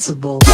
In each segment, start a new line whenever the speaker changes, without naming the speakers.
possible.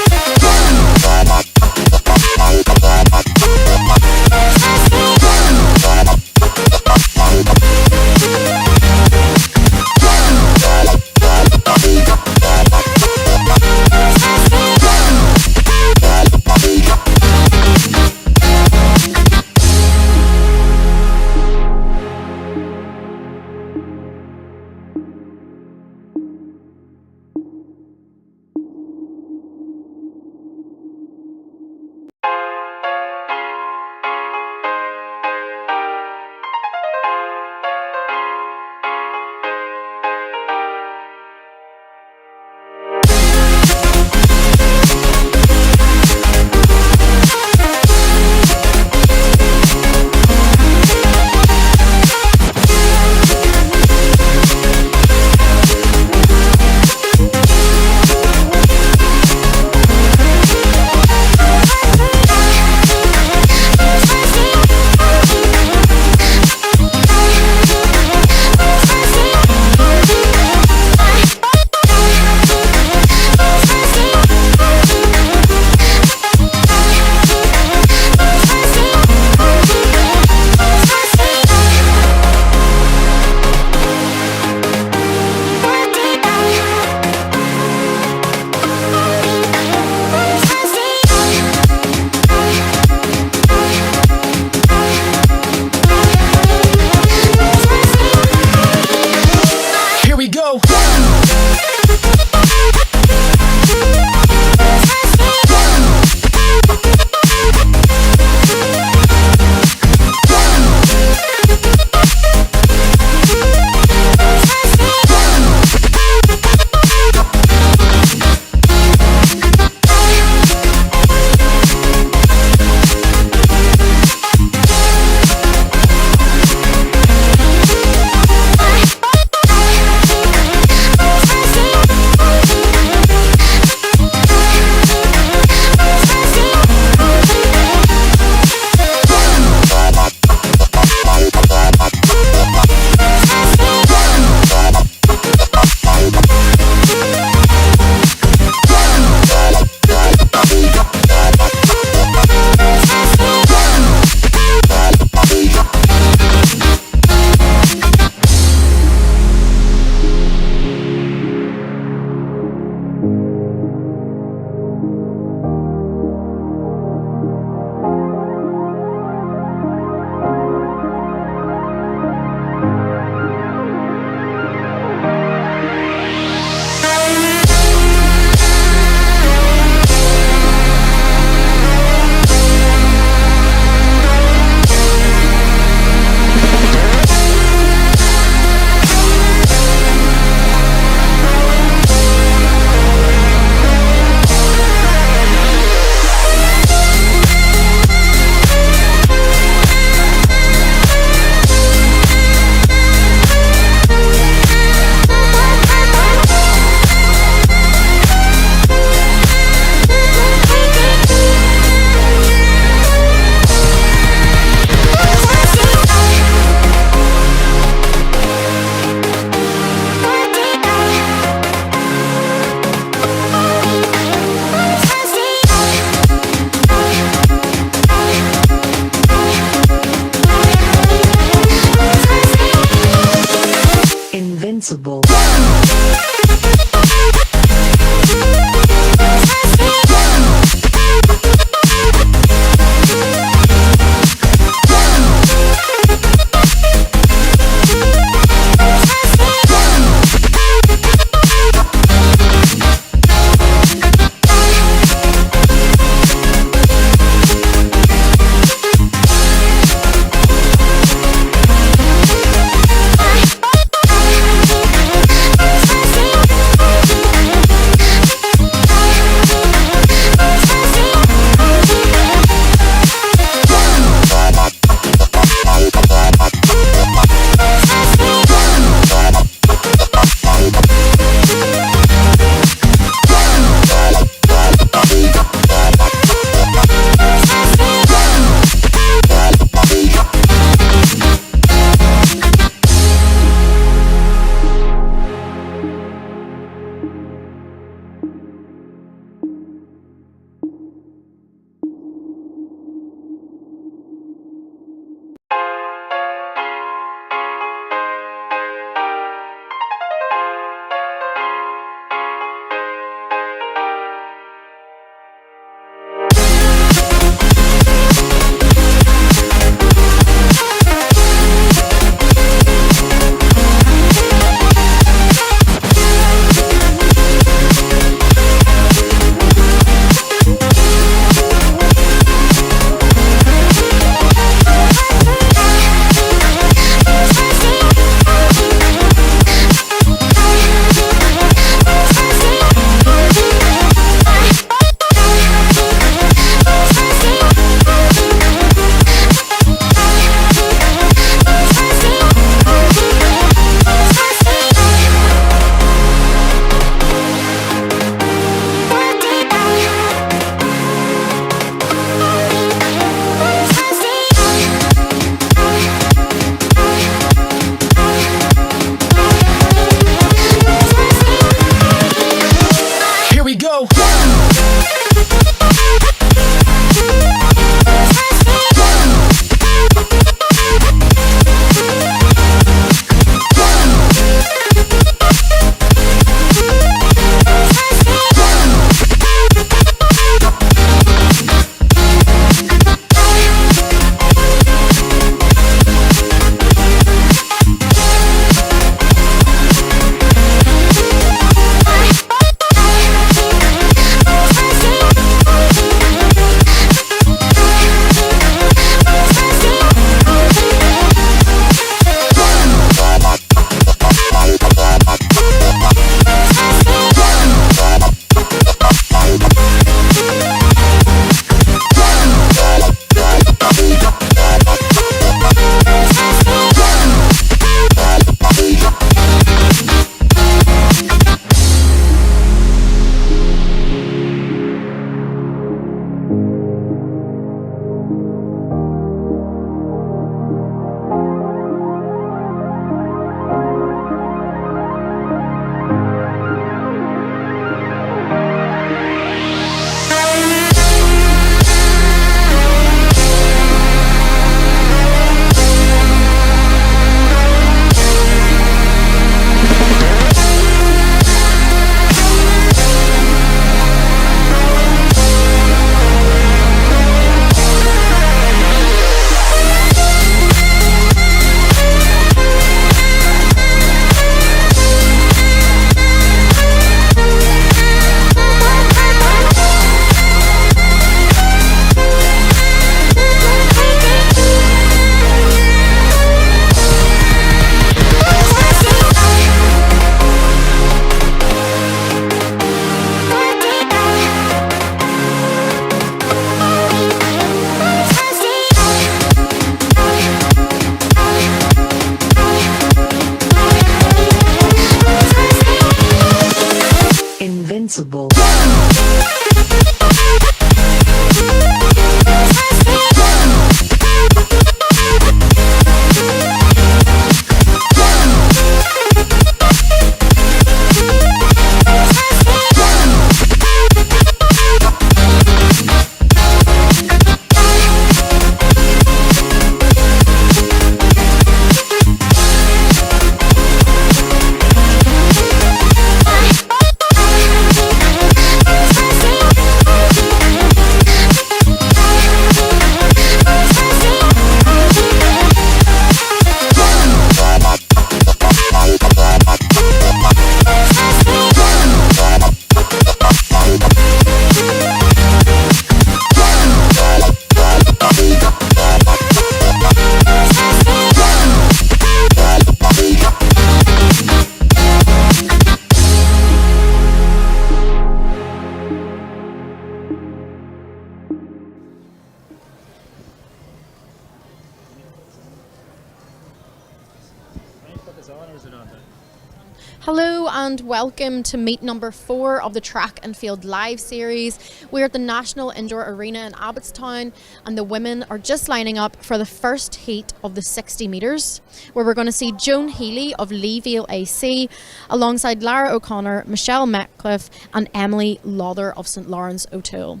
Hello and welcome to meet number 4 of the Track and Field Live series. We're at the National Indoor Arena in Abbottstown, and the women are just lining up for the first heat of the 60 metres, where we're going to see Joan Healy of Leeville AC alongside Lara O'Connor, Michelle Metcalfe and Emily Lother of St Lawrence O'Toole.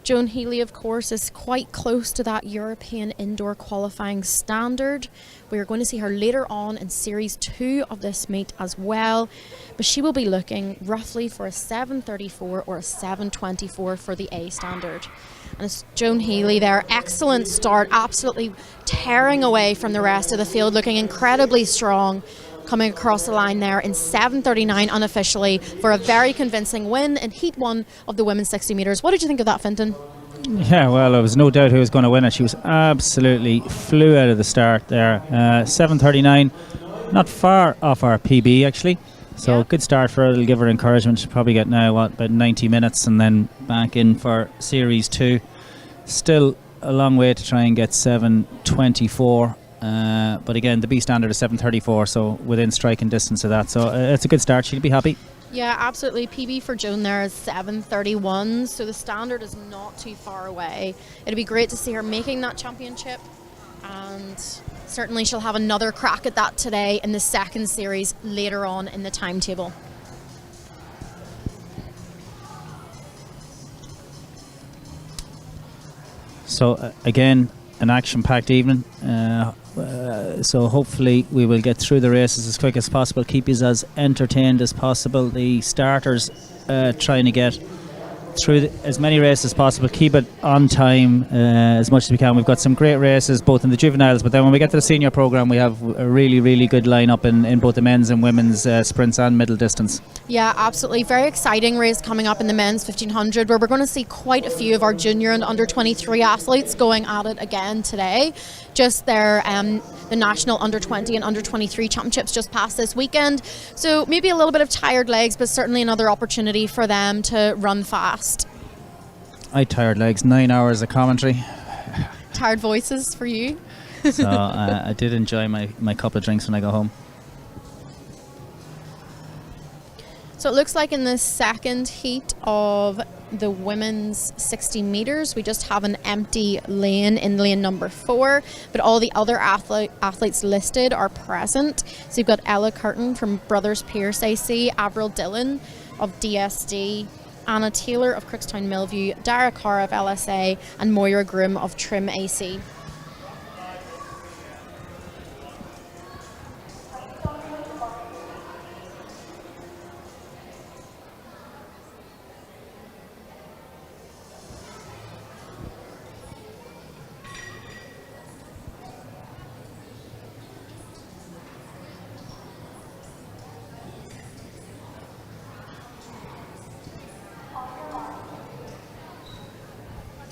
Joan Healy, of course, is quite close to that European indoor qualifying standard. We are going to see her later on in Series 2 of this meet as well, but she will be looking roughly for a 7:34 or a 7:24 for the A standard. And it's Joan Healy there, excellent start, absolutely tearing away from the rest of the field, looking incredibly strong, coming across the line there in 7:39 unofficially for a very convincing win in Heat 1 of the women's 60 metres. What did you think of that, Fintan?
Yeah, well, there was no doubt who was going to win it. She was absolutely flew out of the start there. 7:39, not far off our PB actually. So
yeah.
Good start for her. It'll give her encouragement. She'll probably get now about 90 minutes and then back in for Series 2. Still a long way to try and get 7:24. But again, the B standard is 7:34, so within striking distance of that. So it's a good start. She'll be happy.
Yeah, absolutely. PB for Joan there is 7:31, so the standard is not too far away. It'd be great to see her making that championship, and certainly she'll have another crack at that today in the second series later on in the timetable.
So again, an action-packed evening. So hopefully we will get through the races as quick as possible, keep us as entertained as possible. The starters trying to get through as many races as possible, keep it on time as much as we can. We've got some great races both in the juveniles, but then when we get to the senior programme we have a really good lineup in both the men's and women's sprints and middle distance.
Yeah, absolutely. Very exciting race coming up in the men's 1500, where we're going to see quite a few of our junior and under 23 athletes going at it again today. Just their the national under 20 and under 23 championships just passed this weekend, so maybe a little bit of tired legs, but certainly another opportunity for them to run fast.
I tired legs, 9 hours of commentary.
Tired voices for you.
So I did enjoy my couple of drinks when I got home.
So it looks like in the second heat of the women's 60 metres, we just have an empty lane in lane number 4, but all the other athletes listed are present. So you've got Ella Curtin from Brothers Pierce AC, Avril Dillon of DSD, Anna Taylor of Crookstown Millview, Dara Carr of LSA and Moira Groom of Trim AC.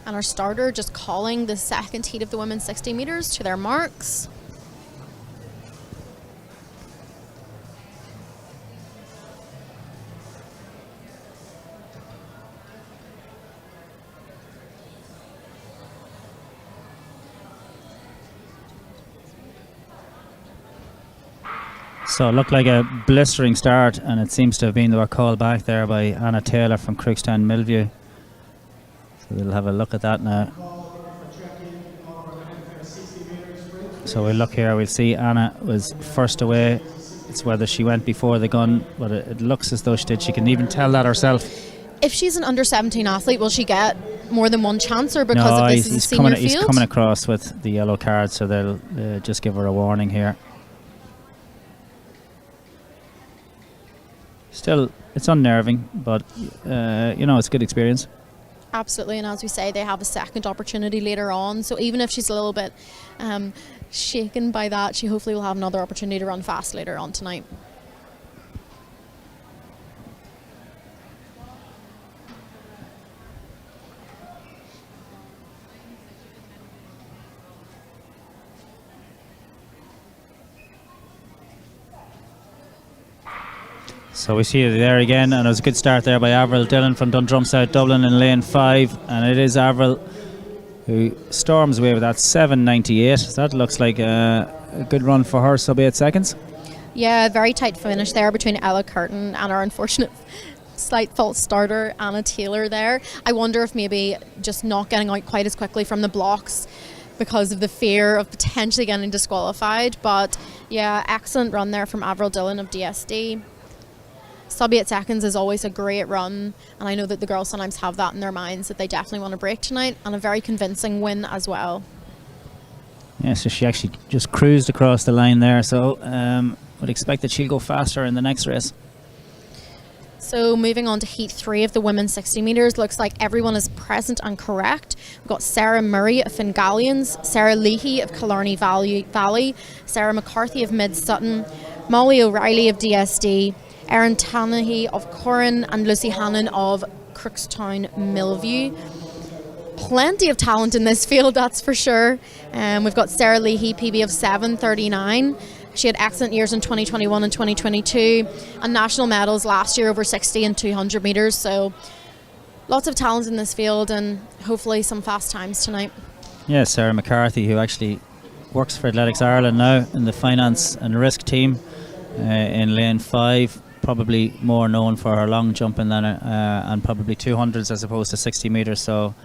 And our starter just calling the second heat of the women's 60 metres to their marks.
So it looked like a blistering start, and it seems to have been a call back there by Anna Taylor from Crookstown Millview. So we'll have a look at that now. So we'll look here, we'll see Anna was first away. It's whether she went before the gun, but it looks as though she did. She can even tell that herself.
If she's an under 17 athlete, will she get more than one chance, or because of this is a senior field?
He's coming across with the yellow card, so they'll just give her a warning here. Still, it's unnerving, but it's a good experience.
Absolutely, and as we say, they have a second opportunity later on, so even if she's a little bit shaken by that, she hopefully will have another opportunity to run fast later on tonight.
So we see it there again, and it was a good start there by Avril Dillon from Dundrum South Dublin in lane 5, and it is Avril who storms away with that 7.98. That looks like a good run for her, sub 8 seconds.
Yeah, very tight finish there between Ella Curtin and our unfortunate slight false starter, Anna Taylor there. I wonder if maybe just not getting out quite as quickly from the blocks because of the fear of potentially getting disqualified. But yeah, excellent run there from Avril Dillon of DSD. Sub 8 seconds is always a great run, and I know that the girls sometimes have that in their minds that they definitely want to break tonight, and a very convincing win as well.
Yeah, so she actually just cruised across the line there, so would expect that she'll go faster in the next race.
So moving on to Heat 3 of the women's 60 metres, looks like everyone is present and correct. We've got Sarah Murray of Fingalians, Sarah Leahy of Killarney Valley, Sarah McCarthy of Mid Sutton, Molly O'Reilly of DSD, Erin Tanahy of Corran, and Lucy Hannon of Crookstown Millview. Plenty of talent in this field, that's for sure. We've got Sarah Leahy, PB of 7:39. She had excellent years in 2021 and 2022, and national medals last year over 60 and 200 metres. So lots of talent in this field, and hopefully some fast times tonight.
Yeah, Sarah McCarthy, who actually works for Athletics Ireland now in the finance and risk team in lane 5. Probably more known for her long jumping than and probably 200s as opposed to 60 metres. So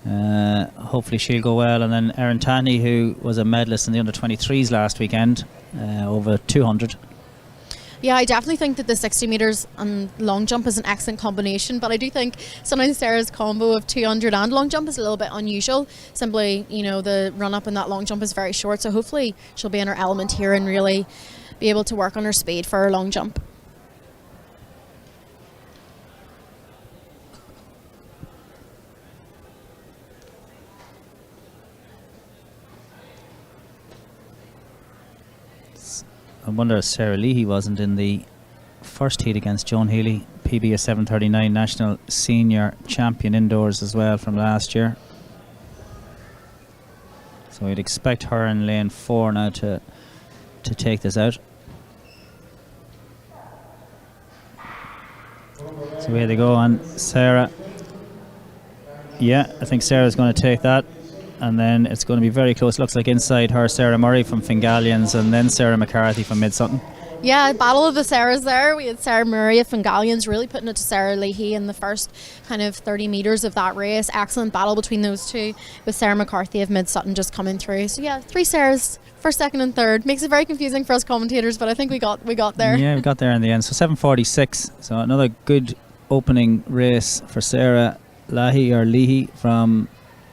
hopefully she'll go well. And then Erin Tanney, who was a medalist in the under-23s last weekend, over 200.
Yeah, I definitely think that the 60 metres and long jump is an excellent combination, but I do think sometimes Sarah's combo of 200 and long jump is a little bit unusual. Simply, you know, the run up in that long jump is very short, so hopefully she'll be in her element here and really be able to work on her speed for her long jump.
I wonder if Sarah Leahy wasn't in the first heat against Joan Healy, PB of 7:39, national senior champion indoors as well from last year. So we'd expect her in lane 4 now to take this out. So here they go on Sarah. Yeah, I think Sarah's going to take that. And then it's going to be very close. Looks like inside her, Sarah Murray from Fingalians, and then Sarah McCarthy from Mid Sutton.
Yeah, battle of the Sarahs there. We had Sarah Murray of Fingalians really putting it to Sarah Leahy in the first kind of 30 metres of that race. Excellent battle between those two, with Sarah McCarthy of Mid Sutton just coming through. So yeah, 3 Sarahs, first, second and third. Makes it very confusing for us commentators, but I think we got there.
Yeah, we got there in the end. So 7:46. So another good opening race for Sarah Leahy from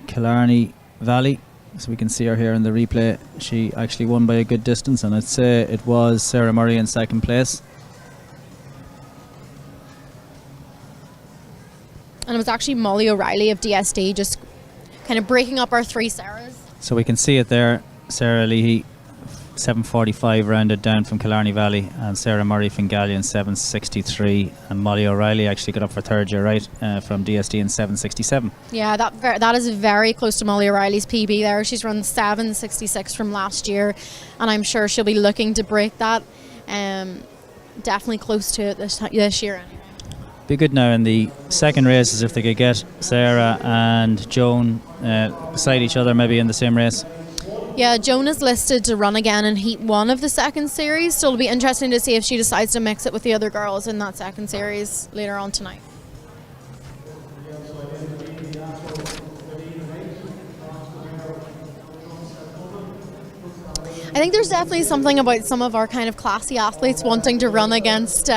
Killarney Valley. So we can see her here in the replay. She actually won by a good distance, and I'd say it was Sarah Murray in second place.
And it was actually Molly O'Reilly of DSD just kind of breaking up our 3 Sarahs.
So we can see it there. Sarah Leahy 7:45 rounded down from Killarney Valley, and Sarah Murray from Galleon 7:63, and Molly O'Reilly actually got up for third, you're right, from DSD in 7:67.
Yeah, that is very close to Molly O'Reilly's PB there. She's run 7:66 from last year, and I'm sure she'll be looking to break that. Definitely close to it this year anyway.
Be good now in the second races if they could get Sarah and Joan beside each other, maybe in the same race.
Yeah, Joan is listed to run again in Heat 1 of the second series, so it'll be interesting to see if she decides to mix it with the other girls in that second series later on tonight. I think there's definitely something about some of our kind of classy athletes wanting to run against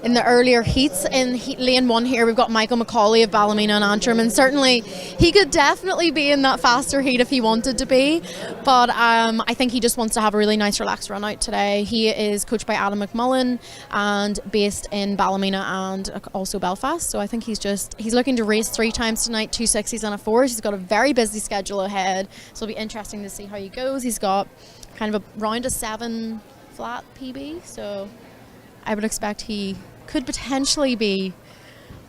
in the earlier heats. In lane 1 here, we've got Michael McCauley of Ballymena and Antrim, and certainly he could definitely be in that faster heat if he wanted to be, but I think he just wants to have a really nice relaxed run out today. He is coached by Adam McMullen and based in Ballymena and also Belfast, so I think he's looking to race 3 times tonight, 2 60s and a 4s. He's got a very busy schedule ahead, so it'll be interesting to see how he goes. He's got kind of around a 7 flat PB, so I would expect he could potentially be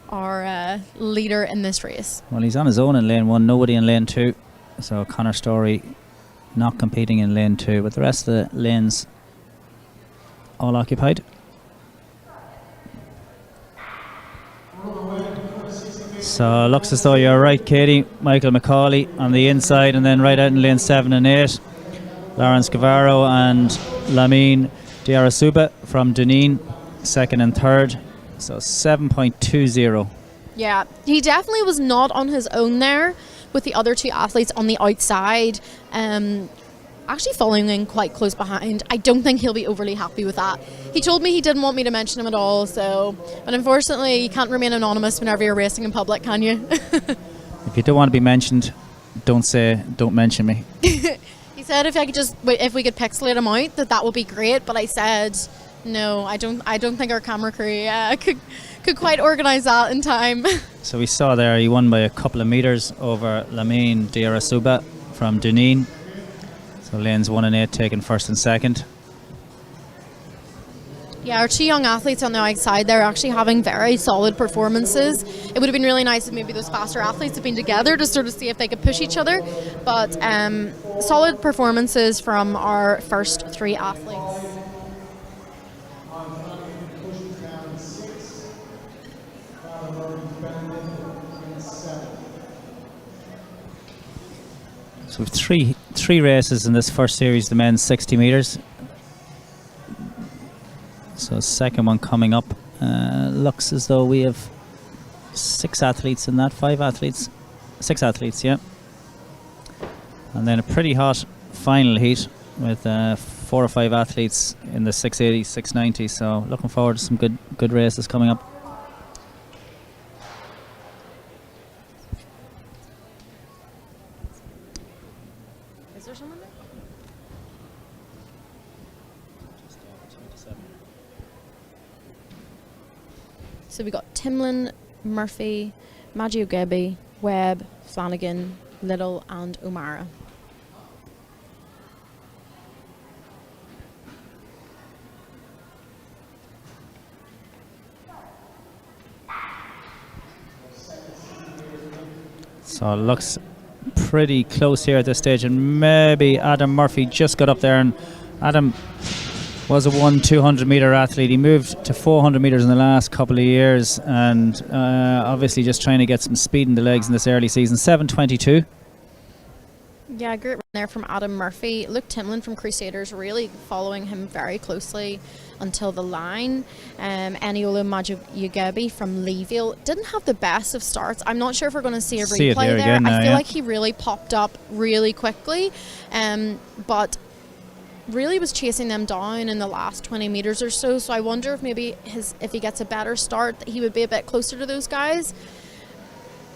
our leader in this race.
Well, he's on his own in lane 1, nobody in lane 2. So Connor Story not competing in lane 2, but the rest of the lanes all occupied. So looks as though you're right, Katie. Michael McCauley on the inside, and then right out in lane 7 and 8, Lawrence Guevara and Lamine Diarasuba from Dunedin, 2nd and 3rd. So 7.20.
Yeah, he definitely was not on his own there with the other two athletes on the outside. Actually following in quite close behind. I don't think he'll be overly happy with that. He told me he didn't want me to mention him at all, but unfortunately you can't remain anonymous whenever you're racing in public, can you?
If you don't want to be mentioned, don't mention me.
He said if we could pixelate him out, that would be great, but I said no, I don't think our camera crew could quite organise that in time.
So we saw there he won by a couple of metres over Lamine Diarasuba from Dunedin. So lanes 1 and 8 taken 1st and 2nd.
Yeah, our two young athletes on the outside, they're actually having very solid performances. It would have been really nice if maybe those faster athletes had been together to sort of see if they could push each other. But solid performances from our first 3 athletes.
So we've three races in this first series, the men's 60 metres. So second one coming up. Looks as though we have 6 athletes in that, 5 athletes. 6 athletes, yeah. And then a pretty hot final heat with 4 or 5 athletes in the 680, 690. So looking forward to some good races coming up.
Is there someone there? So we got Timlin, Murphy, Magiogebi, Webb, Flanagan, Little and O'Mara.
So it looks pretty close here at this stage, and maybe Adam Murphy just got up there, and Adam was a 200 metre athlete. He moved to 400 metres in the last couple of years, and obviously just trying to get some speed in the legs in this early season. 7.22.
Yeah, great run there from Adam Murphy. Luke Timlin from Crusaders really following him very closely until the line. Eniola Majugabi from Leeville didn't have the best of starts. I'm not sure if we're going to see a replay there.
Now,
I feel like he really popped up really quickly, but really was chasing them down in the last 20 metres or so. So I wonder if maybe if he gets a better start, that he would be a bit closer to those guys.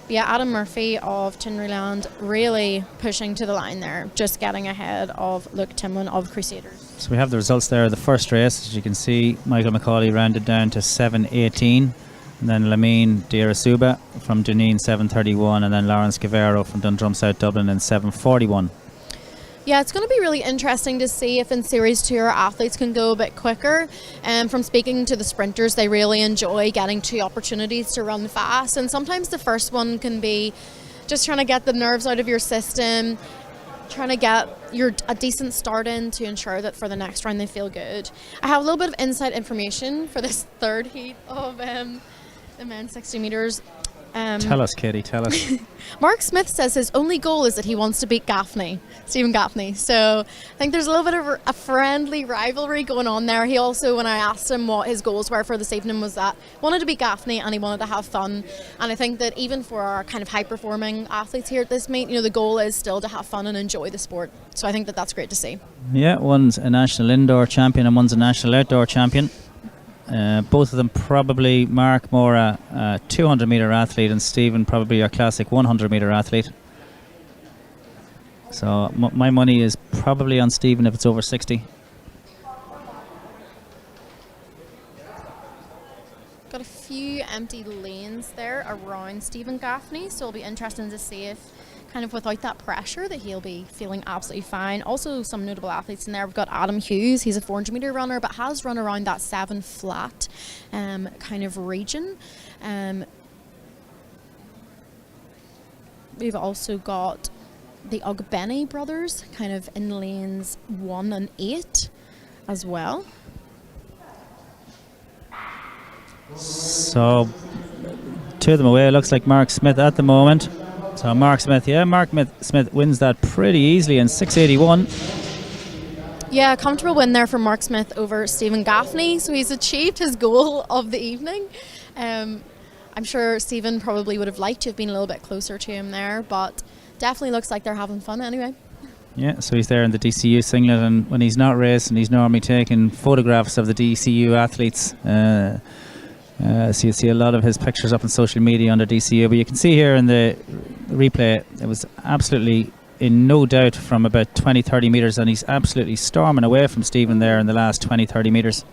Yeah, Adam Murphy of Tinryland really pushing to the line there, just getting ahead of Luke Timlin of Crusaders.
So we have the results there of the first race. As you can see, Michael McCauley rounded down to 7.18, and then Lamine Diarasuba from Dunedin 7.31, and then Lawrence Guevara from Dundrum South Dublin in 7.41.
Yeah, it's going to be really interesting to see if in Series 2 our athletes can go a bit quicker. From speaking to the sprinters, they really enjoy getting 2 opportunities to run fast, and sometimes the first one can be just trying to get the nerves out of your system, trying to get a decent start in to ensure that for the next round they feel good. I have a little bit of inside information for this third heat of the men's 60 metres.
Tell us, Katie, tell us.
Mark Smith says his only goal is that he wants to beat Stephen Gaffney. So I think there's a little bit of a friendly rivalry going on there. He also, when I asked him what his goals were for this evening, was that he wanted to beat Gaffney and he wanted to have fun. And I think that even for our kind of high-performing athletes here at this meet, the goal is still to have fun and enjoy the sport. So I think that that's great to see.
Yeah, one's a national indoor champion and one's a national outdoor champion. Both of them probably Mark more a 200 metre athlete, and Stephen probably a classic 100 metre athlete. So my money is probably on Stephen if it's over 60.
Got a few empty lanes there around Stephen Gaffney, so it'll be interesting to see if kind of without that pressure that he'll be feeling absolutely fine. Also some notable athletes in there. We've got Adam Hughes. He's a 400 metre runner but has run around that 7 flat kind of region. We've also got the Ogbeni brothers kind of in lanes 1 and 8 as well.
two of them away. It looks like Mark Smith at the moment. So Mark Smith wins that pretty easily in 6:81.
Yeah, comfortable win there for Mark Smith over Stephen Gaffney. So he's achieved his goal of the evening. I'm sure Stephen probably would have liked to have been a little bit closer to him there, but definitely looks like they're having fun anyway.
Yeah, so he's there in the DCU singlet, and when he's not racing, he's normally taking photographs of the DCU athletes. So you see a lot of his pictures up on social media under DCU, but you can see here in the replay, it was absolutely in no doubt from about 20-30 metres, and he's absolutely storming away from Stephen there in the last 20-30 metres.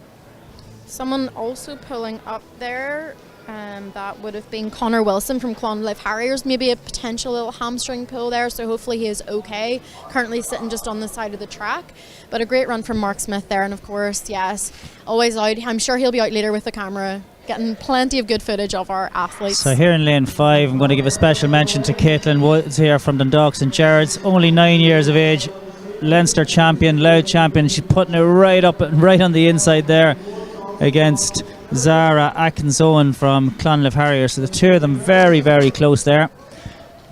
Someone also pulling up there, that would have been Connor Wilson from Clonlive Harriers, maybe a potential little hamstring pull there, so hopefully he is okay, currently sitting just on the side of the track. But a great run from Mark Smith there, and of course, yes, always out. I'm sure he'll be out later with the camera getting plenty of good footage of our athletes.
So here in lane 5, I'm going to give a special mention to Caitlin Woods here from Dundalk St Gerard's, only 9 years of age, Leinster champion, Louth champion. She's putting it right up and right on the inside there against Zara Atkinson from Clonlive Harrier. So the two of them very, very close there.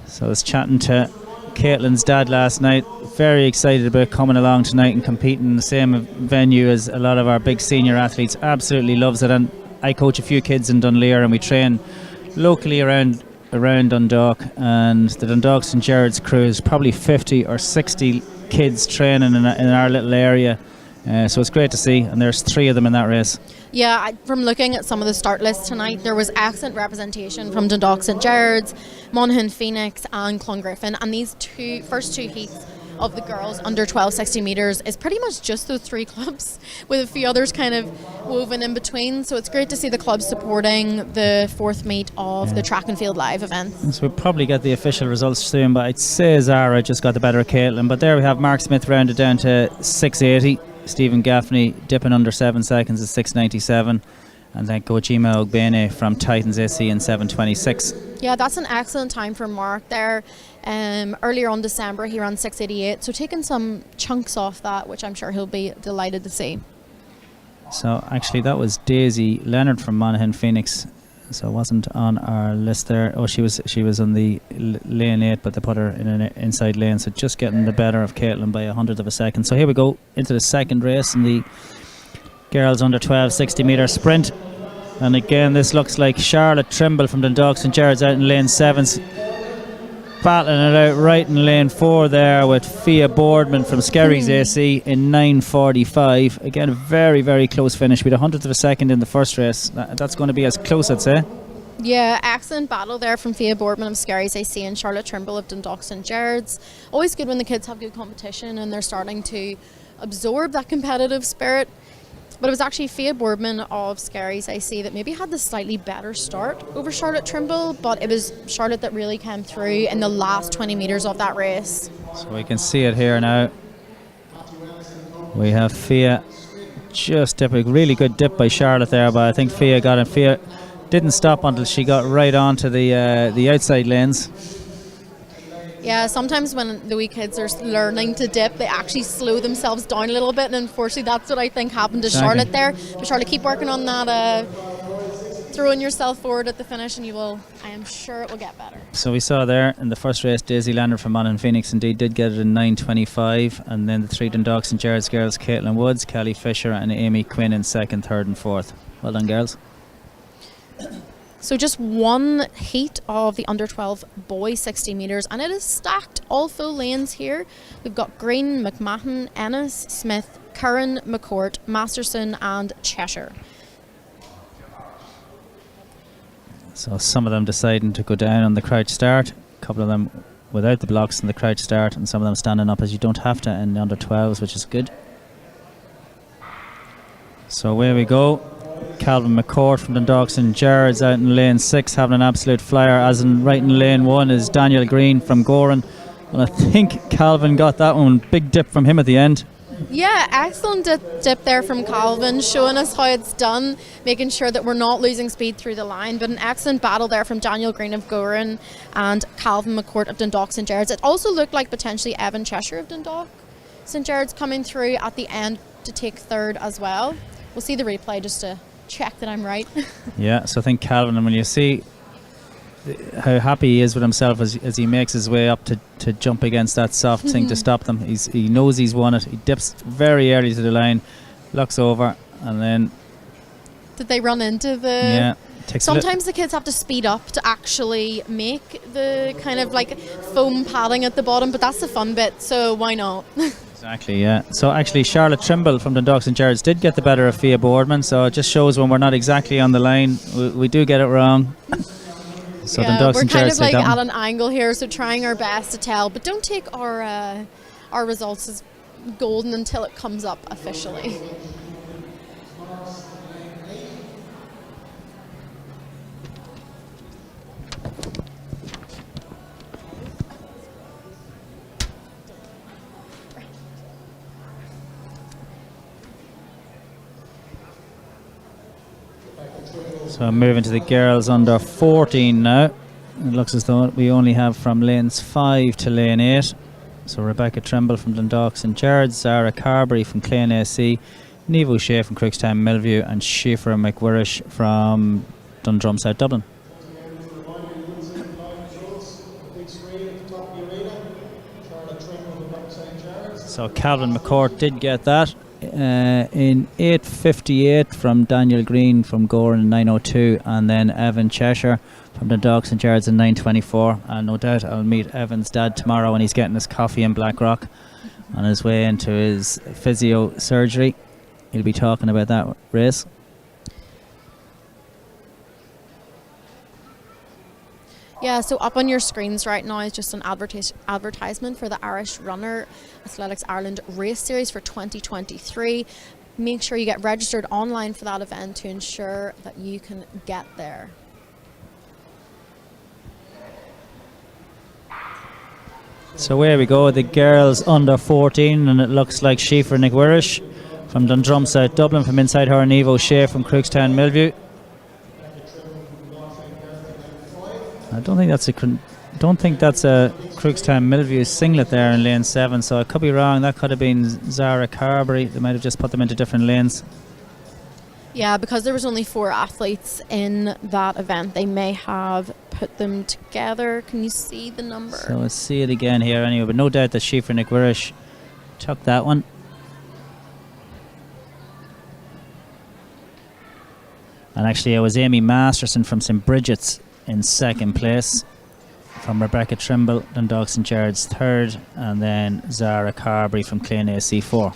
So I was chatting to Caitlin's dad last night, very excited about coming along tonight and competing in the same venue as a lot of our big senior athletes. Absolutely loves it, and I coach a few kids in Dunleer, and we train locally around Dundalk, and the Dundalk St Gerard's crew is probably 50 or 60 kids training in our little area. So it's great to see, and there's 3 of them in that race.
Yeah, from looking at some of the start lists tonight, there was excellent representation from Dundalk St Gerard's, Monaghan Phoenix and Clongriffin, and these first two heats of the girls under 12 60 metres is pretty much just those 3 clubs, with a few others kind of woven in between. So it's great to see the clubs supporting the 4th meet of the Track and Field Live event.
So we'll probably get the official results soon, but I'd say Zara just got the better of Caitlin. But there we have Mark Smith rounded down to 6:80, Stephen Gaffney dipping under 7 seconds at 6:97, and then Kojima Ogbene from Titans AC in 7:26.
Yeah, that's an excellent time for Mark there. Earlier on December he ran 6:88, so taking some chunks off that, which I'm sure he'll be delighted to see.
So actually that was Daisy Leonard from Monaghan Phoenix, so it wasn't on our list there. Oh, she was on the lane 8, but they put her in an inside lane, so just getting the better of Caitlin by 100th of a second. So here we go into the second race in the girls under 12 60 metre sprint. And again, this looks like Charlotte Trimble from Dundalk St Gerard's out in lane 7, battling it out right in lane 4 there with Fia Boardman from Skerries AC in 9:45. Again, a very, very close finish with 100th of a second in the first race. That's going to be as close, I'd say.
Yeah, excellent battle there from Fia Boardman of Skerries AC and Charlotte Trimble of Dundalk St Gerard's. Always good when the kids have good competition and they're starting to absorb that competitive spirit. But it was actually Fia Boardman of Skerries AC that maybe had the slightly better start over Charlotte Trimble, but it was Charlotte that really came through in the last 20 metres of that race.
So we can see it here now. We have Fia just dipping, really good dip by Charlotte there, but I think Fia got it. Fia didn't stop until she got right onto the outside lanes.
Yeah, sometimes when the wee kids are learning to dip, they actually slow themselves down a little bit, and unfortunately that's what I think happened to Charlotte there. But Charlotte, keep working on that, throwing yourself forward at the finish, and I am sure it will get better.
So we saw there in the first race, Daisy Leonard from Monaghan Phoenix indeed did get it in 9:25, and then the 3 Dundalk St Gerard's girls, Caitlin Woods, Kelly Fisher and Amy Quinn in 2nd, 3rd and 4th. Well done, girls.
So just one heat of the under 12 boys 60 metres, and it is stacked, all full lanes here. We've got Green, McMahon, Ennis, Smith, Curran, McCourt, Masterson and Cheshire.
So some of them deciding to go down on the crouch start, a couple of them without the blocks in the crouch start, and some of them standing up as you don't have to in the under 12s, which is good. So away we go. Calvin McCourt from Dundalk St Gerard's out in lane 6 having an absolute flyer, as in right in lane 1 is Daniel Green from Goran, and I think Calvin got that one. Big dip from him at the end.
Yeah, excellent dip there from Calvin, showing us how it's done, making sure that we're not losing speed through the line. But an excellent battle there from Daniel Green of Goran and Calvin McCourt of Dundalk St Gerard's. It also looked like potentially Evan Cheshire of Dundalk St Gerard's coming through at the end to take 3rd as well. We'll see the replay just to check that I'm right.
Yeah, so I think Calvin, and when you see how happy he is with himself as he makes his way up to jump against that soft thing to stop them. He knows he's won it. He dips very early to the line, looks over, and then...
Did they run into the...
Yeah.
Sometimes the kids have to speed up to actually make the kind of like foam padding at the bottom, but that's the fun bit, so why not?
Exactly, yeah. So actually Charlotte Trimble from Dundalk St Jarlath's did get the better of Fia Boardman, so it just shows when we're not exactly on the line, we do get it wrong. So
yeah,
Dundalk
we're
St
kind
Jarlath's
of like
that
at
one.
an angle here, so trying our best to tell, but don't take our results as golden until it comes up officially.
So moving to the girls under 14 now. It looks as though we only have from lanes 5 to lane 8. So Rebecca Trimble from Dundalk St Jarlath's, Zara Carberry from Clane AC, Niamh O'Shea from Crookstown Millview, and Shifra McWhirish from Dundrum South Dublin. So Calvin McCourt did get that in 8:58 from Daniel Green from Gore in 9:02, and then Evan Cheshire from the Dogs and Jards in 9:24. And no doubt I'll meet Evan's dad tomorrow when he's getting his coffee in Blackrock on his way into his physio surgery. He'll be talking about that race.
Yeah, so up on your screens right now is just an advertisement for the Irish Runner Athletics Ireland Race Series for 2023. Make sure you get registered online for that event to ensure that you can get there.
So here we go, the girls under 14, and it looks like Shifra McWhirish from Dundrum South Dublin, from inside her Niamh O'Shea from Crookstown Millview. I don't think that's a Crookstown Millview singlet there in lane 7, so I could be wrong. That could have been Zara Carberry. They might have just put them into different lanes.
Yeah, because there was only 4 athletes in that event, they may have put them together. Can you see the number?
So let's see it again here anyway, but no doubt that Shifra McWhirish took that one. And actually it was Amy Masterson from St Bridget's in second place, from Rebecca Trimble, Dundalk St Jarlath's third, and then Zara Carberry from Clane AC 4.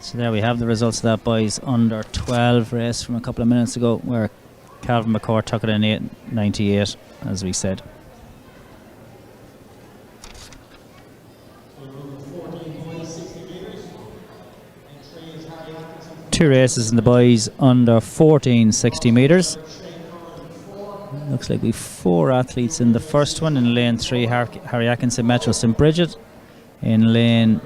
So there we have the results of that boys under 12 race from a couple of minutes ago, where Calvin McCourt took it in 8:98, as we said. Two races in the boys under 14 60 metres. Looks like we've 4 athletes in the first one. In lane 3, Harry Atkinson, Metro St Bridget. In lane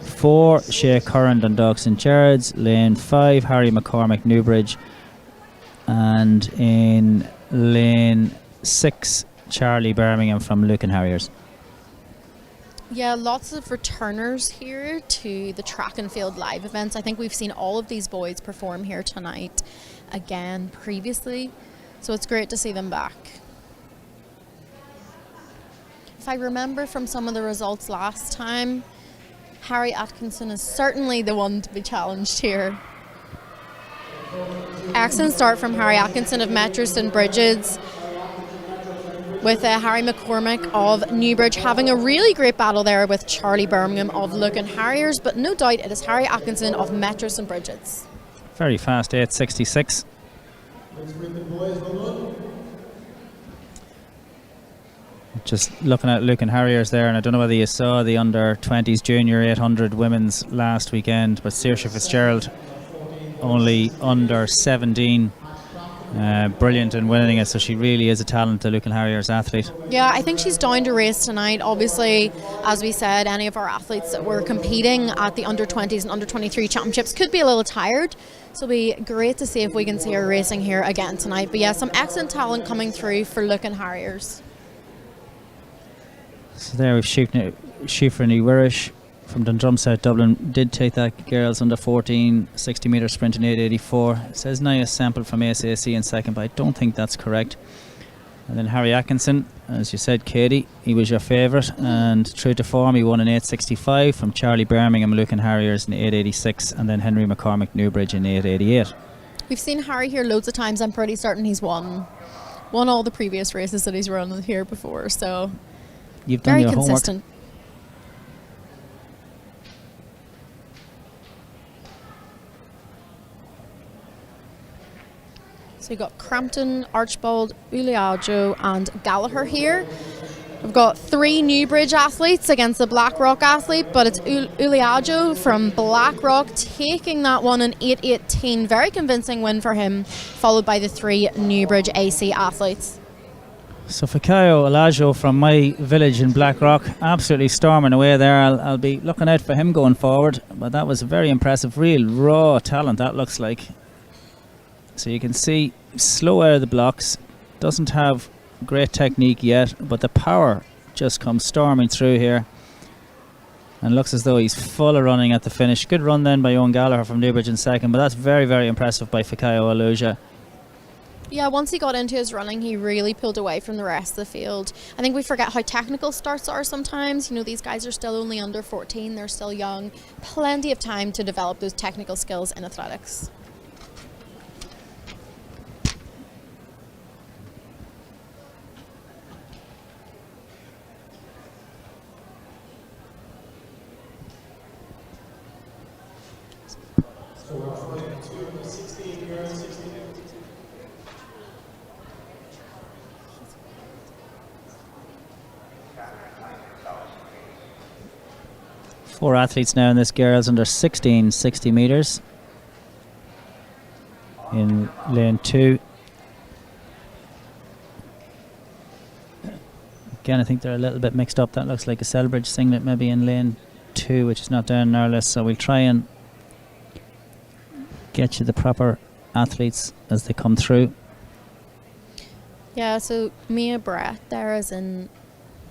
4, Shea Curran, Dundalk St Jarlath's. Lane 5, Harry McCormick, Newbridge. And in lane 6, Charlie Birmingham from Lucan Harriers.
Yeah, lots of returners here to the track and field live events. I think we've seen all of these boys perform here tonight again previously, so it's great to see them back. If I remember from some of the results last time, Harry Atkinson is certainly the one to be challenged here. Excellent start from Harry Atkinson of Metro St Bridget's, with Harry McCormick of Newbridge having a really great battle there with Charlie Birmingham of Lucan Harriers, but no doubt it is Harry Atkinson of Metro St Bridget's.
Very fast, 8:66. Just looking at Lucan Harriers there, and I don't know whether you saw the under-20s junior 800 women's last weekend, but Saoirse Fitzgerald only under 17. Brilliant in winning it, so she really is a talent, the Lucan Harriers athlete.
Yeah, I think she's down to race tonight. Obviously, as we said, any of our athletes that were competing at the under-20s and under-23 championships could be a little tired, so it'll be great to see if we can see her racing here again tonight. But yeah, some excellent talent coming through for Lucan Harriers.
So there we've Shifra McWhirish from Dundrum South Dublin did take that girls under 14 60 metre sprint in 8:84. It says Nia Sample from ASAC in second, but I don't think that's correct. And then Harry Atkinson, as you said, Katie, he was your favourite, and true to form, he won in 8:65 from Charlie Birmingham, Lucan Harriers in 8:86, and then Henry McCormick Newbridge in 8:88.
We've seen Harry here loads of times. I'm pretty certain he's won all the previous races that he's run here before, so
You've done
very
your
consistent.
homework.
So you've got Crampton, Archibald, Uliajo and Gallagher here. We've got 3 Newbridge athletes against the Blackrock athlete, but it's Uliajo from Blackrock taking that one in 8:18. Very convincing win for him, followed by the 3 Newbridge AC athletes.
So Fikayo Elajo from my village in Blackrock, absolutely storming away there. I'll be looking out for him going forward, but that was very impressive, real raw talent that looks like. So you can see, slow out of the blocks, doesn't have great technique yet, but the power just comes storming through here, and looks as though he's full of running at the finish. Good run then by Owen Gallagher from Newbridge in second, but that's very, very impressive by Fikayo Elajo.
Yeah, once he got into his running, he really pulled away from the rest of the field. I think we forget how technical starts are sometimes. You know, these guys are still only under 14, they're still young. Plenty of time to develop those technical skills in athletics.
Four athletes now in this girls under 16 60 metres in lane 2. Again, I think they're a little bit mixed up. That looks like a Selbridge singlet maybe in lane 2, which is not down in our list, so we'll try and get you the proper athletes as they come through.
Yeah, so Mia Brett there is in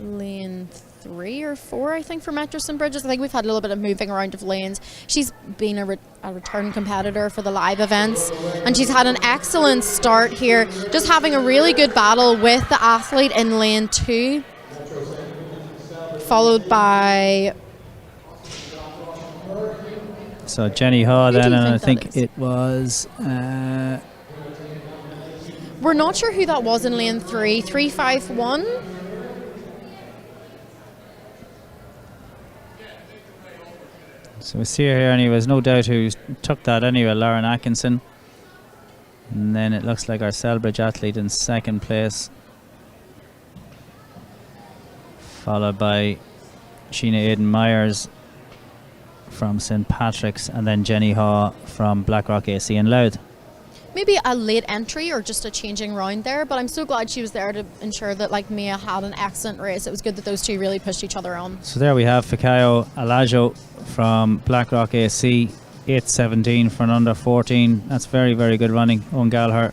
lane 3 or 4, I think, for Metros and Bridges. I think we've had a little bit of moving around of lanes. She's been a return competitor for the live events, and she's had an excellent start here, just having a really good battle with the athlete in lane 2, followed by...
So Jenny Haw then, and I think it was...
we're not sure who that was in lane 3. 351?
So we see her here, and he was no doubt who took that anyway, Lauren Atkinson. And then it looks like our Selbridge athlete in second place, followed by Sheena Aidan Myers from St Patrick's, and then Jenny Haw from Blackrock AC in Louth.
Maybe a late entry or just a changing round there, but I'm so glad she was there to ensure that like Mia had an excellent race. It was good that those two really pushed each other on.
So there we have Fikayo Elajo from Blackrock AC, 8:17 for an under 14. That's very, very good running. Owen Gallagher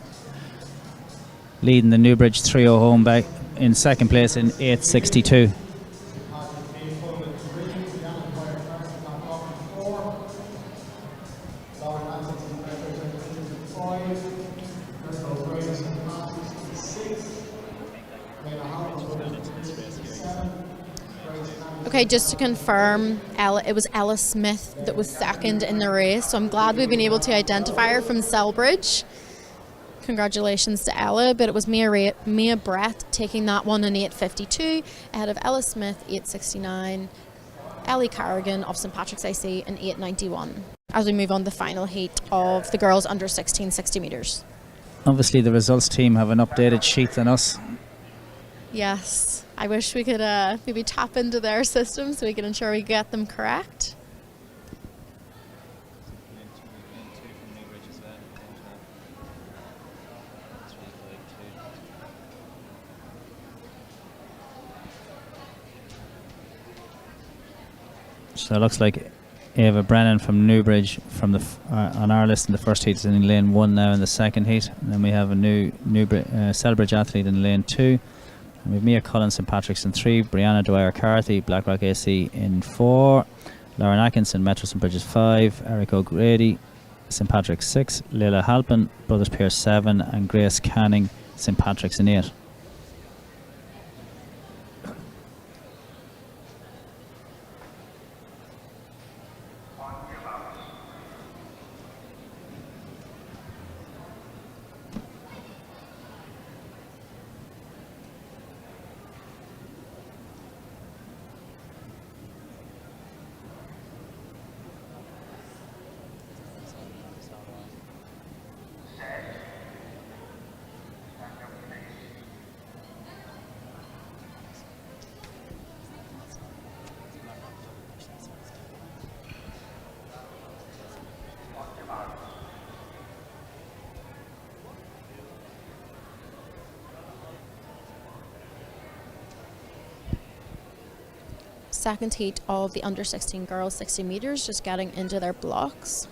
leading the Newbridge trio home back in second place in 8:62.
Okay, just to confirm, it was Ella Smith that was second in the race, so I'm glad we've been able to identify her from Selbridge. Congratulations to Ella, but it was Mia Brett taking that one in 8:52 ahead of Ella Smith, 8:69, Ellie Carrigan of St Patrick's AC in 8:91. As we move on to the final heat of the girls under 16 60 metres.
Obviously the results team have an updated sheet than us.
Yes. I wish we could maybe tap into their system so we can ensure we get them correct.
So it looks like Ava Brennan from Newbridge from the on our list in the first heat is in lane 1 now in the second heat, and then we have a new Selbridge athlete in lane 2. And we have Mia Collins, St Patrick's in 3, Brianna Dwyer Carthy, Blackrock AC in 4, Lauren Atkinson, Metro St Bridges 5, Eric O'Grady, St Patrick's 6, Leila Halpin, Brothers Pierce 7, and Grace Canning, St Patrick's in 8.
Second heat of the under 16 girls 60 meters, just getting into their blocks.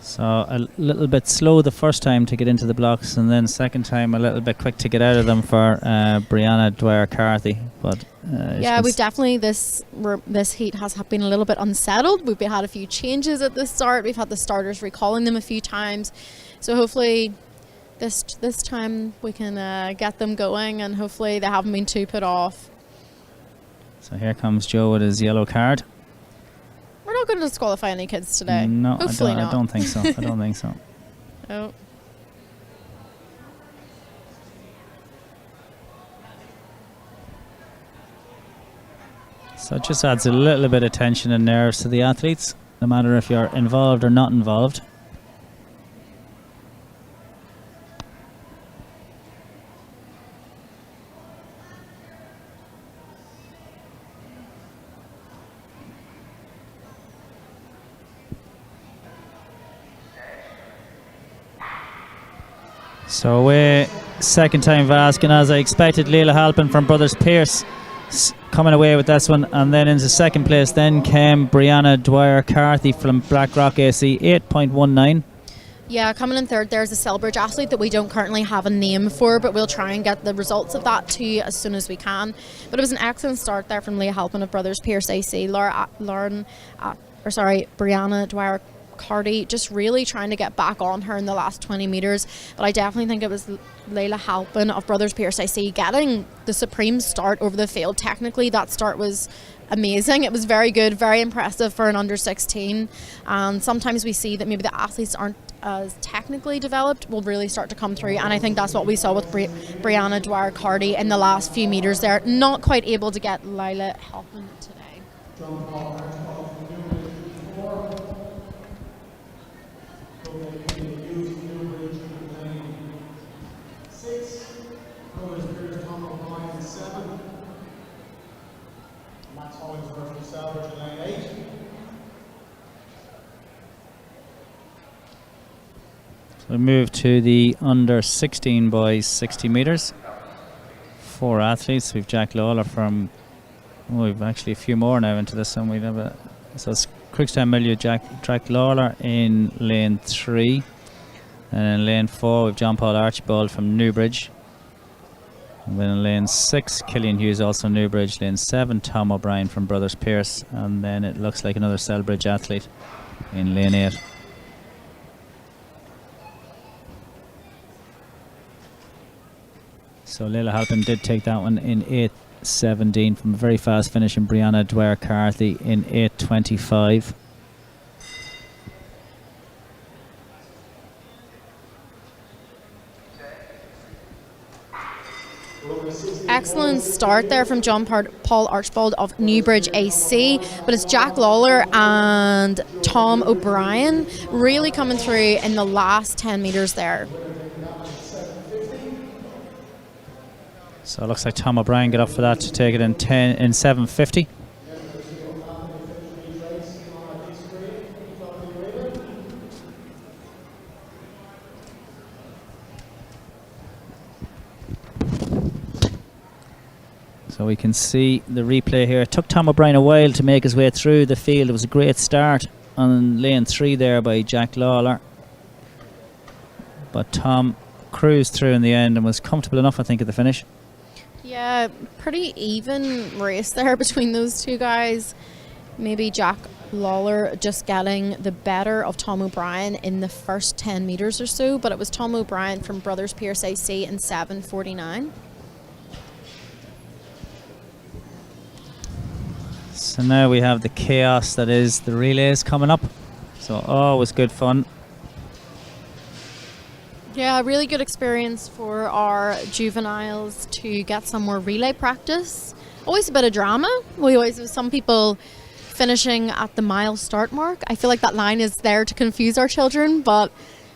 So a little bit slow the first time to get into the blocks, and then second time a little bit quick to get out of them for Brianna Dwyer-Carthy. But
yeah, we've definitely this heat has been a little bit unsettled. We've had a few changes at the start. We've had the starters recalling them a few times, so hopefully this time we can get them going, and hopefully they haven't been too put off.
So here comes Joe with his yellow card.
We're not going to disqualify any kids today.
No,
hopefully
I don't think so. I don't think so.
Oh.
So it just adds a little bit of tension and nerves to the athletes, no matter if you're involved or not involved. So away, second time Vaskin, as I expected. Leila Halpin from Brothers Pierce coming away with this one, and then into second place then came Brianna Dwyer-Carthy from Blackrock AC, 8.19.
Yeah, coming in third there's a Selbridge athlete that we don't currently have a name for, but we'll try and get the results of that to you as soon as we can. But it was an excellent start there from Leah Halpin of Brothers Pierce AC. Brianna Dwyer-Carthy just really trying to get back on her in the last 20 metres. But I definitely think it was Leila Halpin of Brothers Pierce AC getting the supreme start over the field. Technically, that start was amazing. It was very good, very impressive for an under 16. And sometimes we see that maybe the athletes aren't as technically developed will really start to come through, and I think that's what we saw with Brianna Dwyer-Carthy in the last few metres there. Not quite able to get Leila Halpin today.
We move to the under 16 boys 60 metres. 4 athletes. We've Jack Lawler from. We've actually a few more now into this one. We'd have so it's Crookston Milieu, Jack Lawler in lane 3, and in lane 4 we've John Paul Archibald from Newbridge. And then in lane 6 Killian Hughes, also Newbridge. Lane 7 Tom O'Brien from Brothers Pierce, and then it looks like another Selbridge athlete in lane 8. So Leila Halpin did take that one in 8.17 from a very fast finish, in Brianna Dwyer-Carthy in 8.25.
Excellent start there from John Paul Archibald of Newbridge AC, but it's Jack Lawler and Tom O'Brien really coming through in the last 10 metres there.
So it looks like Tom O'Brien got up for that to take it in 7.50. So we can see the replay here. It took Tom O'Brien a while to make his way through the field. It was a great start on lane 3 there by Jack Lawler. but Tom cruised through in the end and was comfortable enough, I think, at the finish.
Yeah, pretty even race there between those two guys. Maybe Jack Lawler just getting the better of Tom O'Brien in the first 10 metres or so, but it was Tom O'Brien from Brothers Pierce AC in 7:49.
So now we have the chaos that is the relays coming up. So always good fun.
Yeah, really good experience for our juveniles to get some more relay practice. Always a bit of drama. We always have some people finishing at the mile start mark. I feel like that line is there to confuse our children, but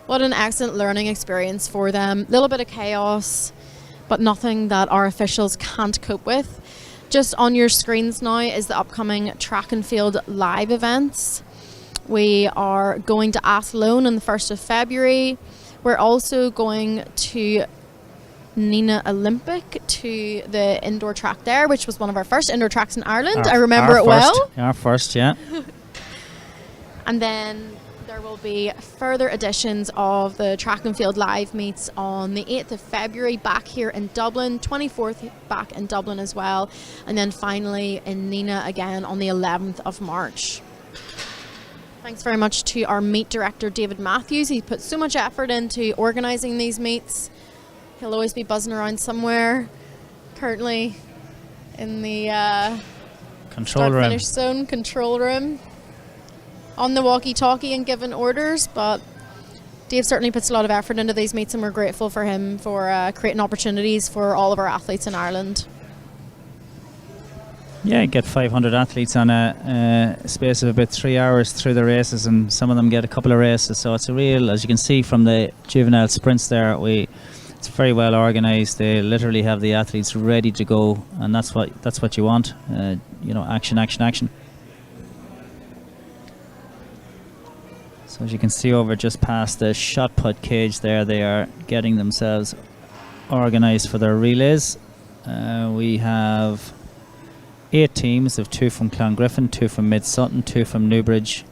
what an excellent learning experience for them. A little bit of chaos, but nothing that our officials can't cope with. Just on your screens now is the upcoming track and field live events. We are going to Athlone on the 1st of February. We're also going to Nina Olympic, to the indoor track there, which was one of our first indoor tracks in Ireland. I remember it well.
Our first, yeah.
And then there will be further editions of the track and field live meets on the 8th of February back here in Dublin, 24th back in Dublin as well, and then finally in Nina again on the 11th of March. Thanks very much to our meet director, David Matthews. He put so much effort into organising these meets. He'll always be buzzing around somewhere, currently in the finish zone control room, on the walkie-talkie and giving orders. But Dave certainly puts a lot of effort into these meets, and we're grateful for him for creating opportunities for all of our athletes in Ireland.
Yeah, you get 500 athletes on a space of about 3 hours through the races, and some of them get a couple of races. So it's a real, as you can see from the juvenile sprints there, it's very well organised. They literally have the athletes ready to go, and that's what you want. Action, action, action. So as you can see over just past the shot put cage there, they are getting themselves organised for their relays. We have 8 teams, of 2 from Clongriffin, 2 from Mid Sutton, 2 from Newbridge,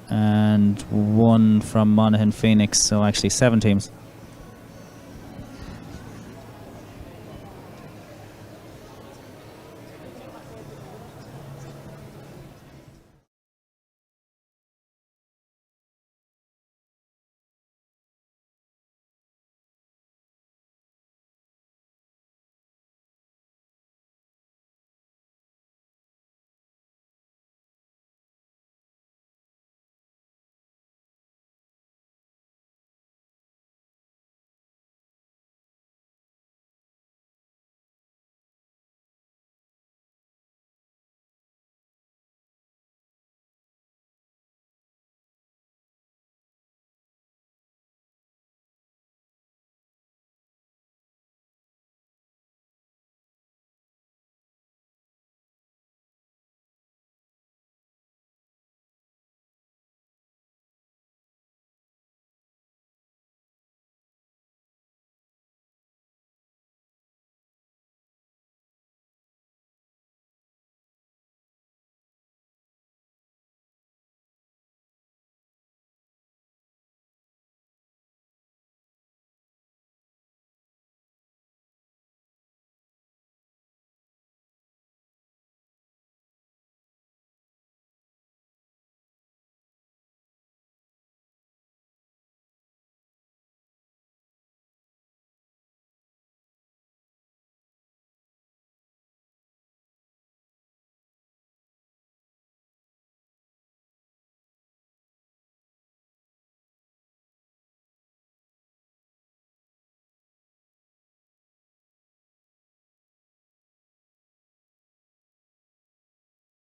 and 1 from Monaghan Phoenix. So actually 7 teams.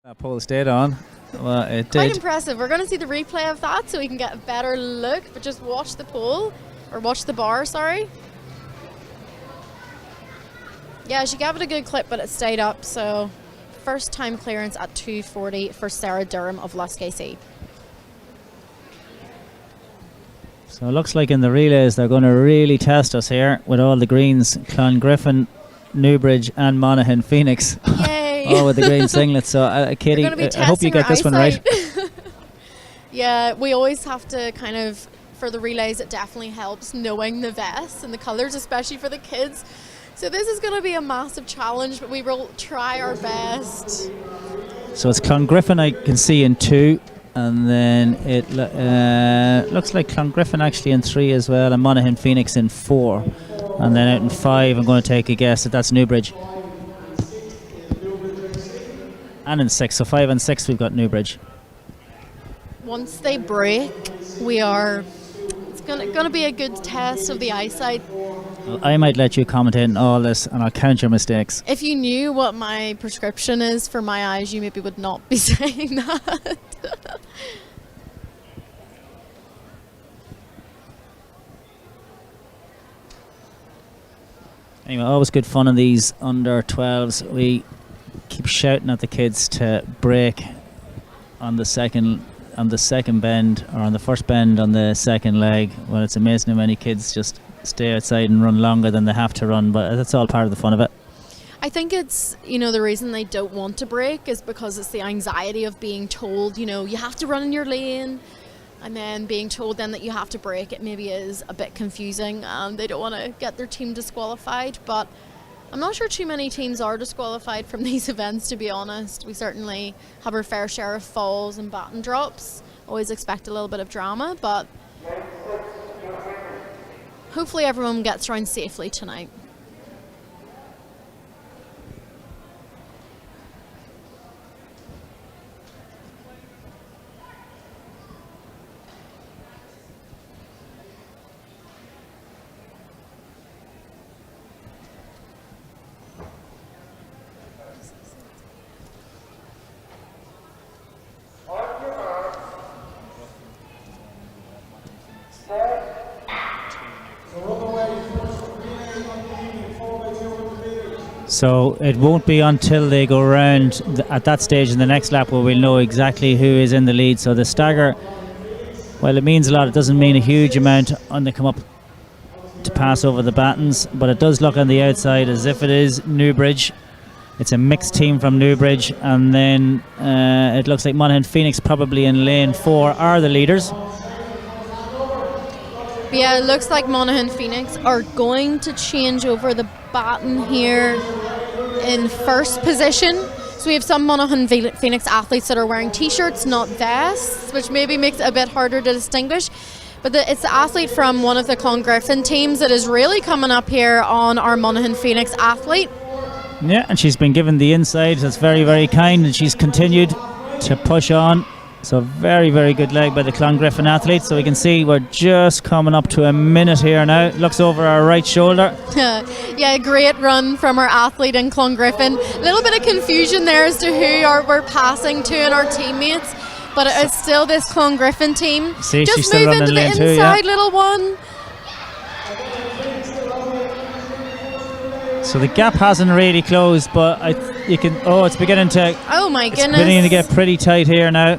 That pole stayed on. Well, it did.
Quite impressive. We're going to see the replay of that so we can get a better look, but just watch the pole, or watch the bar, sorry. Yeah, she gave it a good clip, but it stayed up. So first time clearance at 2:40 for Sarah Durham of Lusk AC.
So it looks like in the relays they're going to really test us here with all the greens. Clongriffin, Newbridge and Monaghan Phoenix.
Yay!
All with the green singlets. So Katie, I hope you get this one right.
Yeah, we always have to kind of for the relays, it definitely helps knowing the vests and the colours, especially for the kids. So this is going to be a massive challenge, but we will try our best.
So it's Clongriffin I can see in 2, and then it looks like Clongriffin actually in 3 as well, and Monaghan Phoenix in 4. And then out in 5, I'm going to take a guess that that's Newbridge. And in 6, so 5 and 6 we've got Newbridge.
Once they break, it's going to be a good test of the eyesight.
Well, I might let you comment on all this, and I'll count your mistakes.
If you knew what my prescription is for my eyes, you maybe would not be saying that.
Anyway, always good fun in these under 12s. We keep shouting at the kids to break on the second bend, or on the first bend on the second leg. Well, it's amazing how many kids just stay outside and run longer than they have to run, but that's all part of the fun of it.
I think it's, the reason they don't want to break is because it's the anxiety of being told, you have to run in your lane, and then being told then that you have to break. It maybe is a bit confusing, and they don't want to get their team disqualified, but I'm not sure too many teams are disqualified from these events, to be honest. We certainly have our fair share of falls and baton drops. Always expect a little bit of drama, but hopefully everyone gets around safely tonight.
So it won't be until they go around at that stage in the next lap where we'll know exactly who is in the lead. So the stagger, well, it means a lot. It doesn't mean a huge amount when they come up to pass over the batons, but it does look on the outside as if it is Newbridge. It's a mixed team from Newbridge, and then it looks like Monaghan Phoenix probably in lane 4 are the leaders.
Yeah, it looks like Monaghan Phoenix are going to change over the baton here in first position. So we have some Monaghan Phoenix athletes that are wearing t-shirts, not vests, which maybe makes it a bit harder to distinguish. But it's the athlete from one of the Clongriffin teams that is really coming up here on our Monaghan Phoenix athlete.
Yeah, and she's been given the inside. That's very, very kind, and she's continued to push on. So very, very good leg by the Clongriffin athlete. So we can see we're just coming up to a minute here now. Looks over our right shoulder.
Yeah, great run from our athlete in Clongriffin. A little bit of confusion there as to who we're passing to and our teammates. But it is still this Clongriffin team.
See,
just
she's still
move
running
into the
lane
inside,
2, yeah.
little one.
So the gap hasn't really closed, but it's beginning to.
Oh my goodness!
It's beginning to get pretty tight here now.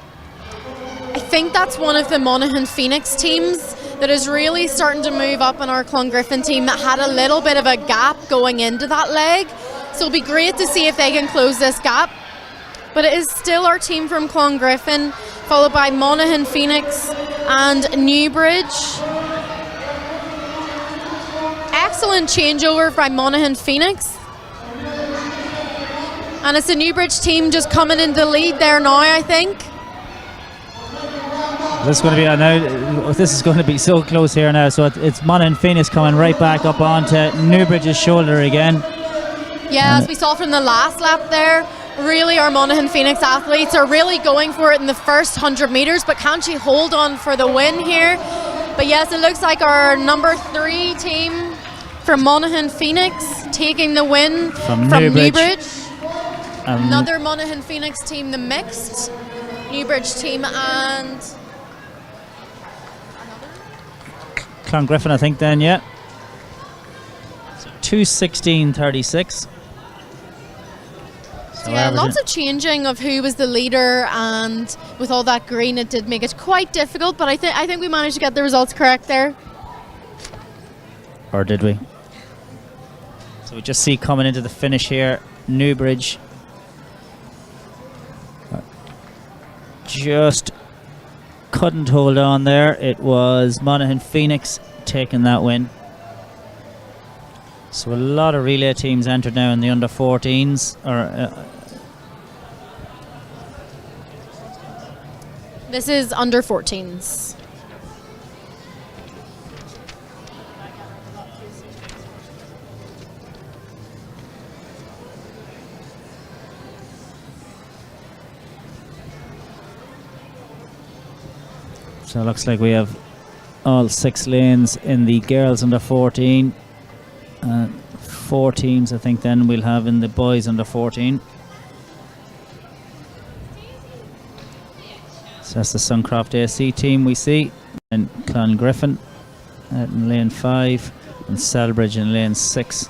I think that's one of the Monaghan Phoenix teams that is really starting to move up on our Clongriffin team that had a little bit of a gap going into that leg. So it'll be great to see if they can close this gap. But it is still our team from Clongriffin, followed by Monaghan Phoenix and Newbridge. Excellent changeover by Monaghan Phoenix. And it's the Newbridge team just coming into the lead there now, I think.
This is going to be so close here now. So it's Monaghan Phoenix coming right back up onto Newbridge's shoulder again.
Yeah, as we saw from the last lap there, really our Monaghan Phoenix athletes are really going for it in the first 100 metres, but can she hold on for the win here? But yes, it looks like our number 3 team from Monaghan Phoenix taking the win from Newbridge. Another Monaghan Phoenix team, the mixed Newbridge team, and
Clongriffin, I think, then, yeah. So 2:16:36. So
yeah, lots of changing of who was the leader, and with all that green, it did make it quite difficult. But I think we managed to get the results correct there.
Or did we? So we just see coming into the finish here, Newbridge. Just couldn't hold on there. It was Monaghan Phoenix taking that win. So a lot of relay teams entered now in the under 14s.
This is under 14s.
So it looks like we have all 6 lanes in the girls under 14. 4 teams I think then we'll have in the boys under 14. So that's the Suncroft AC team we see. And Clongriffin in lane 5 and Selbridge in lane 6.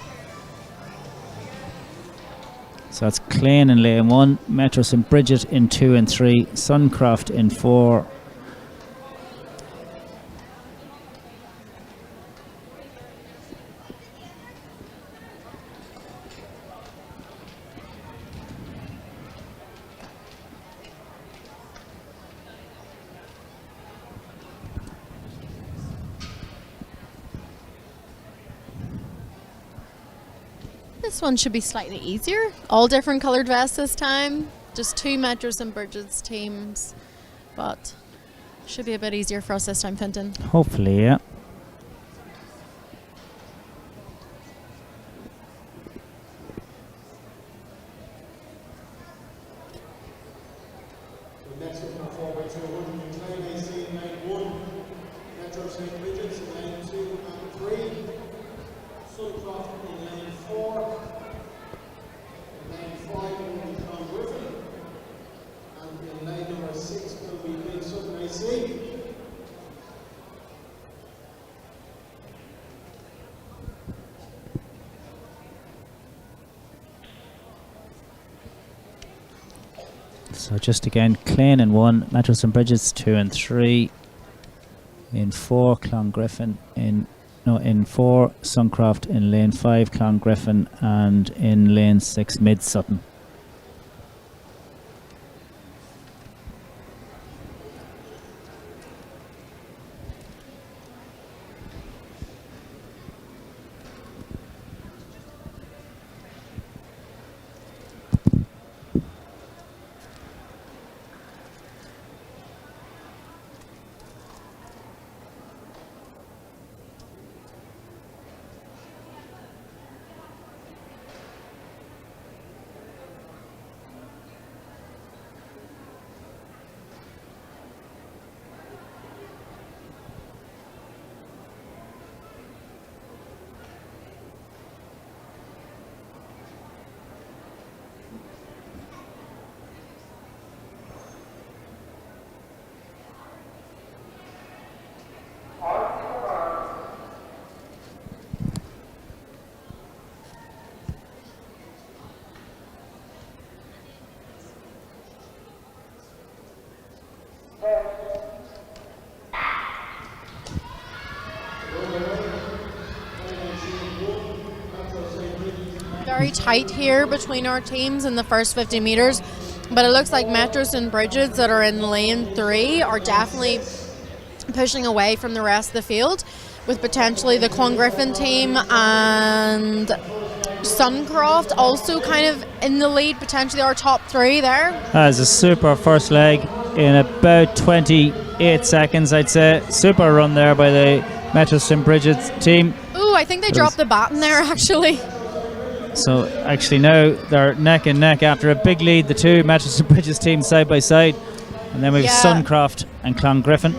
So that's Clane in lane 1, Metro St Bridget in 2 and 3, Suncroft in 4.
This one should be slightly easier. All different coloured vests this time. Just 2 Metro St Bridget's teams. But should be a bit easier for us this time, Fintan.
Hopefully, yeah.
Next up on 4 by 2, Clane AC in lane 1, Metro St Bridget's in lane 2 and 3, Suncroft in lane 4, in lane 5 will be Clongriffin, and in lane number 6 will be Big Sutton AC.
So just again, Clane in 1, Metro St Bridget's 2 and 3. In 4, Clongriffin in 4, Suncroft in lane 5, Clongriffin, and in lane 6, Mid Sutton.
Very tight here between our teams in the first 50 metres, but it looks like Metro St Bridget's that are in lane 3 are definitely pushing away from the rest of the field, with potentially the Clongriffin team and Suncroft also kind of in the lead, potentially our top 3 there.
That's a super first leg in about 28 seconds, I'd say. Super run there by the Metro St Bridget's team.
Ooh, I think they dropped the baton there actually.
So actually now they're neck and neck after a big lead, the 2 Metro St Bridget's teams side by side. And then we have Suncroft and Clongriffin.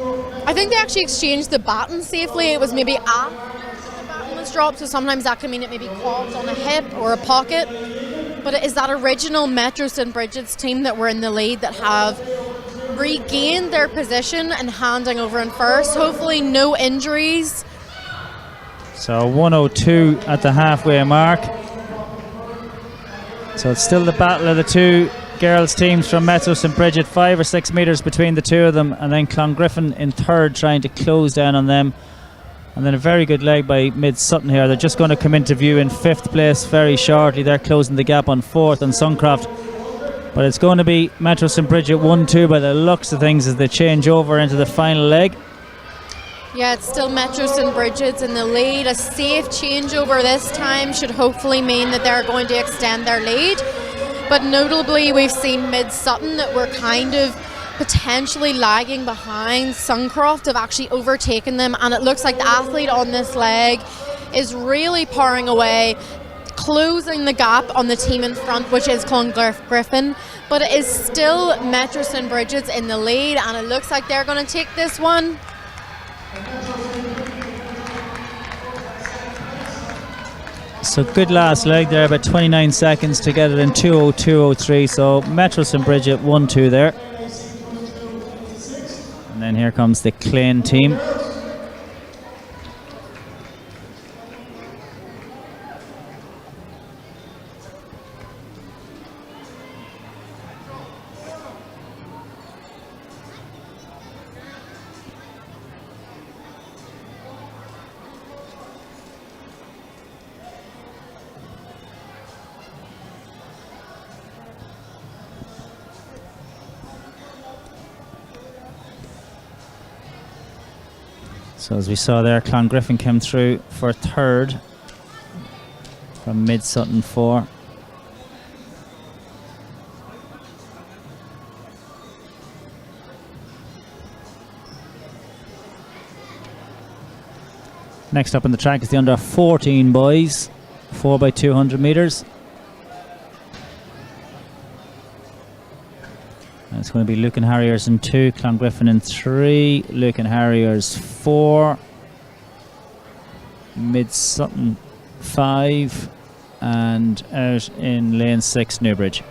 I think they actually exchanged the baton safely. It was maybe after the baton was dropped, so sometimes that can mean it maybe caught on a hip or a pocket. But it is that original Metro St Bridget's team that were in the lead that have regained their position and handing over in first. Hopefully no injuries.
So 102 at the halfway mark. So it's still the battle of the 2 girls teams from Metro St Bridget, 5 or 6 metres between the 2 of them, and then Clongriffin in 3rd trying to close down on them. And then a very good leg by Mid Sutton here. They're just going to come into view in 5th place very shortly. They're closing the gap on 4th, and Suncroft But it's going to be Metro St. Bridget 1-2 by the looks of things as they change over into the final leg.
Yeah, it's still Metro St. Bridget's in the lead. A safe changeover this time should hopefully mean that they're going to extend their lead. But notably, we've seen Mid Sutton that we're kind of potentially lagging behind. Suncroft have actually overtaken them, and it looks like the athlete on this leg is really powering away, closing the gap on the team in front, which is Clongriffin. But it is still Metro St. Bridget's in the lead, and it looks like they're going to take this one.
So good last leg there, about 29 seconds to get it in 2:02:03. So Metro St. Bridget 1-2 there. And then here comes the Clane team. So as we saw there, Clongriffin came through for third from Mid Sutton 4. Next up on the track is the under 14 boys, 4x200 metres. It's going to be Lucan Harriers in 2, Clongriffin in 3, Lucan Harriers 4, Mid Sutton 5, and out in lane 6, Newbridge.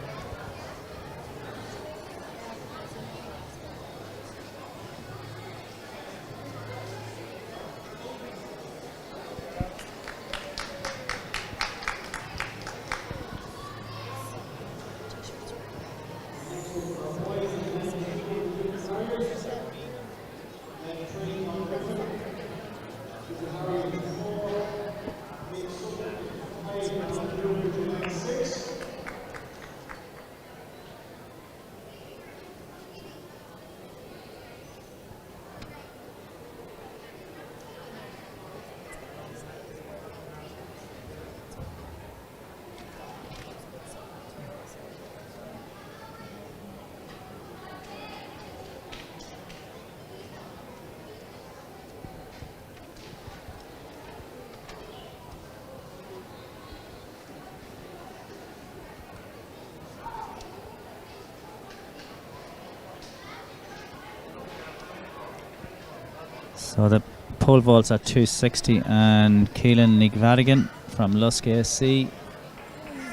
So the pole vault's at 260, and Keelan Nigvadigan from Lusk ASC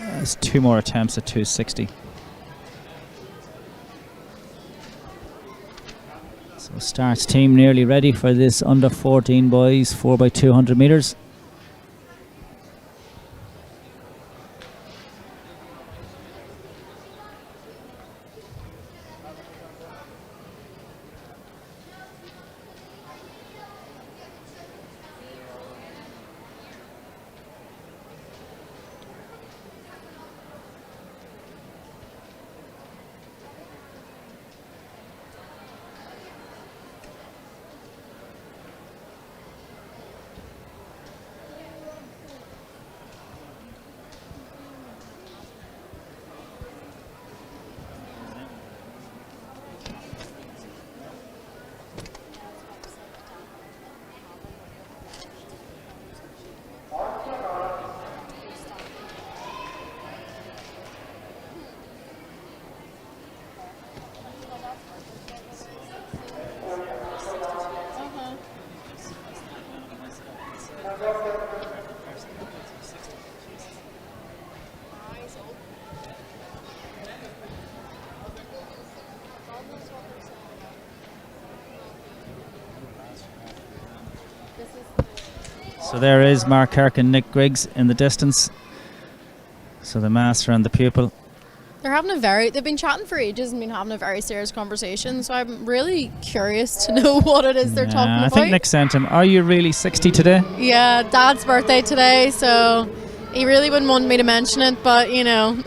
has 2 more attempts at 260. So Start's team nearly ready for this under 14 boys 4x200 metres. So there is Mark Kirk and Nick Griggs in the distance. So the master and the pupil.
They've been chatting for ages and been having a very serious conversation, so I'm really curious to know what it is they're talking about.
I think Nick sent him, are you really 60 today?
Yeah, Dad's birthday today, so he really wouldn't want me to mention it, but you know.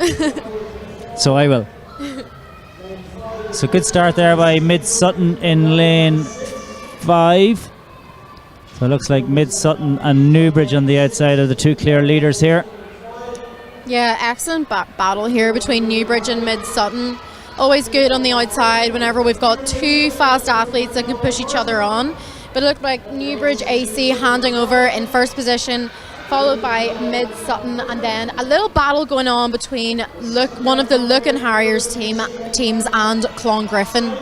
So I will. So good start there by Mid Sutton in lane 5. So it looks like Mid Sutton and Newbridge on the outside are the two clear leaders here.
Yeah, excellent battle here between Newbridge and Mid Sutton. Always good on the outside whenever we've got two fast athletes that can push each other on. But it looked like Newbridge AC handing over in first position, followed by Mid Sutton, and then a little battle going on between one of the Lucan Harriers teams and Clongriffin.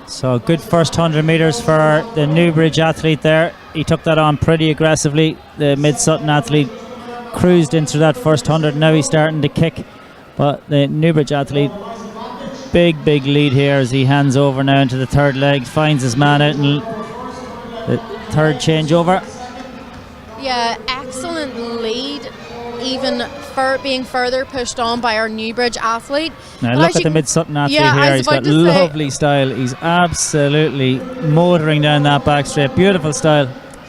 So good first 100 metres for the Newbridge athlete there. He took that on pretty aggressively. The Mid Sutton athlete cruised into that first 100. Now he's starting to kick, but the Newbridge athlete, big lead here as he hands over now into the third leg, finds his man out in the third changeover.
Yeah, excellent lead, even for being further pushed on by our Newbridge athlete.
Now look at the Mid Sutton athlete here. He's got lovely style. He's absolutely motoring down that back straight. Beautiful style.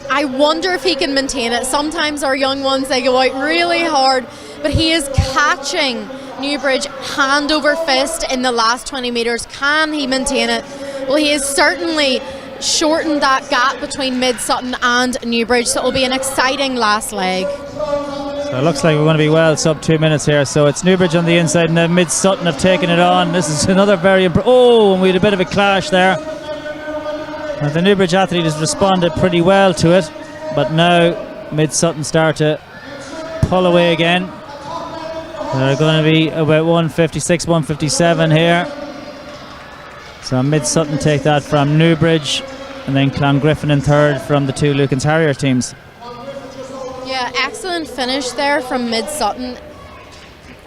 I wonder if he can maintain it. Sometimes our young ones, they go out really hard, but he is catching Newbridge hand over fist in the last 20 metres. Can he maintain it? Well, he has certainly shortened that gap between Mid Sutton and Newbridge, so it will be an exciting last leg.
So it looks like we're going to be well sub 2 minutes here. So it's Newbridge on the inside and then Mid Sutton have taken it on. This is another very and we had a bit of a clash there. Now the Newbridge athlete has responded pretty well to it, but now Mid Sutton start to pull away again. They're going to be about 156, 157 here. So Mid Sutton take that from Newbridge, and then Clongriffin in third from the two Lucan's Harrier teams.
Yeah, excellent finish there from Mid Sutton.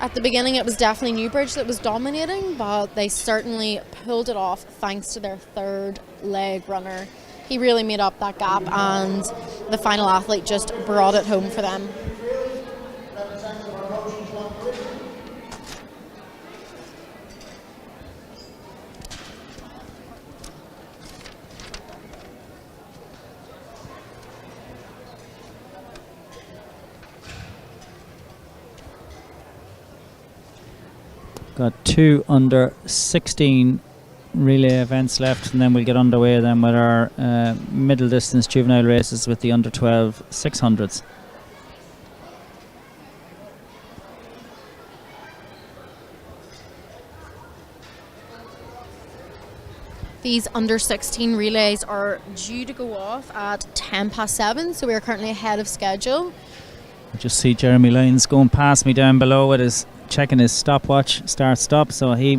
At the beginning it was definitely Newbridge that was dominating, but they certainly pulled it off thanks to their third leg runner. He really made up that gap, and the final athlete just brought it home for them.
Got 2 under 16 relay events left, and then we'll get underway then with our middle distance juvenile races with the under 12 600s.
These under 16 relays are due to go off at 7:10, so we are currently ahead of schedule.
I just see Jeremy Lyons going past me down below with his checking his stopwatch, start-stop, so he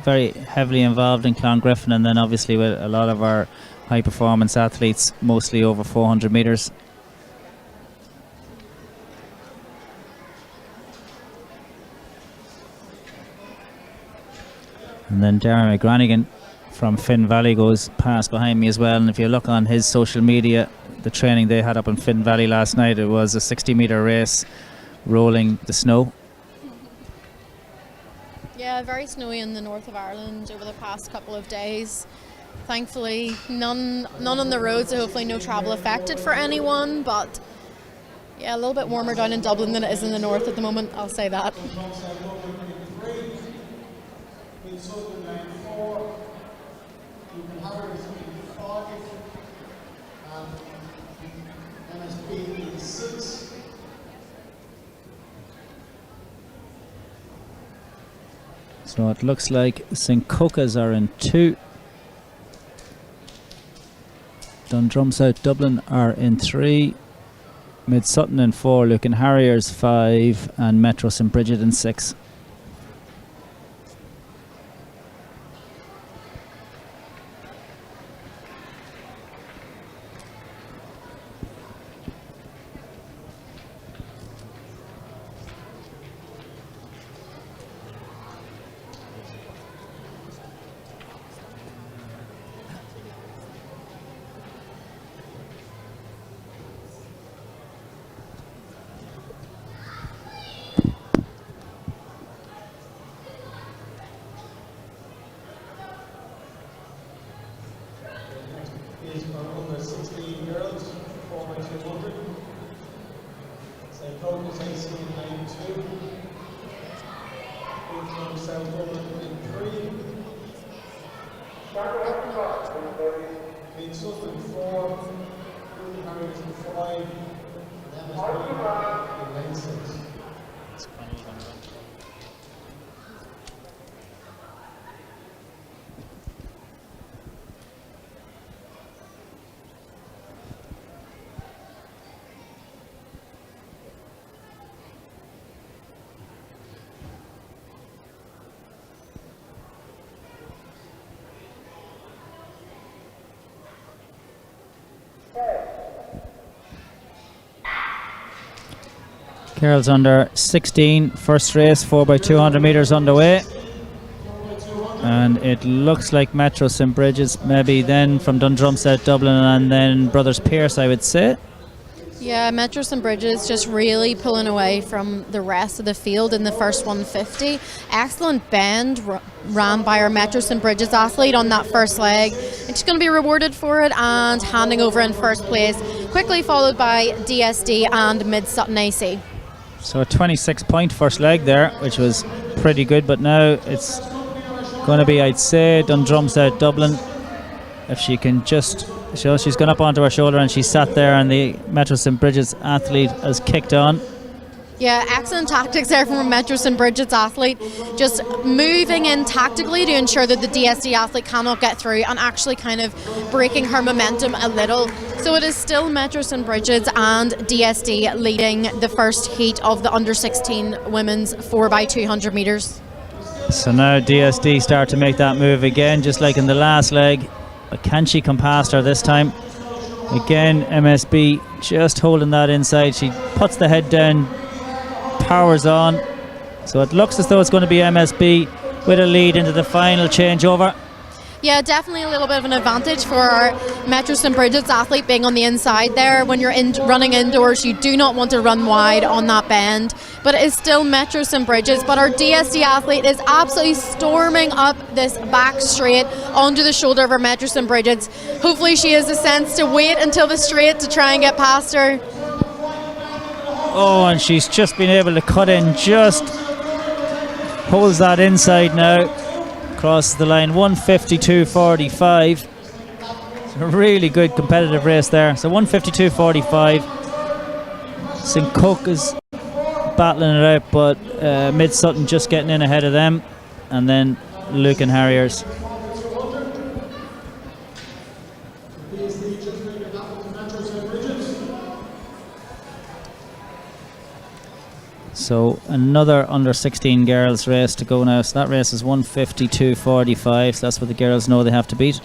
very heavily involved in Clongriffin, and then obviously with a lot of our high performance athletes, mostly over 400 metres. And then Darren McGranigan from Finn Valley goes past behind me as well, and if you look on his social media, the training they had up in Finn Valley last night, it was a 60-metre race rolling the snow.
Yeah, very snowy in the north of Ireland over the past couple of days. Thankfully, none on the roads, so hopefully no travel affected for anyone, but yeah, a little bit warmer down in Dublin than it is in the north at the moment, I'll say that.
So it looks like St. Coca's are in 2. Dundrum South Dublin are in 3. Mid Sutton in 4. Lucan Harriers 5. And Metro St. Bridget in 6.
from South Dublin in 3. Meet Sutton 4, Ruth Harrington 5, and Emma in lane 6.
Girls under 16, first race, 4x200 metres underway. And it looks like Metro St Bridget's, maybe then from Dundrumset, Dublin, and then Brothers Pierce, I would say.
Yeah, Metro St Bridget's just really pulling away from the rest of the field in the first 150. Excellent bend ran by our Metro St Bridget's athlete on that first leg. And she's going to be rewarded for it and handing over in first place, quickly followed by DSD and Mid Sutton AC.
So a 26-point first leg there, which was pretty good, but now it's going to be, I'd say, Dundrumset, Dublin. If she can just show, she's gone up onto her shoulder and she sat there, and the Metro St Bridget's athlete has kicked on.
Yeah, excellent tactics there from a Metro St Bridget's athlete, just moving in tactically to ensure that the DSD athlete cannot get through and actually kind of breaking her momentum a little. So it is still Metro St Bridget's and DSD leading the first heat of the under 16 women's 4x200 metres.
So now DSD start to make that move again, just like in the last leg. But can she come past her this time? Again, MSB just holding that inside. She puts the head down, powers on. So it looks as though it's going to be MSB with a lead into the final changeover.
Yeah, definitely a little bit of an advantage for our Metro St Bridget's athlete being on the inside there. When you're running indoors, you do not want to run wide on that bend. But it is still Metro St Bridget's. But our DSD athlete is absolutely storming up this back straight onto the shoulder of our Metro St Bridget's. Hopefully she has the sense to wait until the straight to try and get past her.
Oh, and she's just been able to cut in, just holds that inside now. Across the line, 152.45. It's a really good competitive race there. So 152.45. St Cook is battling it out, but Mid Sutton just getting in ahead of them, and then Lucan Harriers. So another under 16 girls race to go now. So that race is 152.45. So that's what the girls know they have to beat.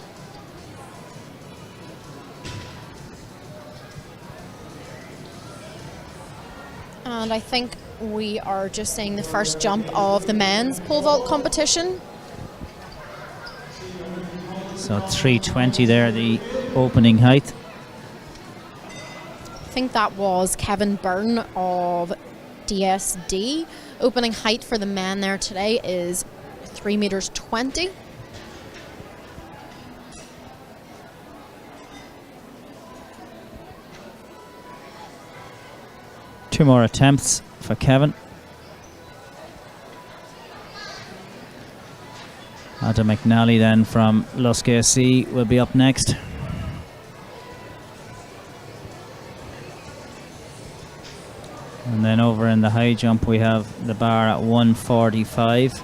And I think we are just seeing the first jump of the men's pole vault competition.
So 320 there, the opening height.
I think that was Kevin Byrne of DSD. Opening height for the men there today is 3 meters 20.
Two more attempts for Kevin. Adam McNally then from Lusk AC will be up next. And then over in the high jump we have the bar at 145.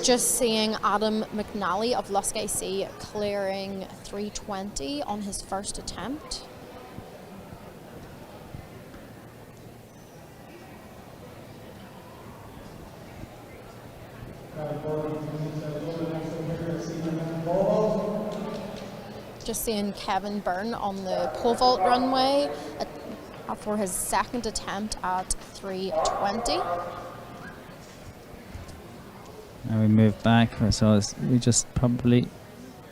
Just seeing Adam McNally of Lusk AC clearing 320 on his first attempt. Just seeing Kevin Byrne on the pole vault runway for his second attempt at 320.
And we move back, so we just probably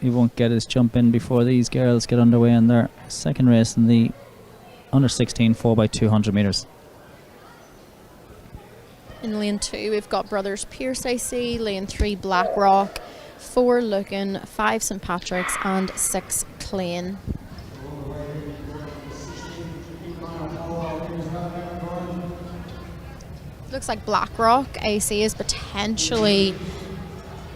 he won't get his jump in before these girls get underway in their second race in the under 16 4x200 metres.
In lane 2 we've got Brothers Pierce, I see. Lane 3 Blackrock, 4 Lucan, 5 St Patrick's and 6 Clane. Looks like Blackrock AC is potentially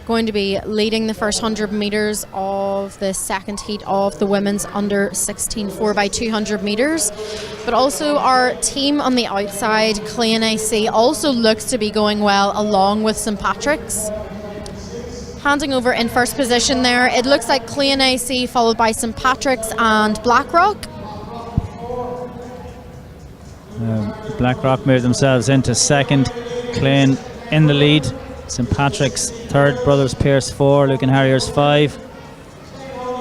going to be leading the first 100 metres of the second heat of the women's under 16 4x200 metres. But also our team on the outside, Clane AC, also looks to be going well along with St Patrick's. Handing over in first position there, it looks like Clane AC followed by St Patrick's and Blackrock.
Blackrock moved themselves into second, Clane in the lead, St Patrick's third, Brothers Pierce 4, Lucan Harriers 5.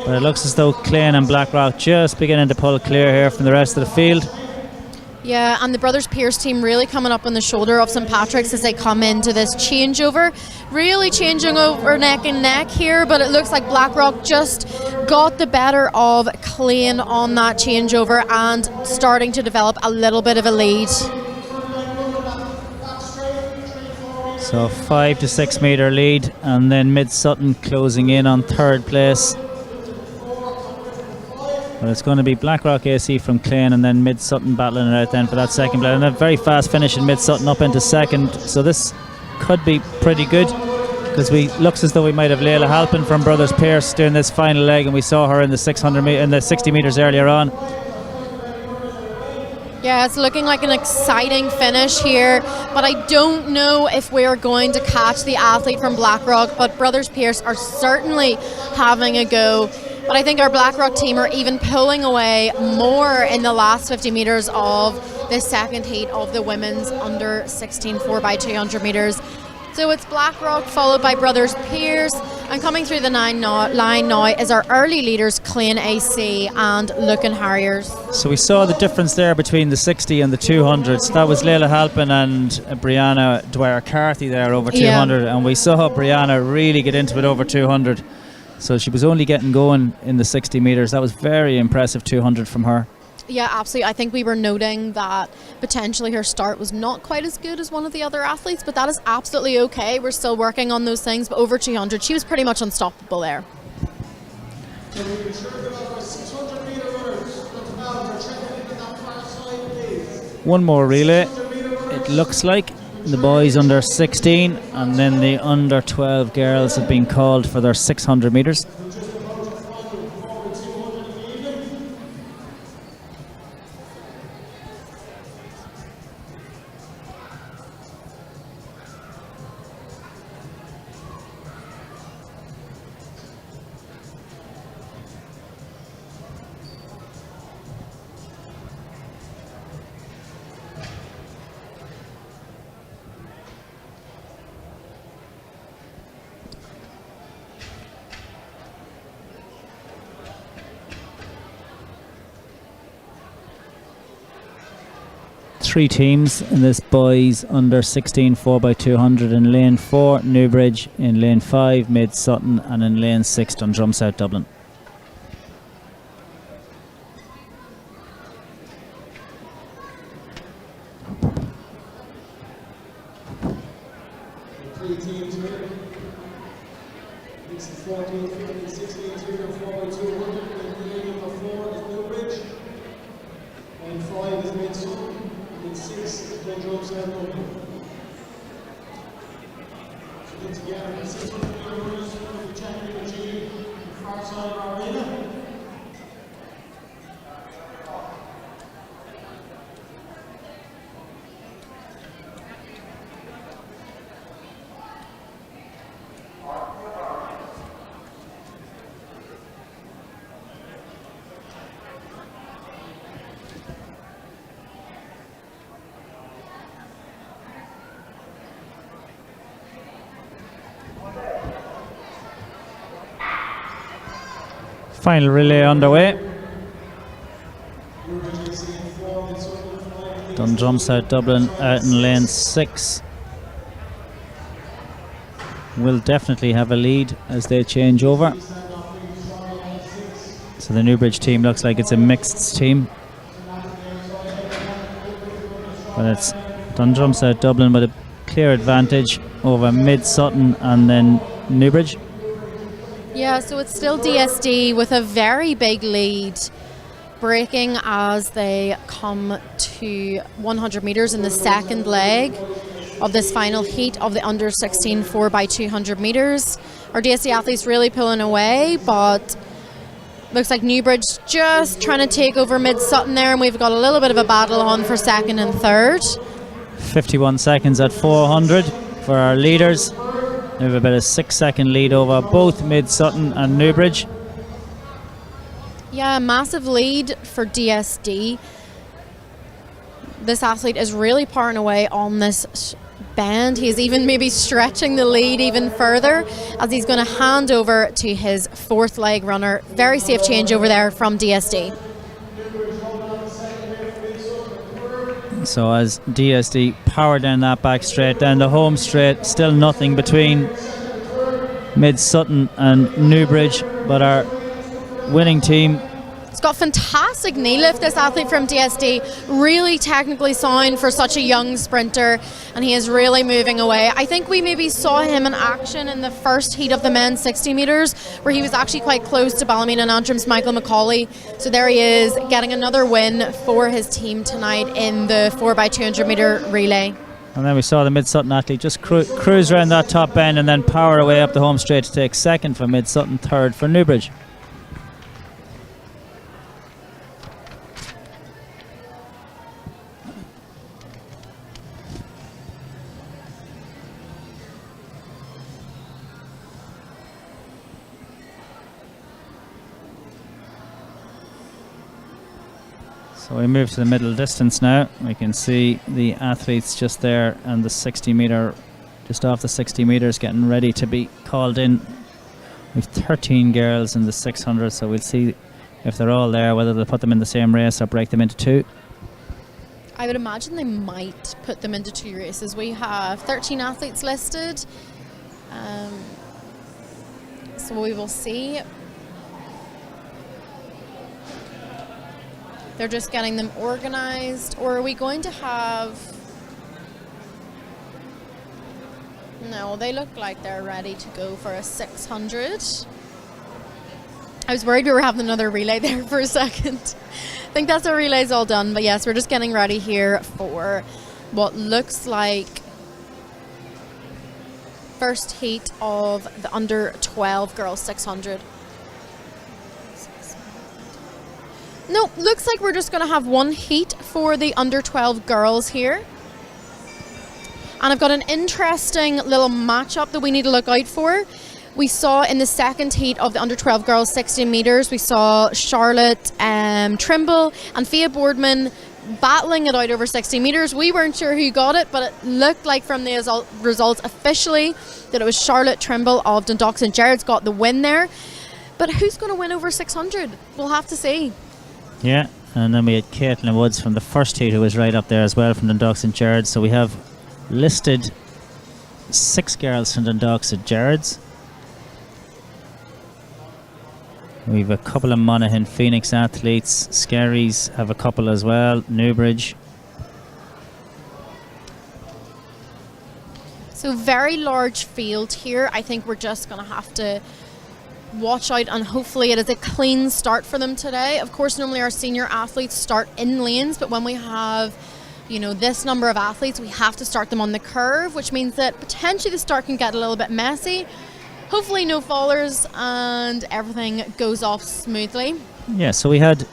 But it looks as though Clane and Blackrock just beginning to pull clear here from the rest of the field.
Yeah, and the Brothers Pierce team really coming up on the shoulder of St Patrick's as they come into this changeover. Really changing over neck and neck here, but it looks like Blackrock just got the better of Clane on that changeover and starting to develop a little bit of a lead.
So 5 to 6 metre lead, and then Mid Sutton closing in on third place. But it's going to be Blackrock AC from Clane and then Mid Sutton battling it out then for that second place. And a very fast finish in Mid Sutton up into second. So this could be pretty good, because we looks as though we might have Leila Halpin from Brothers Pierce doing this final leg, and we saw her in the 60 metres earlier on.
Yeah, it's looking like an exciting finish here, but I don't know if we're going to catch the athlete from Blackrock, but Brothers Pierce are certainly having a go. But I think our Blackrock team are even pulling away more in the last 50 metres of the second heat of the women's under 16 4x200 metres. So it's Blackrock followed by Brothers Pierce, and coming through the line now is our early leaders Clane AC and Lucan Harriers.
So we saw the difference there between the 60 and the 200s. That was Leila Halpin and Brianna Dwyer-Carthy there over 200, and we saw Brianna really get into it over 200. So she was only getting going in the 60 metres. That was very impressive 200 from her.
Yeah, absolutely. I think we were noting that potentially her start was not quite as good as one of the other athletes, but that is absolutely okay. We're still working on those things, but over 200, she was pretty much unstoppable there.
One more relay, it looks like. The boys under 16 and then the under 12 girls have been called for their 600 metres. Three teams in this boys under 16 4x200. In lane 4 Newbridge, in lane 5 Mid Sutton, and in lane 6 Dundrum South Dublin.
Three teams here. It's 14, 15, 16, 4x200. In lane number 4 is Newbridge. Lane 5 is Mid Sutton. Lane 6 is Dundrum South Dublin. So get together in 600 metres with the champion G on the far side of our arena.
Final relay underway. Dundrum South Dublin out in lane 6. will definitely have a lead as they change over. So the Newbridge team looks like it's a mixed team. But it's Dundrum's out Dublin with a clear advantage over Mid Sutton and then Newbridge.
Yeah, so it's still DSD with a very big lead, breaking as they come to 100 metres in the second leg of this final heat of the under 16 4x200 metres. Our DSD athletes really pulling away, but looks like Newbridge just trying to take over Mid Sutton there, and we've got a little bit of a battle on for second and third.
51 seconds at 400 for our leaders. We have about a 6-second lead over both Mid Sutton and Newbridge.
Yeah, massive lead for DSD. This athlete is really powering away on this bend. He's even maybe stretching the lead even further as he's going to hand over to his fourth leg runner. Very safe change over there from DSD.
So as DSD power down that back straight, down the home straight, still nothing between Mid Sutton and Newbridge, but our winning team.
He's got fantastic knee lift, this athlete from DSD, really technically sound for such a young sprinter, and he is really moving away. I think we maybe saw him in action in the first heat of the men's 60 metres, where he was actually quite close to Ballymena and Antrim's Michael McCauley. So there he is, getting another win for his team tonight in the 4x200 metre relay.
And then we saw the Mid Sutton athlete just cruise around that top bend and then power away up the home straight to take second for Mid Sutton, third for Newbridge. So we move to the middle distance now. We can see the athletes just there and the 60 metre, just off the 60 metres, getting ready to be called in. We've 13 girls in the 600, so we'll see if they're all there, whether they'll put them in the same race or break them into two.
I would imagine they might put them into two races. We have 13 athletes listed, so we will see. They're just getting them organised. Or are we going to have... No, they look like they're ready to go for a 600. I was worried we were having another relay there for a second. I think that's our relay's all done. But yes, we're just getting ready here for what looks like first heat of the under 12 girls 600. No, looks like we're just going to have one heat for the under 12 girls here. And I've got an interesting little matchup that we need to look out for. We saw in the second heat of the under 12 girls 60 metres, we saw Charlotte Trimble and Fia Boardman battling it out over 60 metres. We weren't sure who got it, but it looked like from the results officially that it was Charlotte Trimble of Dundalk St Gerard's got the win there. But who's going to win over 600? We'll have to see.
Yeah, and then we had Caitlin Woods from the first heat, who was right up there as well from Dundalk St Gerard's. So we have listed 6 girls from Dundalk St Gerard's. We've a couple of Monaghan Phoenix athletes. Skerries have a couple as well. Newbridge.
So very large field here. I think we're just going to have to watch out, and hopefully it is a clean start for them today. Of course, normally our senior athletes start in lanes, but when we have, you know, this number of athletes, we have to start them on the curve, which means that potentially the start can get a little bit messy. Hopefully no fallers and everything goes off smoothly. Yeah,
so we had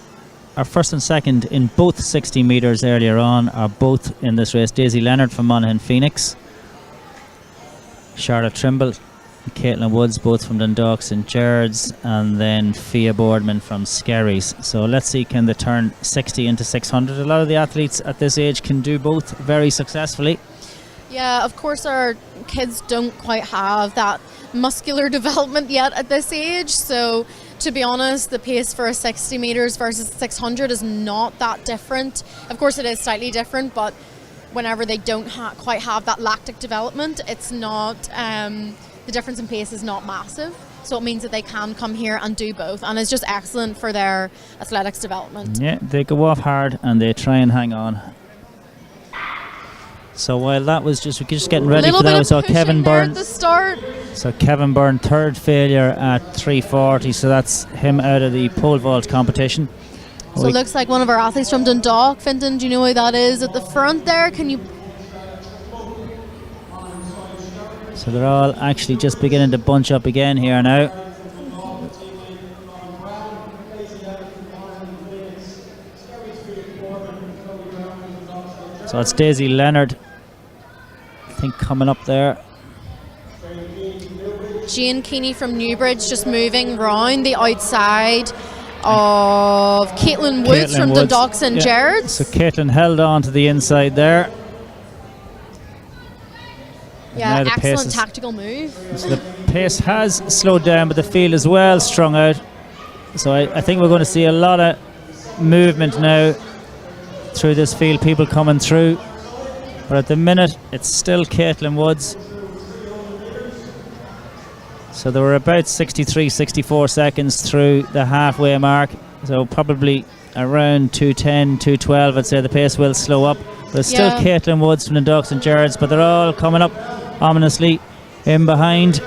our first and second in both 60 metres earlier on, are both in this race. Daisy Leonard from Monaghan Phoenix, Charlotte Trimble, Caitlin Woods, both from Dundalk St Gerard's, and then Fia Boardman from Skerries. So let's see, can they turn 60 into 600? A lot of the athletes at this age can do both very successfully.
Yeah, of course our kids don't quite have that muscular development yet at this age, so to be honest, the pace for a 60 metres versus 600 is not that different. Of course it is slightly different, but whenever they don't quite have that lactic development, it's not the difference in pace is not massive. So it means that they can come here and do both, and it's just excellent for their athletics development.
Yeah, they go off hard and they try and hang on. So while that was just getting ready for that, we saw Kevin Byrne
at the start.
So Kevin Byrne, third failure at 3:40, so that's him out of the pole vault competition.
So it looks like one of our athletes from Dundalk. Fintan, do you know who that is at the front there? Can you?
So they're all actually just beginning to bunch up again here now. So it's Daisy Leonard, I think, coming up there.
Jane Keeney from Newbridge just moving round the outside of Caitlin Woods from Dundalk St Gerard's.
So Caitlin held on to the inside there.
Yeah, excellent tactical move.
So the pace has slowed down, but the field is well strung out. So I think we're going to see a lot of movement now through this field, people coming through. But at the minute, it's still Caitlin Woods. So they were about 63, 64 seconds through the halfway mark. So probably around 2:10, 2:12, I'd say the pace will slow up. But it's still Caitlin Woods from the Dundalk St Gerard's, but they're all coming up ominously in behind.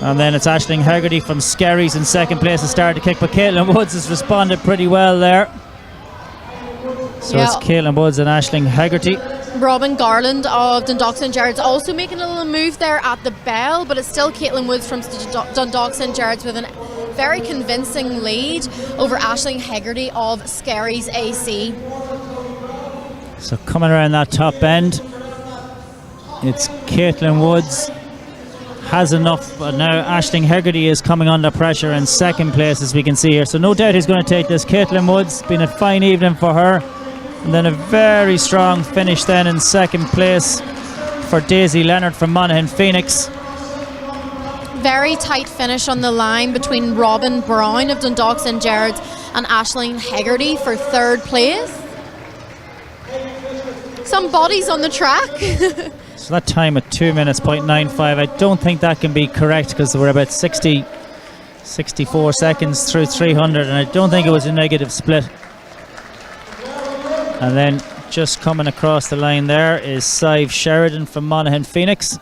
And then it's Aisling Hegarty from Skerries in second place to start the kick, but Caitlin Woods has responded pretty well there. So it's Caitlin Woods and Aisling Hegarty.
Robin Garland of Dundalk St Gerard's also making a little move there at the bell, but it's still Caitlin Woods from Dundalk St Gerard's with a very convincing lead over Aisling Hegarty of Skerries AC.
So coming around that top end, it's Caitlin Woods has enough, but now Aisling Hegarty is coming under pressure in second place, as we can see here. So no doubt he's going to take this. Caitlin Woods, been a fine evening for her. And then a very strong finish then in second place for Daisy Leonard from Monaghan Phoenix.
Very tight finish on the line between Robin Brown of Dundalk St Gerard's and Aisling Hegarty for third place. Some bodies on the track.
So that time at 2 minutes, 0.95, I don't think that can be correct because we're about 64 seconds through 300, and I don't think it was a negative split. And then just coming across the line there is Sive Sheridan from Monaghan Phoenix.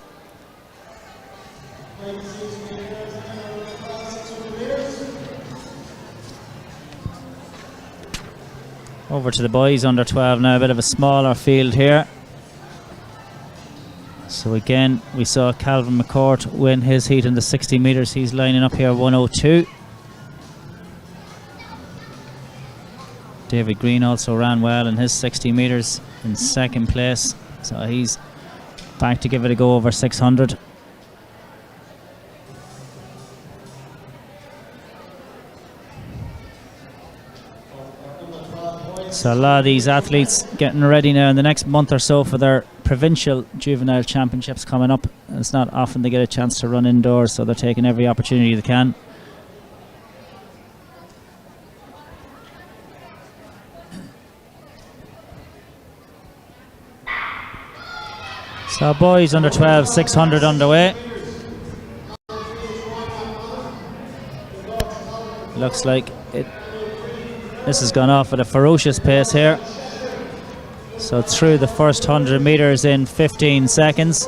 Over to the boys under 12 now, a bit of a smaller field here. So again, we saw Calvin McCourt win his heat in the 60 metres. He's lining up here 1:02. David Green also ran well in his 60 metres in second place. So he's back to give it a go over 600. So a lot of these athletes getting ready now in the next month or so for their provincial juvenile championships coming up. It's not often they get a chance to run indoors, so they're taking every opportunity they can. So boys under 12, 600 underway. Looks like this has gone off at a ferocious pace here. So through the first 100 metres in 15 seconds.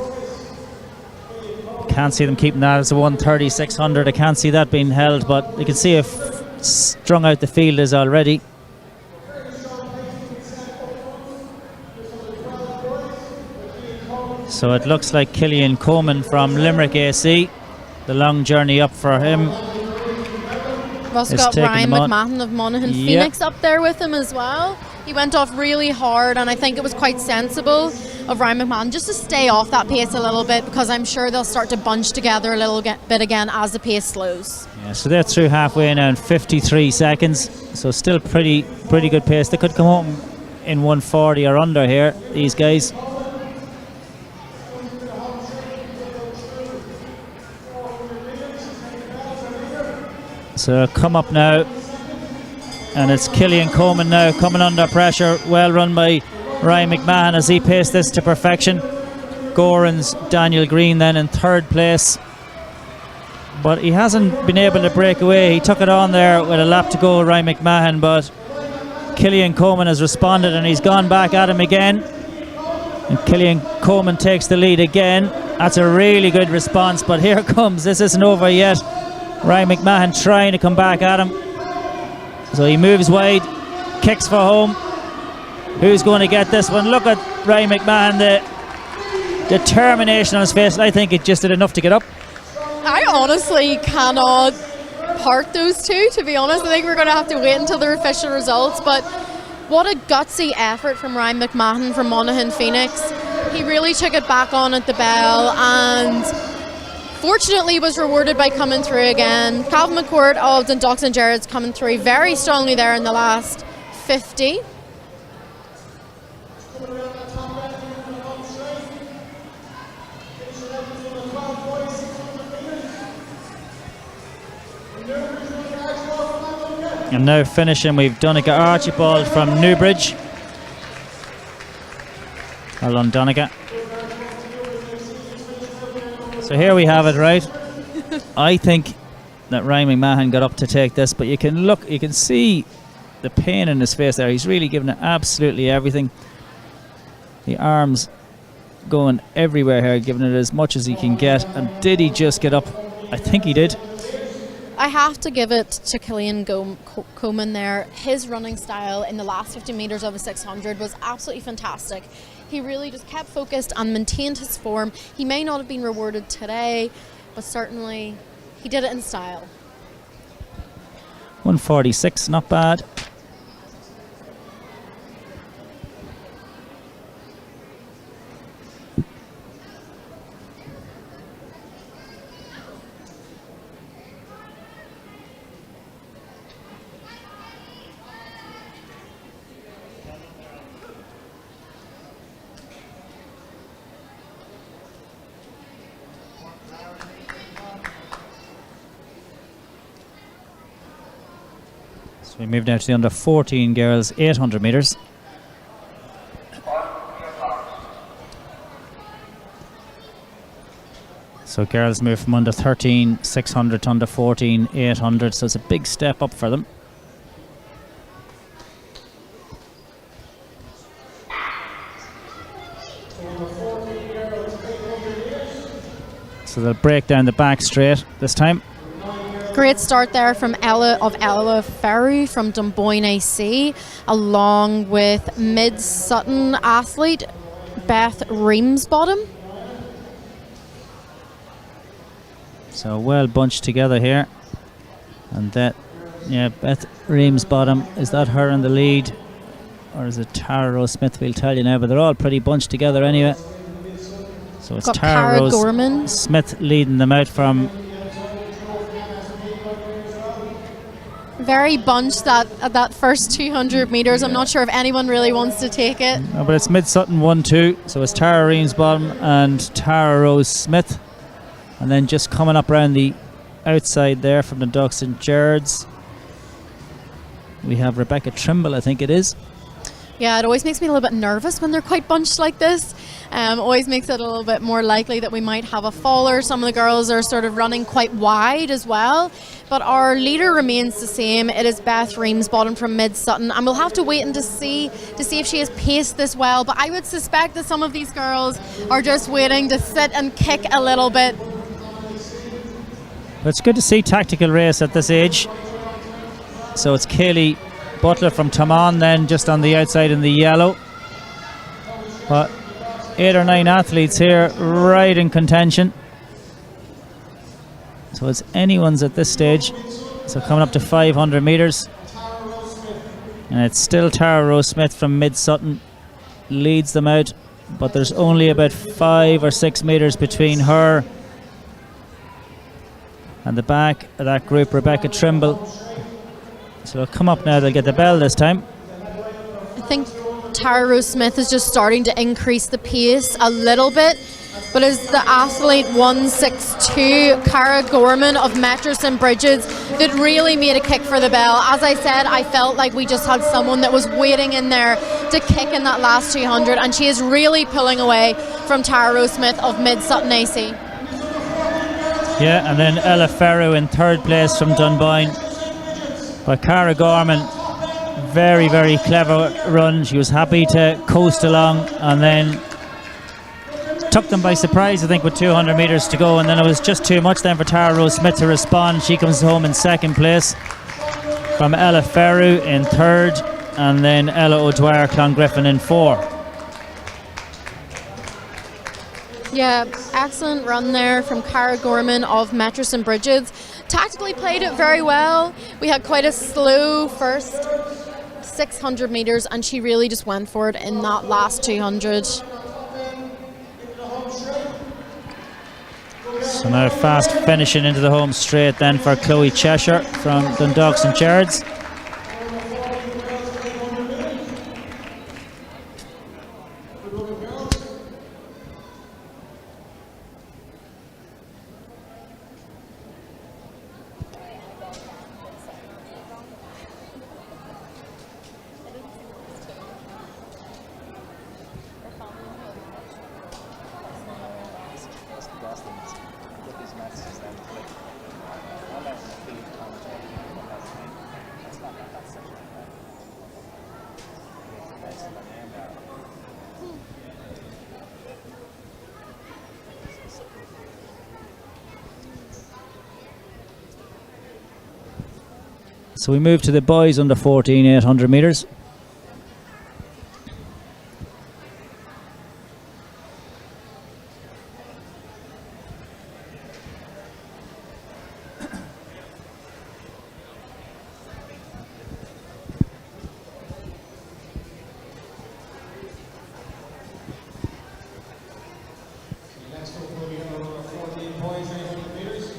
Can't see them keeping that as a 1:30, 600. I can't see that being held, but you can see if strung out the field is already. So it looks like Killian Coleman from Limerick AC. The long journey up for him.
We've also got Ryan McMahon of Monaghan Phoenix up there with him as well. He went off really hard, and I think it was quite sensible of Ryan McMahon just to stay off that pace a little bit, because I'm sure they'll start to bunch together a little bit again as the pace slows.
Yeah, so they're through halfway now in 53 seconds. So still pretty good pace. They could come home in 140 or under here, these guys. So come up now, and it's Killian Coleman now coming under pressure. Well run by Ryan McMahon as he paced this to perfection. Goran's Daniel Green then in third place. But he hasn't been able to break away. He took it on there with a lap to go, Ryan McMahon, but Killian Coleman has responded and he's gone back at him again. And Killian Coleman takes the lead again. That's a really good response, but here comes, this isn't over yet. Ryan McMahon trying to come back at him. So he moves wide, kicks for home. Who's going to get this one? Look at Ryan McMahon, the determination on his face. I think it just did enough to get up.
I honestly cannot part those two, to be honest. I think we're going to have to wait until the official results, but what a gutsy effort from Ryan McMahon from Monaghan Phoenix. He really took it back on at the bell and fortunately was rewarded by coming through again. Calvin McCourt of Dundalk St Gerard's coming through very strongly there in the last 50.
And now finishing, we've Donegal Archibald from Newbridge. Well done, Donegal. So here we have it, right? I think that Ryan McMahon got up to take this, but you can look, you can see the pain in his face there. He's really given it absolutely everything. The arms going everywhere here, giving it as much as he can get. And did he just get up? I think he did.
I have to give it to Killian Coleman there. His running style in the last 50 metres of a 600 was absolutely fantastic. He really just kept focused and maintained his form. He may not have been rewarded today, but certainly he did it in style.
146, not bad. So we move now to the under 14 girls, 800 metres. So girls move from under 13 600 to under 14 800, so it's a big step up for them. So they'll break down the back straight this time.
Great start there from Ella Ferry from Dunboyne AC, along with Mid-Sutton athlete Beth Reamsbottom.
So well bunched together here. And that, yeah, Beth Reamsbottom, is that her in the lead? Or is it Tara Rose Smith? We'll tell you now, but they're all pretty bunched together anyway. So it's Tara Rose Smith leading them out from...
Very bunched that first 200 metres. I'm not sure if anyone really wants to take it.
No, but it's Mid-Sutton 1-2. So it's Tara Reamsbottom and Tara Rose Smith. And then just coming up around the outside there from the Dundalk St Gerard's, we have Rebecca Trimble, I think it is.
Yeah, it always makes me a little bit nervous when they're quite bunched like this. Always makes it a little bit more likely that we might have a faller. Some of the girls are sort of running quite wide as well. But our leader remains the same. It is Beth Reamsbottom from Mid-Sutton. And we'll have to wait and to see if she has paced this well. But I would suspect that some of these girls are just waiting to sit and kick a little bit.
But it's good to see tactical race at this age. So it's Kaylee Butler from Taman then just on the outside in the yellow. But 8 or 9 athletes here right in contention. So it's anyone's at this stage. So coming up to 500 metres. And it's still Tara Rose Smith from Mid-Sutton leads them out. But there's only about 5 or 6 metres between her and the back of that group, Rebecca Trimble. So they'll come up now, they'll get the bell this time.
I think Tara Rose Smith is just starting to increase the pace a little bit. But as the athlete 162, Cara Gorman of Metro St Bridget's, that really made a kick for the bell. As I said, I felt like we just had someone that was waiting in there to kick in that last 200, and she is really pulling away from Tara Rose-Smith of Mid-Sutton AC.
Yeah, and then Ella Ferru in third place from Dunboyne. But Cara Gorman, very, very clever run. She was happy to coast along and then took them by surprise, I think, with 200 metres to go, and then it was just too much then for Tara Rose-Smith to respond. She comes home in second place from Ella Ferru in third, and then Ella O'Dwyer Clongriffin in fourth.
Yeah, excellent run there from Cara Gorman of Metro St Bridget's. Tactically played it very well. We had quite a slow first 600 metres, and she really just went for it in that last 200.
So now fast finishing into the home straight then for Chloe Cheshire from Dundalk St Jarlath's. So we move to the boys under 14 800 metres.
Next up will be number 14 boys 800 metres.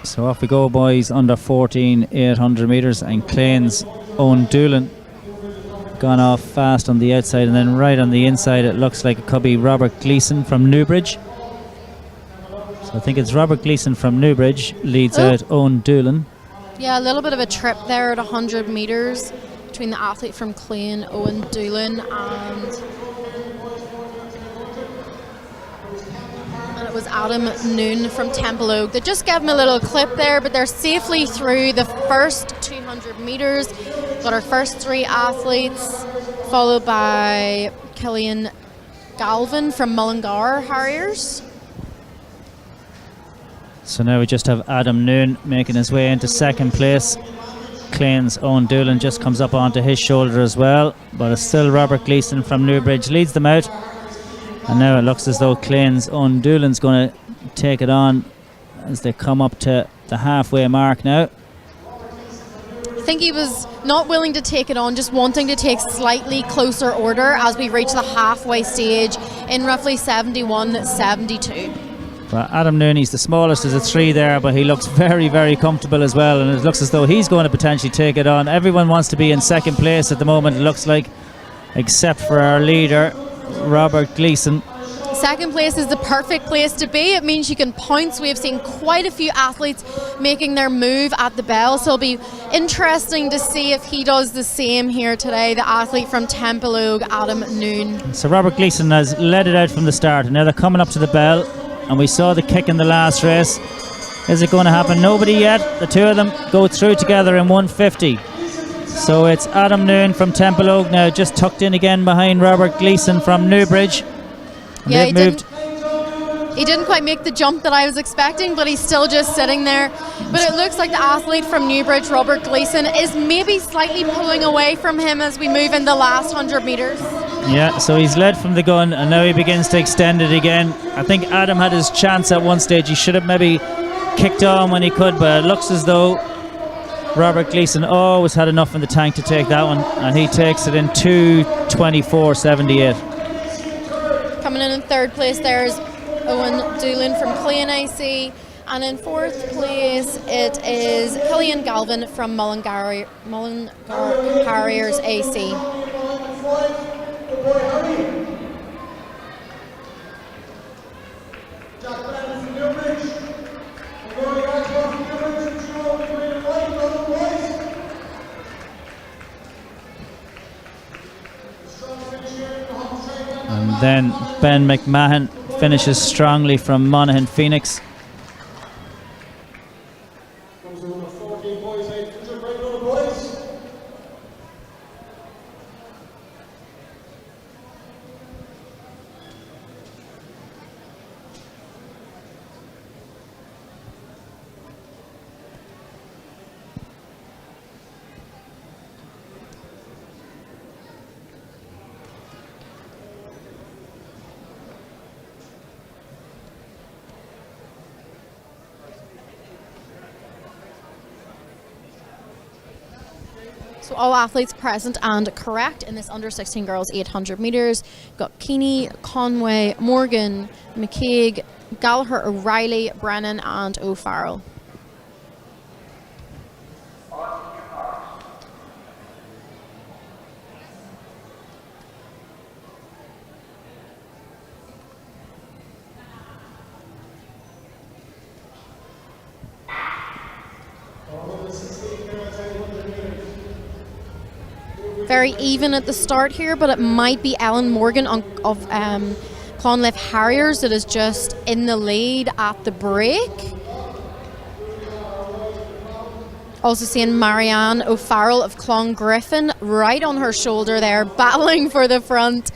So off we go, boys, under 14 800 metres, and Clane's Owen Doolan gone off fast on the outside, and then right on the inside it looks like it could be Robert Gleeson from Newbridge. So I think it's Robert Gleeson from Newbridge leads out Owen Doolan.
Yeah, a little bit of a trip there at 100 metres between the athlete from Clane, Owen Doolan, and it was Adam Noon from Temple Oak. They just gave him a little clip there, but they're safely through the first 200 metres. Got our first three athletes, followed by Killian Galvin from Mullingar Harriers.
So now we just have Adam Noon making his way into second place. Clane's Owen Doolan just comes up onto his shoulder as well, but it's still Robert Gleeson from Newbridge leads them out. And now it looks as though Clane's Owen Doolan's going to take it on as they come up to the halfway mark now.
I think he was not willing to take it on, just wanting to take slightly closer order as we reach the halfway stage in roughly 71-72.
But Adam Noon, he's the smallest of the three there, but he looks very, very comfortable as well, and it looks as though he's going to potentially take it on. Everyone wants to be in second place at the moment, it looks like, except for our leader, Robert Gleeson.
Second place is the perfect place to be. It means you can pounce. We have seen quite a few athletes making their move at the bell, so it'll be interesting to see if he does the same here today, the athlete from Temple Oak, Adam Noon.
So Robert Gleeson has led it out from the start, and now they're coming up to the bell, and we saw the kick in the last race. Is it going to happen? Nobody yet. The two of them go through together in 150. So it's Adam Noon from Temple Oak now, just tucked in again behind Robert Gleeson from Newbridge. And
yeah,
he
didn't quite make the jump that I was expecting, but he's still just sitting there. But it looks like the athlete from Newbridge, Robert Gleeson, is maybe slightly pulling away from him as we move in the last 100 metres.
Yeah, so he's led from the gun, and now he begins to extend it again. I think Adam had his chance at one stage. He should have maybe kicked on when he could, but it looks as though Robert Gleason always had enough in the tank to take that one, and he takes it in 2:24.78.
Coming in third place there is Owen Doolan from Clean AC, and in fourth place it is Killian Galvin from Mullingar Harriers AC.
And then Ben McMahon finishes strongly from Monaghan Phoenix.
So all athletes present and correct in this under 16 girls 800 metres. Got Keeney, Conway, Morgan, McCaig, Gallagher, O'Reilly, Brennan and O'Farrell. Very even at the start here, but it might be Ellen Morgan of Clonliffe Harriers that is just in the lead at the break. Also seeing Marianne O'Farrell of Clongriffin right on her shoulder there, battling for the front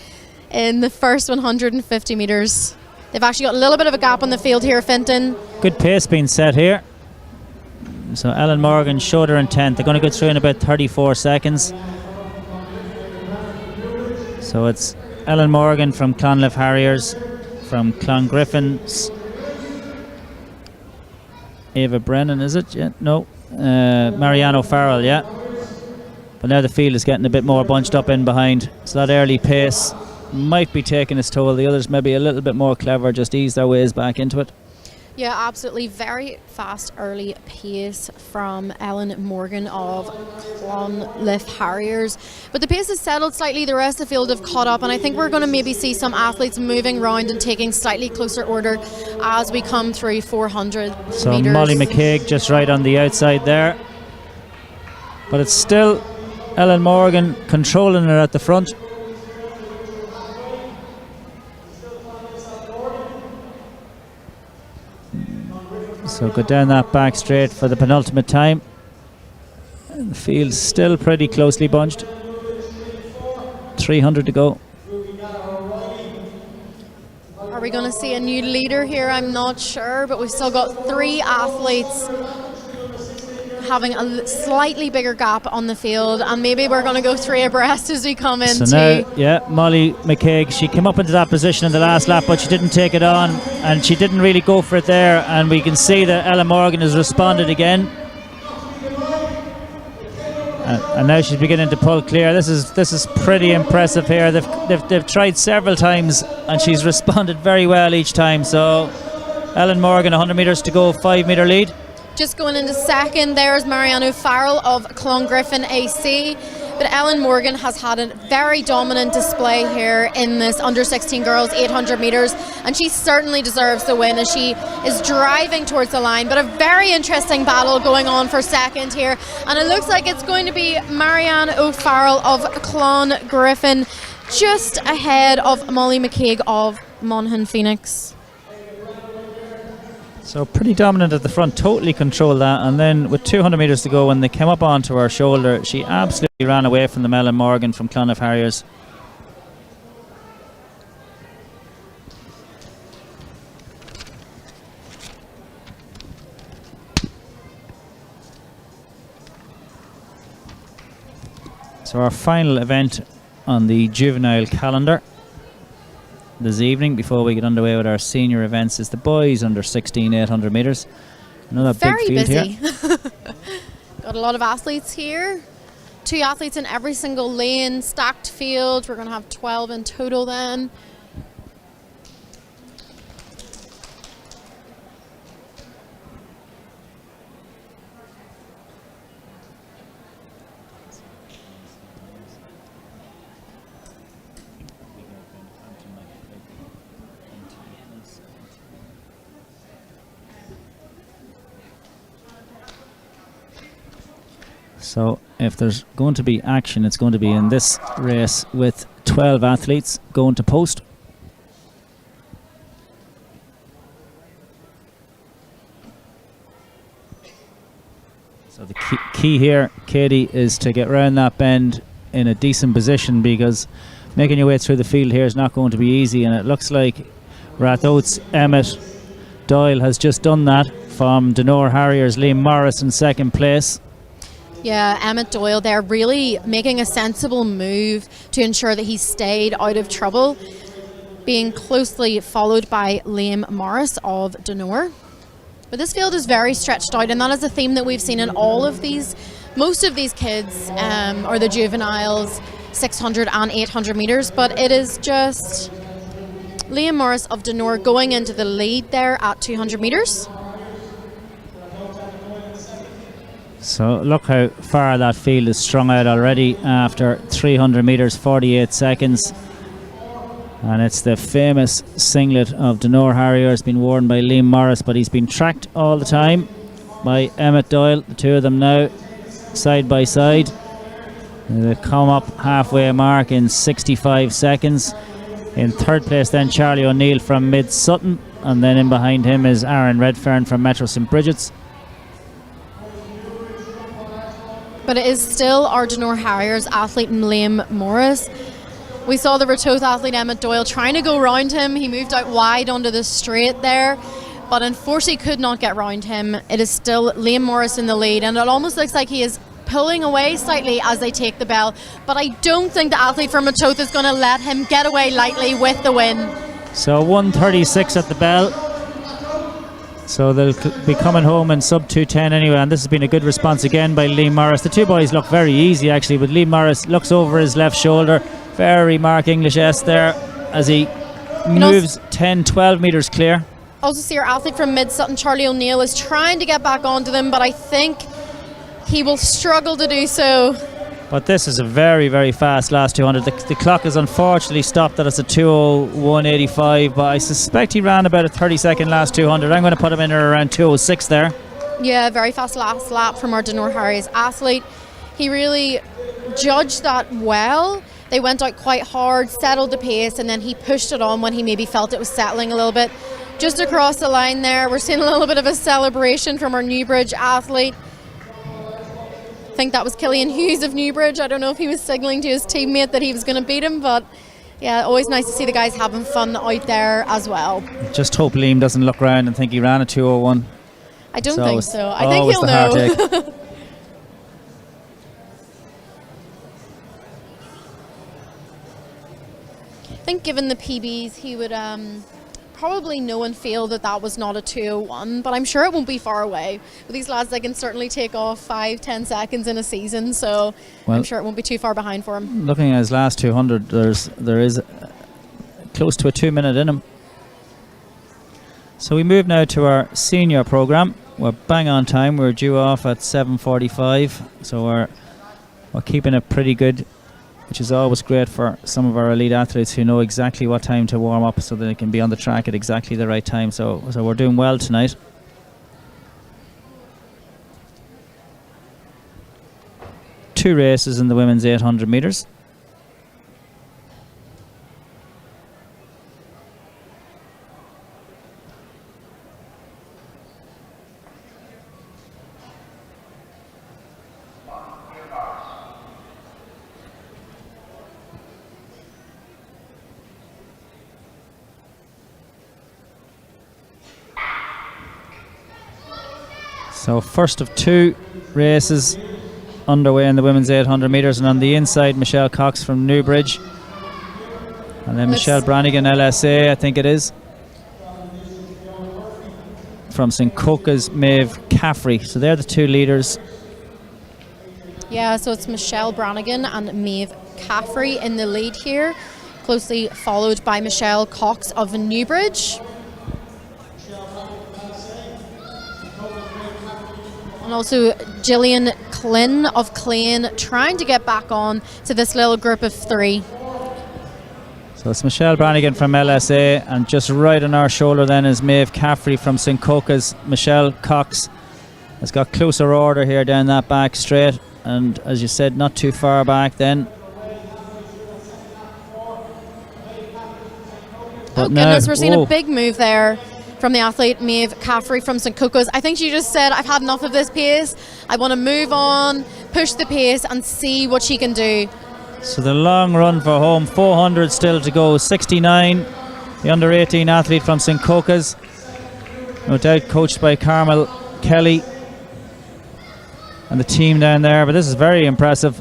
in the first 150 metres. They've actually got a little bit of a gap on the field here, Finton.
Good pace being set here. So Ellen Morgan showed her intent. They're going to go through in about 34 seconds. So it's Ellen Morgan from Clonliffe Harriers, from Clongriffin's Ava Brennan, is it? Yeah, no. Marianne O'Farrell, yeah. But now the field is getting a bit more bunched up in behind. So that early pace might be taking its toll. The others maybe a little bit more clever, just ease their ways back into it.
Yeah, absolutely. Very fast early pace from Ellen Morgan of Clonliffe Harriers. But the pace has settled slightly. The rest of the field have caught up, and I think we're going to maybe see some athletes moving around and taking slightly closer order as we come through 400
so
metres.
Molly McCaig just right on the outside there. But it's still Ellen Morgan controlling her at the front. So go down that back straight for the penultimate time. And the field's still pretty closely bunched. 300 to go.
Are we going to see a new leader here? I'm not sure, but we've still got three athletes having a slightly bigger gap on the field, and maybe we're going to go three abreast as we come into.
So now, yeah, Molly McCaig, she came up into that position in the last lap, but she didn't take it on, and she didn't really go for it there, and we can see that Ella Morgan has responded again. And now she's beginning to pull clear. This is pretty impressive here. They've tried several times, and she's responded very well each time. So Ellen Morgan, 100 metres to go, 5 metre lead.
Just going into second, there's Marianne O'Farrell of Clongriffin AC. But Ellen Morgan has had a very dominant display here in this under 16 girls 800 metres, and she certainly deserves the win as she is driving towards the line. But a very interesting battle going on for second here, and it looks like it's going to be Marianne O'Farrell of Clongriffin just ahead of Molly McCaig of Monaghan Phoenix.
So pretty dominant at the front, totally controlled that, and then with 200 metres to go, when they came up onto her shoulder, she absolutely ran away from them. Ellen Morgan from Clonliffe Harriers. So our final event on the juvenile calendar this evening, before we get underway with our senior events, is the boys under 16 800 metres. Another
very
big field
busy
here.
Got a lot of athletes here. 2 athletes in every single lane, stacked field. We're going to have 12 in total then.
So if there's going to be action, it's going to be in this race with 12 athletes going to post. So the key here, Katie, is to get round that bend in a decent position, because making your way through the field here is not going to be easy, and it looks like Rathote's Emmett Doyle has just done that from Denore Harriers. Liam Morris in second place.
Yeah, Emmett Doyle there really making a sensible move to ensure that he stayed out of trouble, being closely followed by Liam Morris of Denore. But this field is very stretched out, and that is a theme that we've seen in all of these, most of these kids, or the juveniles, 600 and 800 metres, but it is just Liam Morris of Denore going into the lead there at 200 metres.
So look how far that field is strung out already after 300 metres, 48 seconds. And it's the famous singlet of Denore Harriers been worn by Liam Morris, but he's been tracked all the time by Emmett Doyle. The two of them now side by side. They come up halfway mark in 65 seconds. In third place then Charlie O'Neill from Mid Sutton, and then in behind him is Aaron Redfern from Metro St Bridget's.
But it is still our Denore Harriers athlete Liam Morris. We saw the Ratoath athlete Emmett Doyle trying to go round him. He moved out wide onto the straight there, but unfortunately could not get round him. It is still Liam Morris in the lead, and it almost looks like he is pulling away slightly as they take the bell. But I don't think the athlete from Ratoath is going to let him get away lightly with the win.
So 1:36 at the bell. So they'll be coming home in sub 2:10 anyway, and this has been a good response again by Liam Morris. The two boys look very easy actually, but Liam Morris looks over his left shoulder, very Mark English-esque there as he moves 10-12 metres clear.
Also see our athlete from Mid Sutton, Charlie O'Neill, is trying to get back onto them, but I think he will struggle to do so.
But this is a very, very fast last 200. The clock is unfortunately stopped that it's a 2:01.85, but I suspect he ran about a 30-second last 200. I'm going to put him in around 2:06 there.
Yeah, very fast last lap from our Denore Harriers athlete. He really judged that well. They went out quite hard, settled the pace, and then he pushed it on when he maybe felt it was settling a little bit. Just across the line there, we're seeing a little bit of a celebration from our Newbridge athlete. I think that was Killian Hughes of Newbridge. I don't know if he was signalling to his teammate that he was going to beat him, but yeah, always nice to see the guys having fun out there as well.
Just hope Liam doesn't look around and think he ran a 2:01.
I don't think so. I think he'll know. I think given the PBs, he would probably know and feel that that was not a 2:01, but I'm sure it won't be far away. With these lads, they can certainly take off 5-10 seconds in a season, so well, I'm sure it won't be too far behind for him.
Looking at his last 200, there is close to a 2 minute in him. So we move now to our senior program. We're bang on time. We're due off at 7:45, so we're keeping it pretty good, which is always great for some of our elite athletes who know exactly what time to warm up so that they can be on the track at exactly the right time. So we're doing well tonight. Two races in the women's 800 metres. So first of two races underway in the women's 800 metres, and on the inside Michelle Cox from Newbridge, and then Michelle Brannigan LSA, I think it is, from St Coca's Maeve Caffrey. So they're the two leaders
Yeah, so it's Michelle Brannigan and Maeve Caffrey in the lead here, closely followed by Michelle Cox of Newbridge. And also Gillian Klin of Clane trying to get back on to this little group of 3.
So it's Michelle Brannigan from LSA, and just right on our shoulder then is Maeve Caffrey from St Cocos. Michelle Cox has got closer order here down that back straight, and as you said, not too far back then.
Oh goodness, we're seeing a big move there from the athlete Maeve Caffrey from St Cocos. I think she just said, I've had enough of this pace. I want to move on, push the pace and see what she can do.
So the long run for home, 400 still to go. 69, the under 18 athlete from St Cocos, no doubt coached by Carmel Kelly and the team down there, but this is very impressive.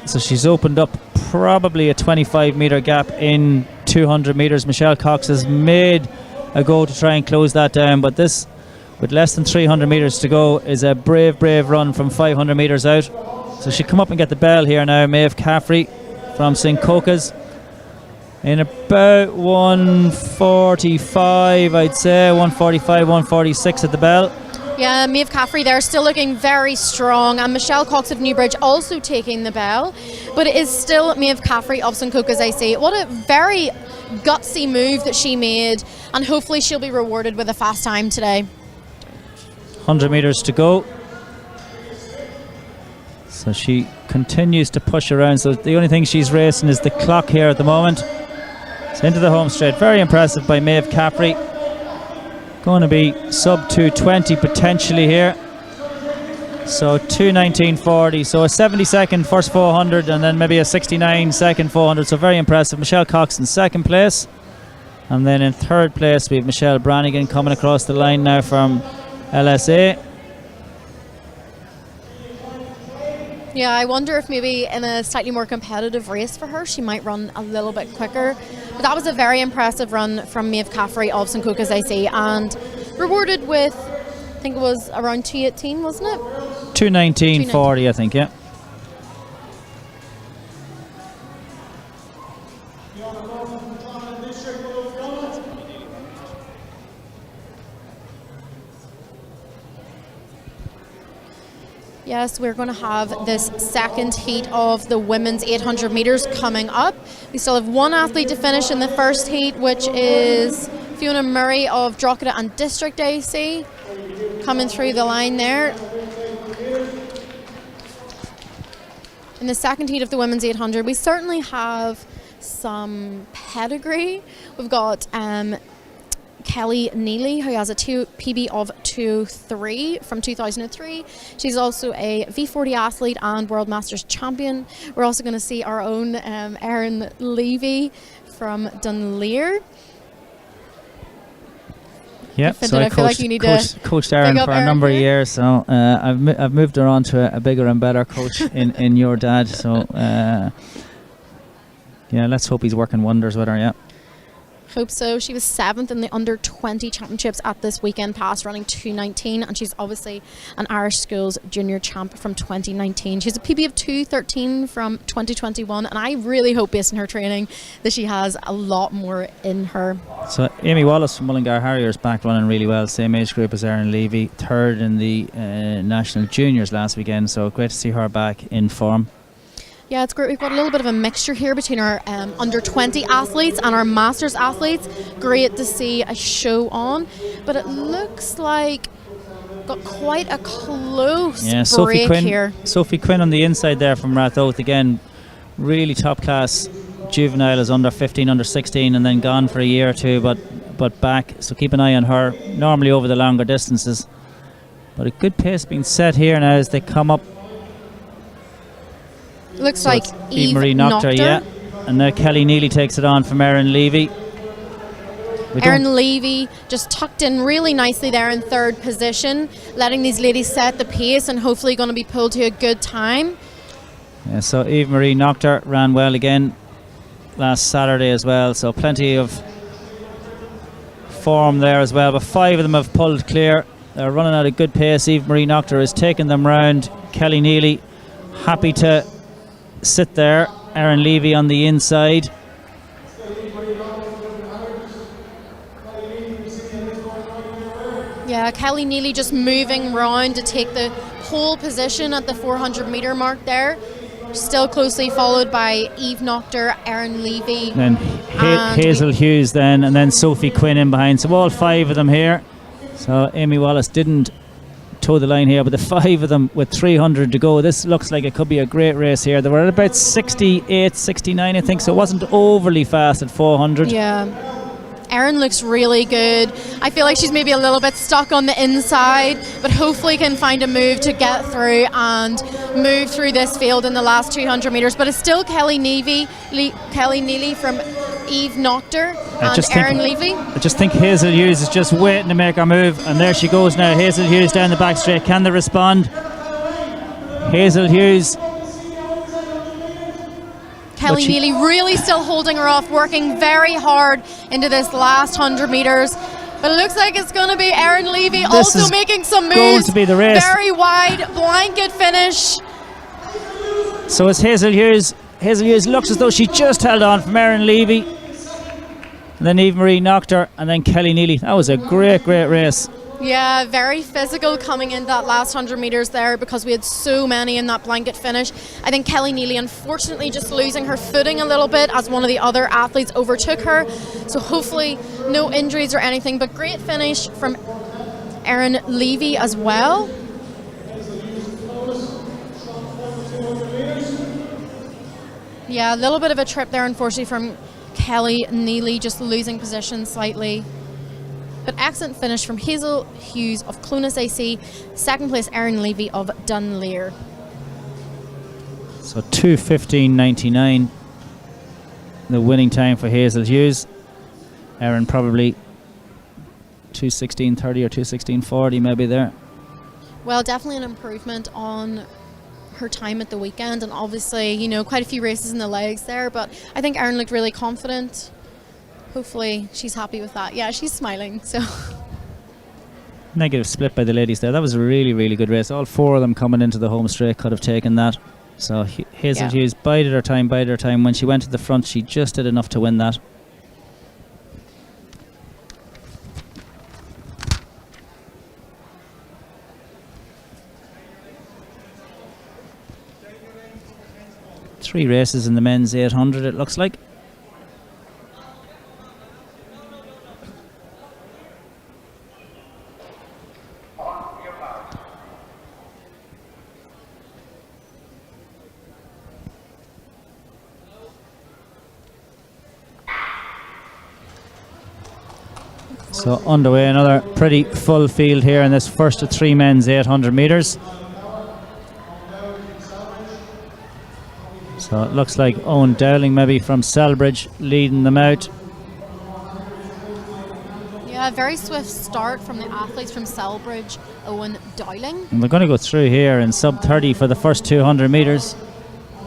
So she's opened up probably a 25 metre gap in 200 metres. Michelle Cox has made a go to try and close that down, but this, with less than 300 metres to go, is a brave run from 500 metres out. So she'll come up and get the bell here now. Maeve Caffrey from St Cocos in about 145, I'd say 145, 146 at the bell.
Yeah, Maeve Caffrey there still looking very strong, and Michelle Cox of Newbridge also taking the bell, but it is still Maeve Caffrey of St Cocos, I say. What a very gutsy move that she made, and hopefully she'll be rewarded with a fast time today.
100 metres to go. So she continues to push around, so the only thing she's racing is the clock here at the moment. So into the home straight, very impressive by Maeve Caffrey. Going to be sub 220 potentially here. So 2:19.40, so a 70-second first 400 and then maybe a 69-second 400, so very impressive. Michelle Cox in second place, and then in third place we have Michelle Brannigan coming across the line now from LSA.
Yeah, I wonder if maybe in a slightly more competitive race for her she might run a little bit quicker, but that was a very impressive run from Maeve Caffrey of St Cocos, I see, and rewarded with, I think it was around 2:18, wasn't it?
2:19.40, I think, yeah.
Yes, we're going to have this second heat of the women's 800 metres coming up. We still have one athlete to finish in the first heat, which is Fiona Murray of Drogheda and District AC, coming through the line there. In the second heat of the women's 800, we certainly have some pedigree. We've got Kelly Neely, who has a PB of 2:03 from 2003. She's also a V40 athlete and World Masters champion. We're also going to see our own Erin Levy from Dunleer.
Yeah, so I coached Erin for a number of years, so I've moved her on to a bigger and better coach in your dad. So yeah, let's hope he's working wonders with her. Yeah.
Hope so. She was 7th in the under 20 championships at this weekend pass, running 2:19, and she's obviously an Irish Schools junior champ from 2019. She's a PB of 2:13 from 2021, and I really hope, based on her training, that she has a lot more in her.
So Amy Wallace from Mullingar Harriers back running really well, same age group as Erin Levy, third in the national juniors last weekend, so great to see her back in form.
Yeah, it's great. We've got a little bit of a mixture here between our under 20 athletes and our Masters athletes. Great to see a show on, but it looks like got quite a close break here.
Sophie Quinn on the inside there from Rathoath again, really top class juvenile, is under 15, under 16, and then gone for a year or two, but back. So keep an eye on her. Normally over the longer distances, but a good pace being set here now as they come up.
Looks
so
like
Eve Marie Nocter, yeah. And now Kelly Neely takes it on from Erin Levy.
Erin Levy just tucked in really nicely there in third position, letting these ladies set the pace and hopefully going to be pulled to a good time.
Yeah, so Eve Marie Nocter ran well again last Saturday as well, so plenty of form there as well, but 5 of them have pulled clear. They're running at a good pace. Eve Marie Nocter is taking them round. Kelly Neely happy to sit there. Aaron Levy on the inside.
Yeah, Kelly Neely just moving round to take the pole position at the 400 metre mark there. Still closely followed by Eve Noctor, Aaron Levy.
Then Hazel Hughes then, and then Sophie Quinn in behind. So all 5 of them here. So Amy Wallace didn't toe the line here, but the 5 of them with 300 to go. This looks like it could be a great race here. They were at about 68, 69 I think, so it wasn't overly fast at 400.
Yeah. Erin looks really good. I feel like she's maybe a little bit stuck on the inside, but hopefully can find a move to get through and move through this field in the last 200 metres. But it's still Kelly Neely from Eve Noctor and Aaron Levy.
I just think Hazel Hughes is just waiting to make her move, and there she goes now. Hazel Hughes down the back straight. Can they respond? Hazel Hughes.
Kelly Neely really still holding her off, working very hard into this last 100 metres. But it looks like it's going to be Aaron Levy also making some moves.
Going to be the race.
Very wide blanket finish.
So it's Hazel Hughes. Hazel Hughes looks as though she just held on from Aaron Levy. And then Eve Marie Noctor, and then Kelly Neely. That was a great race.
Yeah, very physical coming in that last 100 metres there because we had so many in that blanket finish. I think Kelly Neely unfortunately just losing her footing a little bit as one of the other athletes overtook her. So hopefully no injuries or anything, but great finish from Aaron Levy as well. Yeah, a little bit of a trip there unfortunately from Kelly Neely, just losing position slightly. But excellent finish from Hazel Hughes of Clonus AC. Second place, Aaron Levy of Dunleer.
So 2:15.99, the winning time for Hazel Hughes. Aaron probably 2:16.30 or 2:16.40 maybe there.
Well, definitely an improvement on her time at the weekend, and obviously, you know, quite a few races in the legs there, but I think Aaron looked really confident. Hopefully she's happy with that. Yeah, she's smiling. So
negative split by the ladies there. That was a really good race. All 4 of them coming into the home straight could have taken that. So Hazel Hughes bided her time. When she went to the front, she just did enough to win that. Three races in the men's 800 it looks like. So underway, another pretty full field here in this first of 3 men's 800 metres. So it looks like Owen Dowling maybe from Selbridge leading them out.
yeah, very swift start from the athletes from Selbridge, Owen Dowling.
And they're going to go through here in sub 30 for the first 200 metres.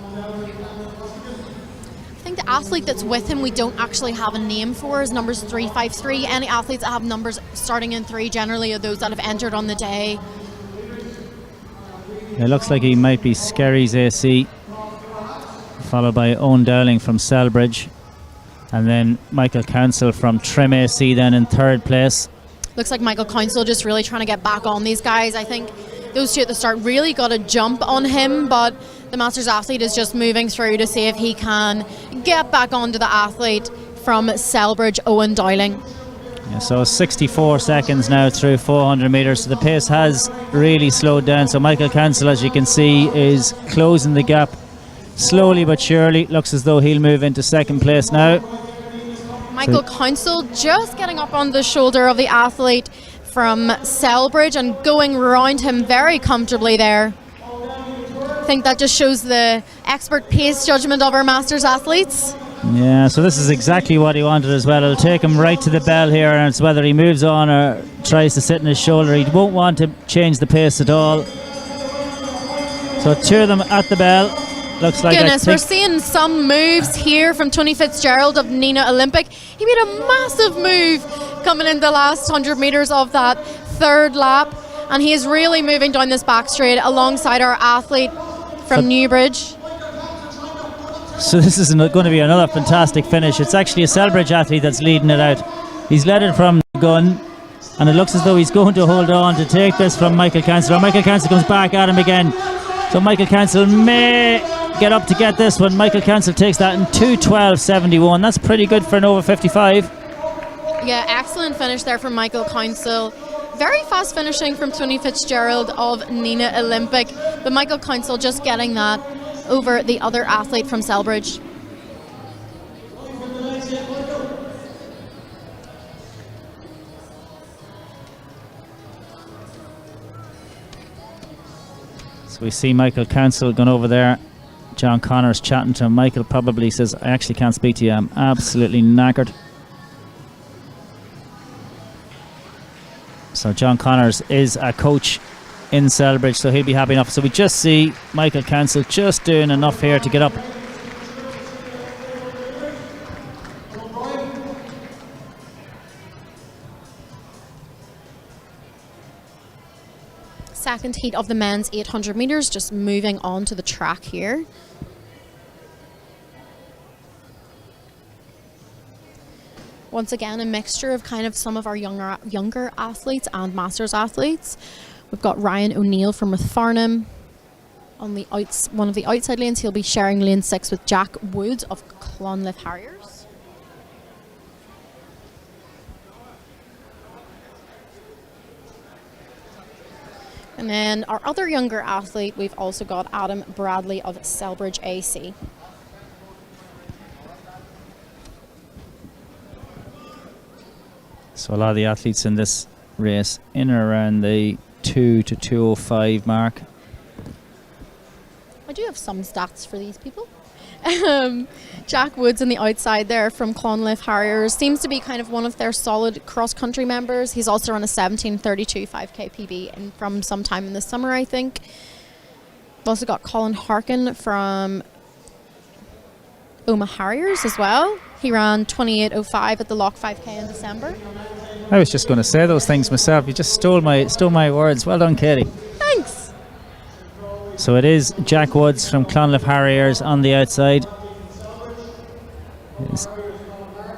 I think the athlete that's with him we don't actually have a name for is numbers 353. Any athletes that have numbers starting in 3 generally are those that have entered on the day.
It looks like he might be Skerry's AC, followed by Owen Dowling from Selbridge, and then Michael Council from Trim AC then in 3rd place.
Looks like Michael Council just really trying to get back on these guys. I think those 2 at the start really got a jump on him, but the Masters athlete is just moving through to see if he can get back onto the athlete from Selbridge, Owen Dowling.
Yeah, so 64 seconds now through 400 metres, so the pace has really slowed down. So Michael Council, as you can see, is closing the gap slowly but surely. Looks as though he'll move into 2nd place now.
Michael Council just getting up on the shoulder of the athlete from Selbridge and going around him very comfortably there. I think that just shows the expert pace judgment of our Masters athletes.
Yeah, so this is exactly what he wanted as well. It'll take him right to the bell here, and it's whether he moves on or tries to sit in his shoulder. He won't want to change the pace at all. So 2 of them at the bell. Looks like
goodness, we're seeing some moves here from Tony Fitzgerald of Nina Olympic. He made a massive move coming in the last 100 metres of that 3rd lap, and he is really moving down this back straight alongside our athlete from Newbridge.
So this is going to be another fantastic finish. It's actually a Selbridge athlete that's leading it out. He's led it from the gun, and it looks as though he's going to hold on to take this from Michael Cancel. Michael Cancel comes back at him again. So Michael Cancel may get up to get this one. Michael Cancel takes that in 2:12.71. That's pretty good for an over 55.
Yeah, excellent finish there from Michael Council. Very fast finishing from Tony Fitzgerald of Nina Olympic, but Michael Council just getting that over the other athlete from Selbridge.
So we see Michael Council going over there. John Connors chatting to him. Michael probably says, I actually can't speak to you, I'm absolutely knackered. So John Connors is a coach in Selbridge, so he'll be happy enough. So we just see Michael Cancel just doing enough here to get up.
Second heat of the men's 800 metres, just moving on to the track here. Once again, a mixture of kind of some of our younger athletes and masters athletes. We've got Ryan O'Neill from Rathfarnham on the one of the outside lanes. He'll be sharing lane 6 with Jack Woods of Clonliffe Harriers. And then our other younger athlete, we've also got Adam Bradley of Selbridge AC.
So a lot of the athletes in this race in and around the 2 to 2:05 mark.
I do have some stats for these people. Jack Woods on the outside there from Clonliffe Harriers seems to be kind of one of their solid cross-country members. He's also run a 17:32 5k PB from sometime in the summer, I think. We've also got Colin Harkin from Omagh Harriers as well. He ran 28:05 at the Loch 5k in December.
I was just going to say those things myself. You just stole my words. Well done, Katie.
Thanks.
So it is Jack Woods from Clonliffe Harriers on the outside.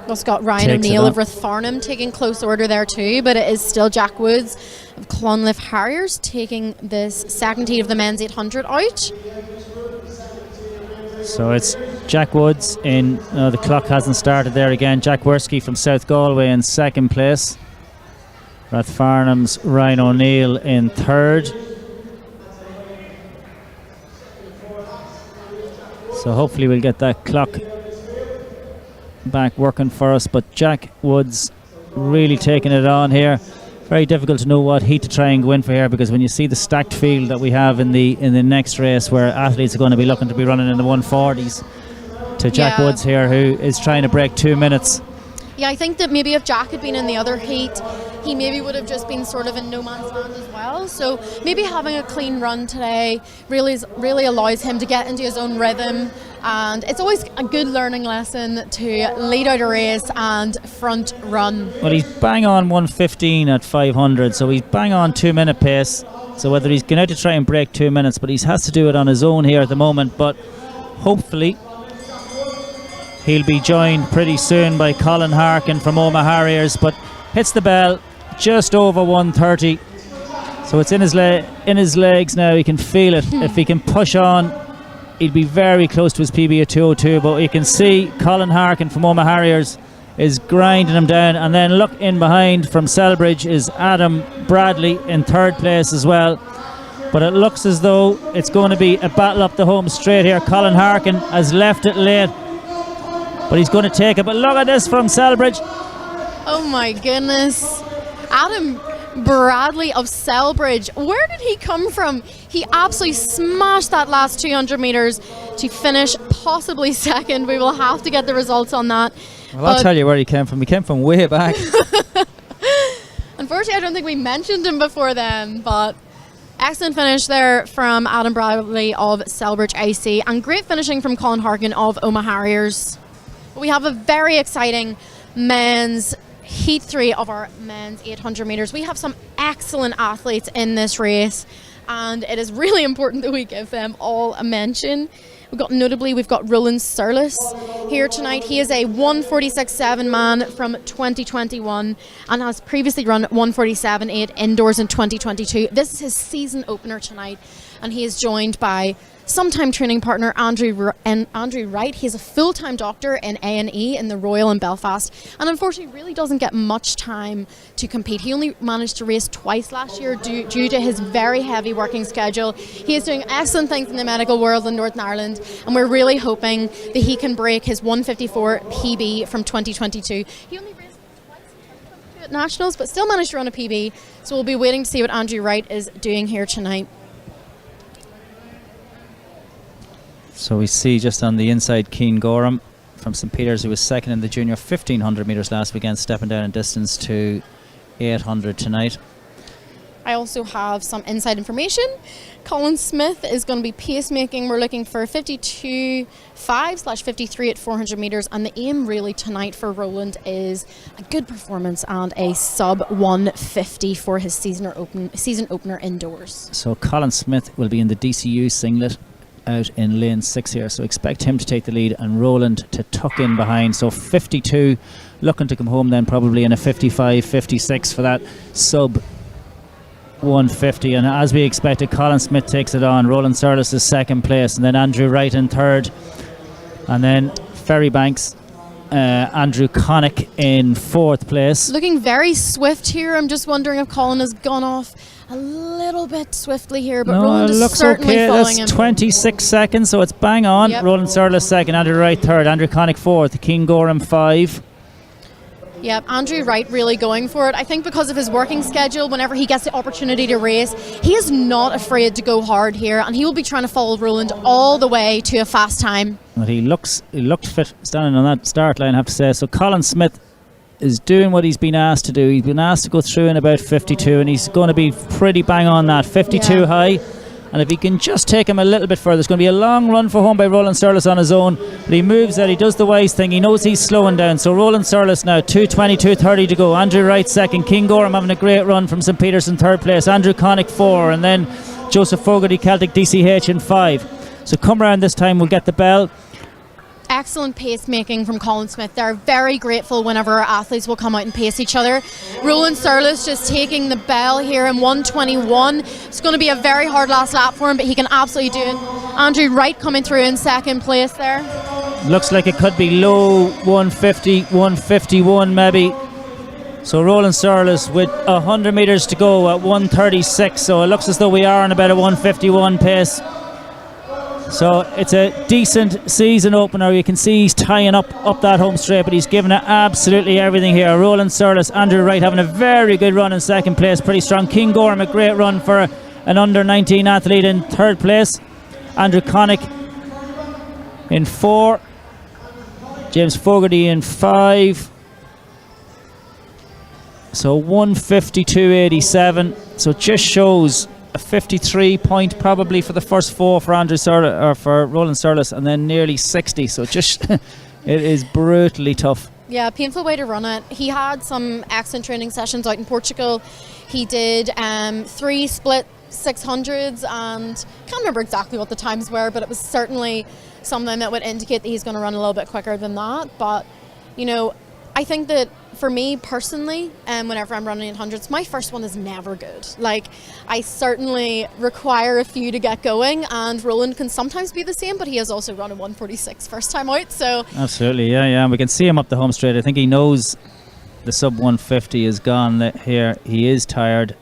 Also got Ryan O'Neill of Rathfarnham taking close order there too, but it is still Jack Woods of Clonliffe Harriers taking this second heat of the men's 800 out.
So it's Jack Woods in, the clock hasn't started there again. Jack Worski from South Galway in second place. Rathfarnham's Ryan O'Neill in third. So hopefully we'll get that clock back working for us. But Jack Woods really taking it on here. Very difficult to know what heat to try and go in for here, because when you see the stacked field that we have in the next race, where athletes are going to be looking to be running in the 140s, to Jack Woods here, who is trying to break 2 minutes.
Yeah, I think that maybe if Jack had been in the other heat, he maybe would have just been sort of in no man's land as well. So maybe having a clean run today really allows him to get into his own rhythm. And it's always a good learning lesson to lead out a race and front run.
Well, he's bang on 1:15 at 500, so he's bang on 2 minute pace. So whether he's going out to try and break 2 minutes, but he has to do it on his own here at the moment. But hopefully he'll be joined pretty soon by Colin Harkin from Omagh Harriers, but hits the bell just over 1:30. So it's in his legs now. He can feel it. If he can push on, he'd be very close to his PB at 2:02. But you can see Colin Harkin from Omagh Harriers is grinding him down. And then look in behind from Selbridge is Adam Bradley in third place as well. But it looks as though it's going to be a battle up the home straight here. Colin Harkin has left it late, but he's going to take it. But look at this from Selbridge.
Oh my goodness. Adam Bradley of Selbridge. Where did he come from? He absolutely smashed that last 200 metres to finish possibly second. We will have to get the results on that.
Well, I'll tell you where he came from. He came from way back.
Unfortunately, I don't think we mentioned him before then, but excellent finish there from Adam Bradley of Selbridge AC, and great finishing from Colin Harkin of Omagh Harriers. We have a very exciting men's Heat 3 of our men's 800 metres. We have some excellent athletes in this race, and it is really important that we give them all a mention. We've got Roland Surlis here tonight. He is a 1:46.7 man from 2021 and has previously run 1:47.8 indoors in 2022. This is his season opener tonight, and he is joined by sometime training partner Andrew Wright. He's a full-time doctor in A&E in the Royal in Belfast, and unfortunately really doesn't get much time to compete. He only managed to race twice last year due to his very heavy working schedule. He is doing excellent things in the medical world in Northern Ireland, and we're really hoping that he can break his 1:54 PB from 2022. He only raced twice in 2022 at Nationals, but still managed to run a PB, so we'll be waiting to see what Andrew Wright is doing here tonight.
So we see just on the inside Cian Gorham from St Peter's, who was second in the junior 1500 metres last weekend, stepping down in distance to 800 tonight.
I also have some inside information. Colin Smith is going to be pacemaking. We're looking for 52.5/53 at 400 metres, and the aim really tonight for Roland is a good performance and a sub 150 for his season opener indoors.
So Colin Smith will be in the DCU singlet out in lane 6 here, so expect him to take the lead and Roland to tuck in behind. So 52, looking to come home then probably in a 55-56 for that sub 150, and as we expected, Colin Smith takes it on. Roland Surlis is second place, and then Andrew Wright in third, and then Ferrybanks, Andrew Connick in fourth place.
Looking very swift here. I'm just wondering if Colin has gone off a little bit swiftly here, but Roland is
looks
certainly
okay.
following
That's
him.
26 seconds, so it's bang on.
Yep.
Roland Surlis second, Andrew Wright third, Andrew Connick fourth, Cian Gorham 5.
Yep, Andrew Wright really going for it. I think because of his working schedule, whenever he gets the opportunity to race, he is not afraid to go hard here, and he will be trying to follow Roland all the way to a fast time.
But he looked fit standing on that start line, I have to say. So Colin Smith is doing what he's been asked to do. He's been asked to go through in about 52, and he's going to be pretty bang on that. 52 high. And if he can just take him a little bit further, it's going to be a long run for home by Roland Surlis on his own. But he moves out, he does the wise thing, he knows he's slowing down. So Roland Surlis now, 2:20, 2:30 to go. Andrew Wright second, Cian Gorham having a great run from St Peter's in third place, Andrew Connick 4, and then Joseph Fogarty, Celtic DCH in 5. So come around this time, we'll get the bell.
Excellent pacemaking from Colin Smith. They're very grateful whenever our athletes will come out and pace each other. Roland Surlis just taking the bell here in 1:21. It's going to be a very hard last lap for him, but he can absolutely do it. Andrew Wright coming through in second place there.
Looks like it could be low 150, 151 maybe. So Roland Surlis with 100 metres to go at 1:36. So it looks as though we are on about a 1:51 pace. So it's a decent season opener. You can see he's tying up that home straight, but he's given it absolutely everything here. Roland Surlis, Andrew Wright having a very good run in second place, pretty strong. Cian Gorham, a great run for an under 19 athlete in third place. Andrew Connick in 4, James Fogarty in 5. So 152.87. So it just shows a 53 point probably for the first 4 for Andrew Surlis, or for Roland Surlis, and then nearly 60. So just it is brutally tough.
Yeah, painful way to run it. He had some excellent training sessions out in Portugal. He did 3 split 600s, and can't remember exactly what the times were, but it was certainly something that would indicate that he's going to run a little bit quicker than that. But you know, I think that for me personally, whenever I'm running 800s, my first one is never good. Like, I certainly require a few to get going, and Roland can sometimes be the same, but he has also run a 146 first time out. So
absolutely, yeah, and we can see him up the home straight. I think he knows the sub 150 is gone here. He is tired.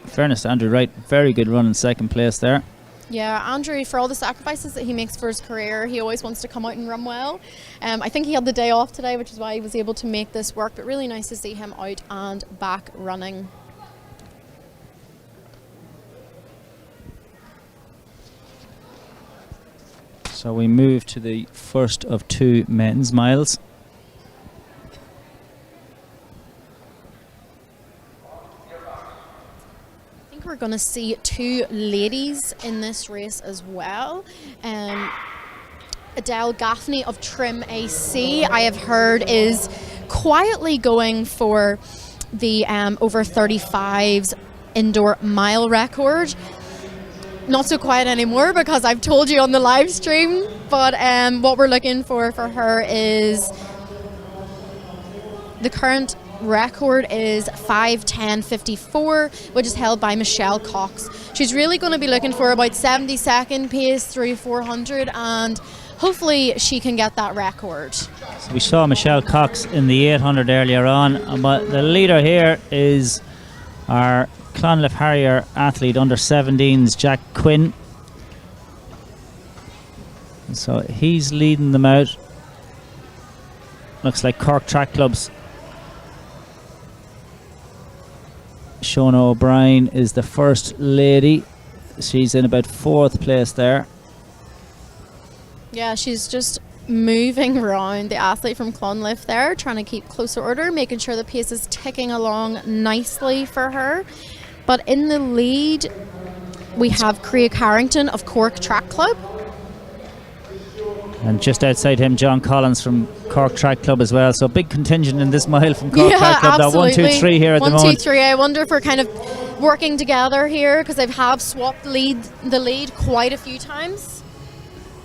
In fairness to Andrew Wright, very good run in second place there.
Yeah, Andrew, for all the sacrifices that he makes for his career, he always wants to come out and run well. I think he had the day off today, which is why he was able to make this work, but really nice to see him out and back running.
So we move to the first of 2 men's miles.
We're going to see 2 ladies in this race as well. Adele Gaffney of Trim AC, I have heard, is quietly going for the over 35s indoor mile record. not so quiet anymore because I've told you on the live stream. But what we're looking for her is the current record is 5:10.54, which is held by Michelle Cox. She's really going to be looking for about 70-second pace through 400, and hopefully she can get that record.
So we saw Michelle Cox in the 800 earlier on, but the leader here is our Clonliffe Harrier athlete under 17s, Jack Quinn. So he's leading them out. Looks like Cork Track Club's Shona O'Brien is the first lady. She's in about 4th place there.
Yeah, she's just moving around the athlete from Clonliffe there, trying to keep closer order, making sure the pace is ticking along nicely for her. But in the lead, we have Craig Harrington of Cork Track Club.
And just outside him, John Collins from Cork Track Club as well. So big contingent in this mile from Cork Track Club.
Absolutely.
That 1, 2, 3 here at the moment.
1, 2, 3. I wonder if we're kind of working together here because they have swapped the lead quite a few times.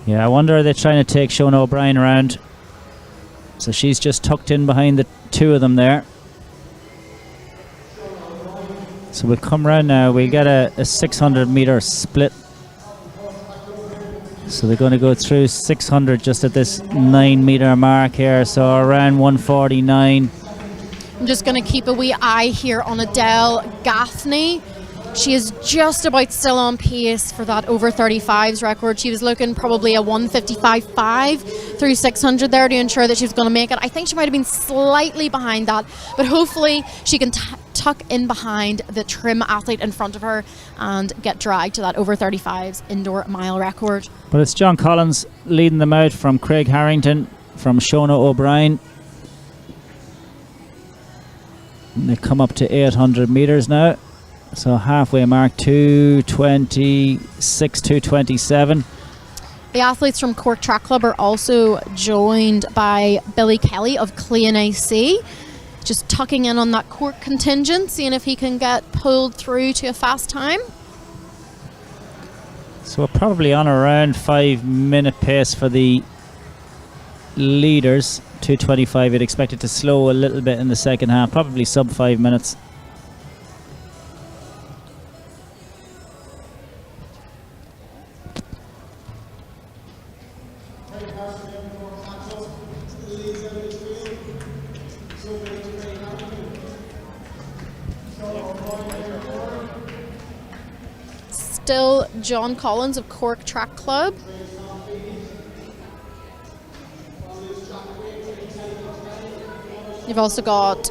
Yeah, I wonder are they trying to take Shona O'Brien around. So she's just tucked in behind the two of them there. So we'll come round now. We'll get a 600 metre split. So they're going to go through 600 just at this 9 metre mark here. So around 149.
I'm just going to keep a wee eye here on Adele Gaffney. She is just about still on pace for that over 35s record. She was looking probably a 155.5 through 600 there to ensure that she was going to make it. I think she might have been slightly behind that, but hopefully she can tuck in behind the trim athlete in front of her and get dragged to that over 35s indoor mile record.
But it's John Collins leading them out from Craig Harrington, from Shona O'Brien. And they come up to 800 metres now. So halfway mark, 2:26, 2:27.
The athletes from Cork Track Club are also joined by Billy Kelly of Clane AC, just tucking in on that Cork contingent, seeing if he can get pulled through to a fast time.
So we're probably on around 5-minute pace for the leaders. 2:25. You'd expect it to slow a little bit in the second half, probably sub 5 minutes.
Still John Collins of Cork Track Club. You've also got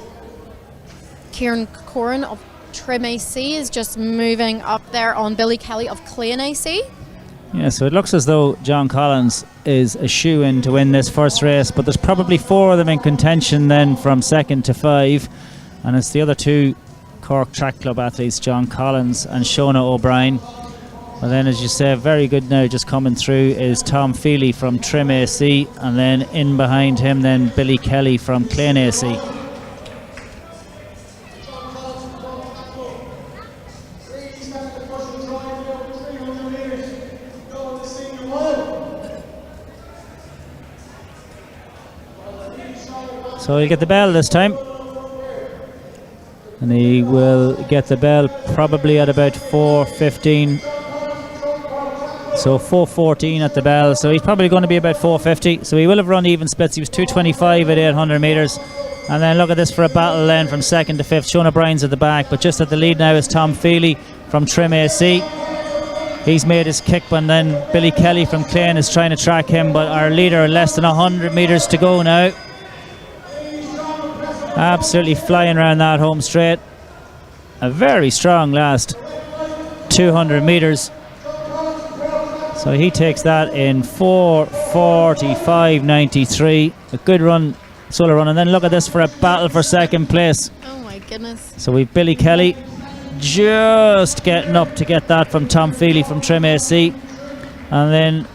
Kieran Corrin of Trim AC is just moving up there on Billy Kelly of Clane AC.
Yeah, so it looks as though John Collins is a shoe-in to win this first race, but there's probably 4 of them in contention then from 2nd to 5, and it's the other 2 Cork Track Club athletes, John Collins and Shona O'Brien. And then, as you say, very good now just coming through is Tom Feely from Trim AC, and then in behind him then Billy Kelly from Clane AC. So he'll get the bell this time. And he will get the bell probably at about 4:15. So 4:14 at the bell. So he's probably going to be about 4:50. So he will have run even splits. He was 2:25 at 800 metres. And then look at this for a battle then from 2nd to 5th. Shona O'Brien's at the back, but just at the lead now is Tom Feely from Trim AC. He's made his kick, and then Billy Kelly from Clane is trying to track him, but our leader less than 100 metres to go now. Absolutely flying around that home straight. A very strong last 200 metres. So he takes that in 4:45.93. A good run, solo run. And then look at this for a battle for 2nd place.
Oh my goodness.
So we've Billy Kelly just getting up to get that from Tom Feely from Trim AC. And then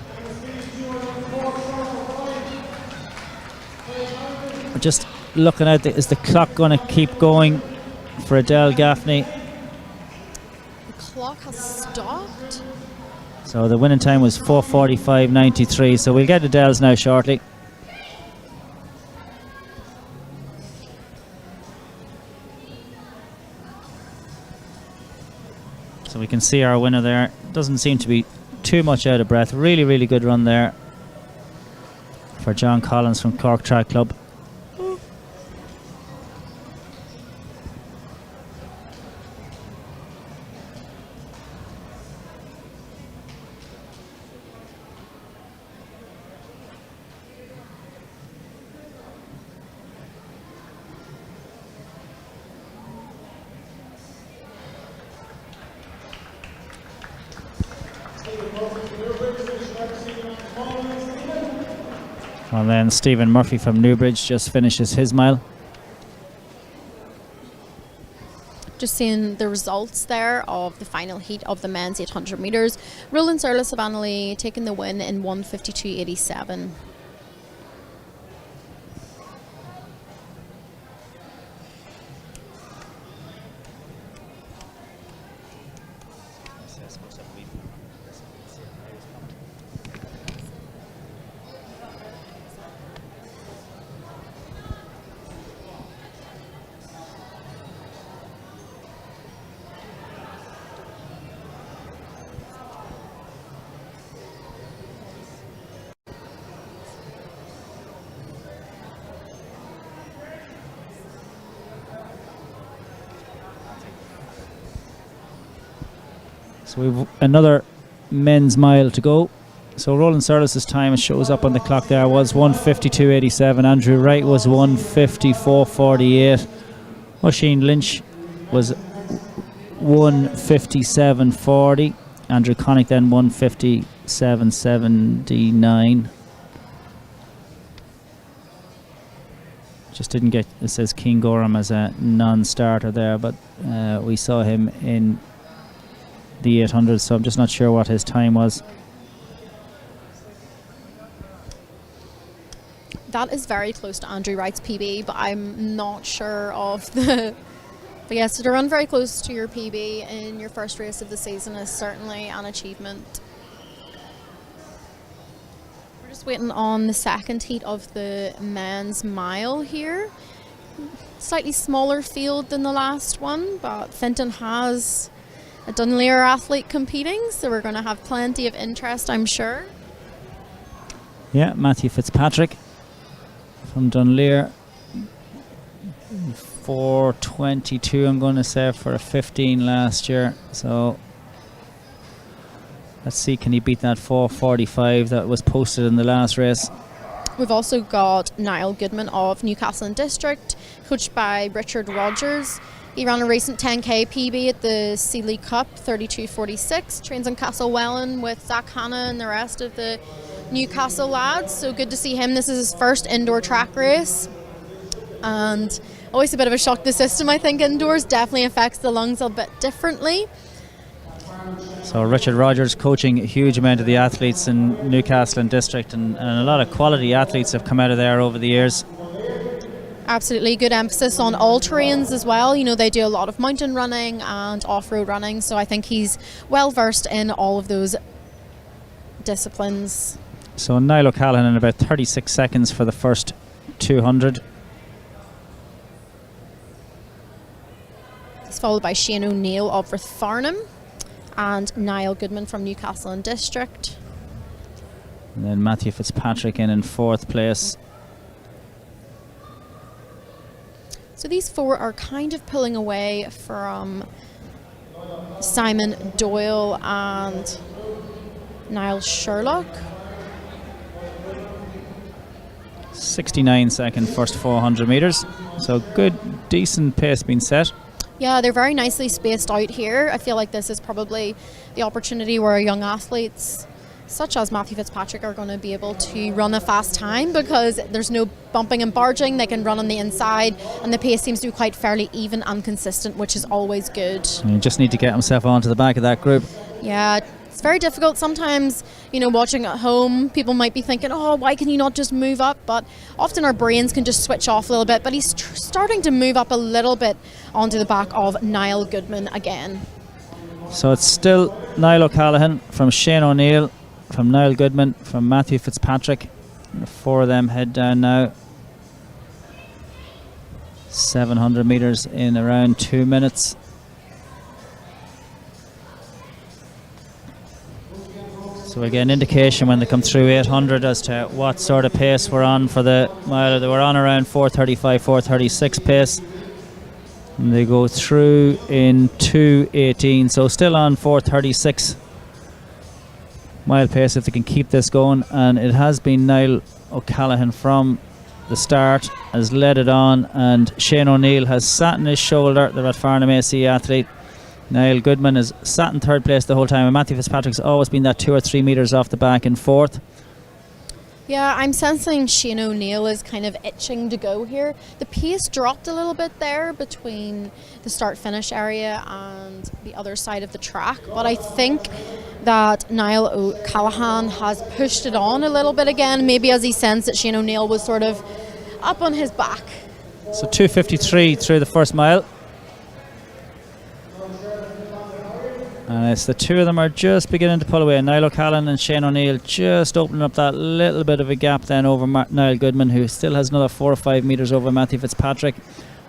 we're just looking at is the clock going to keep going for Adele Gaffney?
The clock has stopped.
So the winning time was 4:45.93. So we'll get the Dells now shortly. So we can see our winner there. Doesn't seem to be too much out of breath. Really, really good run there for John Collins from Cork Track Club. And then Stephen Murphy from Newbridge just finishes his mile.
Just seeing the results there of the final heat of the men's 800 metres. Roland Surlis of Annalay taking the win in 1:52.87.
So we've another men's mile to go. So Roland Surlis' time, it shows up on the clock there, was 1:52.87. Andrew Wright was 1:54.48. Oisin Lynch was 1:57.40. Andrew Connick then 1:57.79. Just didn't get, it says King Gorham as a non-starter there, but we saw him in the 800, so I'm just not sure what his time was.
That is very close to Andrew Wright's PB, but I'm not sure of the... But yes, to run very close to your PB in your first race of the season is certainly an achievement. We're just waiting on the second heat of the men's mile here. Slightly smaller field than the last one, but Finton has a Dunleer athlete competing, so we're going to have plenty of interest, I'm sure.
Yeah, Matthew Fitzpatrick from Dunleer. 4:22, I'm going to say, for a 15 last year. So let's see, can he beat that 4:45 that was posted in the last race?
We've also got Niall Goodman of Newcastle and District, coached by Richard Rogers. He ran a recent 10k PB at the Sealy Cup, 32:46. Trains in Castlewellan with Zach Hanna and the rest of the Newcastle lads. So good to see him. This is his first indoor track race. And always a bit of a shock to the system, I think. Indoors definitely affects the lungs a bit differently.
So Richard Rogers coaching a huge amount of the athletes in Newcastle and District, and a lot of quality athletes have come out of there over the years.
Absolutely, good emphasis on all terrains as well. You know, they do a lot of mountain running and off-road running, so I think he's well versed in all of those disciplines.
So Niall O'Callaghan in about 36 seconds for the first 200.
He's followed by Shane O'Neill of Rathfarnham and Niall Goodman from Newcastle and District.
And then Matthew Fitzpatrick in fourth place.
So these four are kind of pulling away from Simon Doyle and Niall Sherlock.
69-second first 400 metres. So good, decent pace being set.
Yeah, they're very nicely spaced out here. I feel like this is probably the opportunity where young athletes such as Matthew Fitzpatrick are going to be able to run a fast time, because there's no bumping and barging. They can run on the inside, and the pace seems to be quite fairly even and consistent, which is always good.
You just need to get himself onto the back of that group.
Yeah, it's very difficult sometimes. You know, watching at home, people might be thinking, oh, why can you not just move up? But often our brains can just switch off a little bit. But he's starting to move up a little bit onto the back of Niall Goodman again.
So it's still Niall O'Callaghan, from Shane O'Neill, from Niall Goodman, from Matthew Fitzpatrick. The four of them head down now. 700 metres in around 2 minutes. So we'll get an indication when they come through 800 as to what sort of pace we're on for the mile. They were on around 4:35, 4:36 pace. And they go through in 2:18, so still on 4:36 mile pace if they can keep this going. And it has been Niall O'Callaghan from the start, has led it on, and Shane O'Neill has sat in his shoulder, the Rathfarnham AC athlete. Niall Goodman has sat in third place the whole time, and Matthew Fitzpatrick's always been that 2 or 3 metres off the back in fourth.
Yeah, I'm sensing Shane O'Neill is kind of itching to go here. The pace dropped a little bit there between the start-finish area and the other side of the track, but I think that Niall O'Callaghan has pushed it on a little bit again, maybe as he sensed that Shane O'Neill was sort of up on his back.
So 2:53 through the first mile. And it's the two of them are just beginning to pull away. Niall O'Callaghan and Shane O'Neill just opening up that little bit of a gap then over Niall Goodman, who still has another 4 or 5 metres over Matthew Fitzpatrick.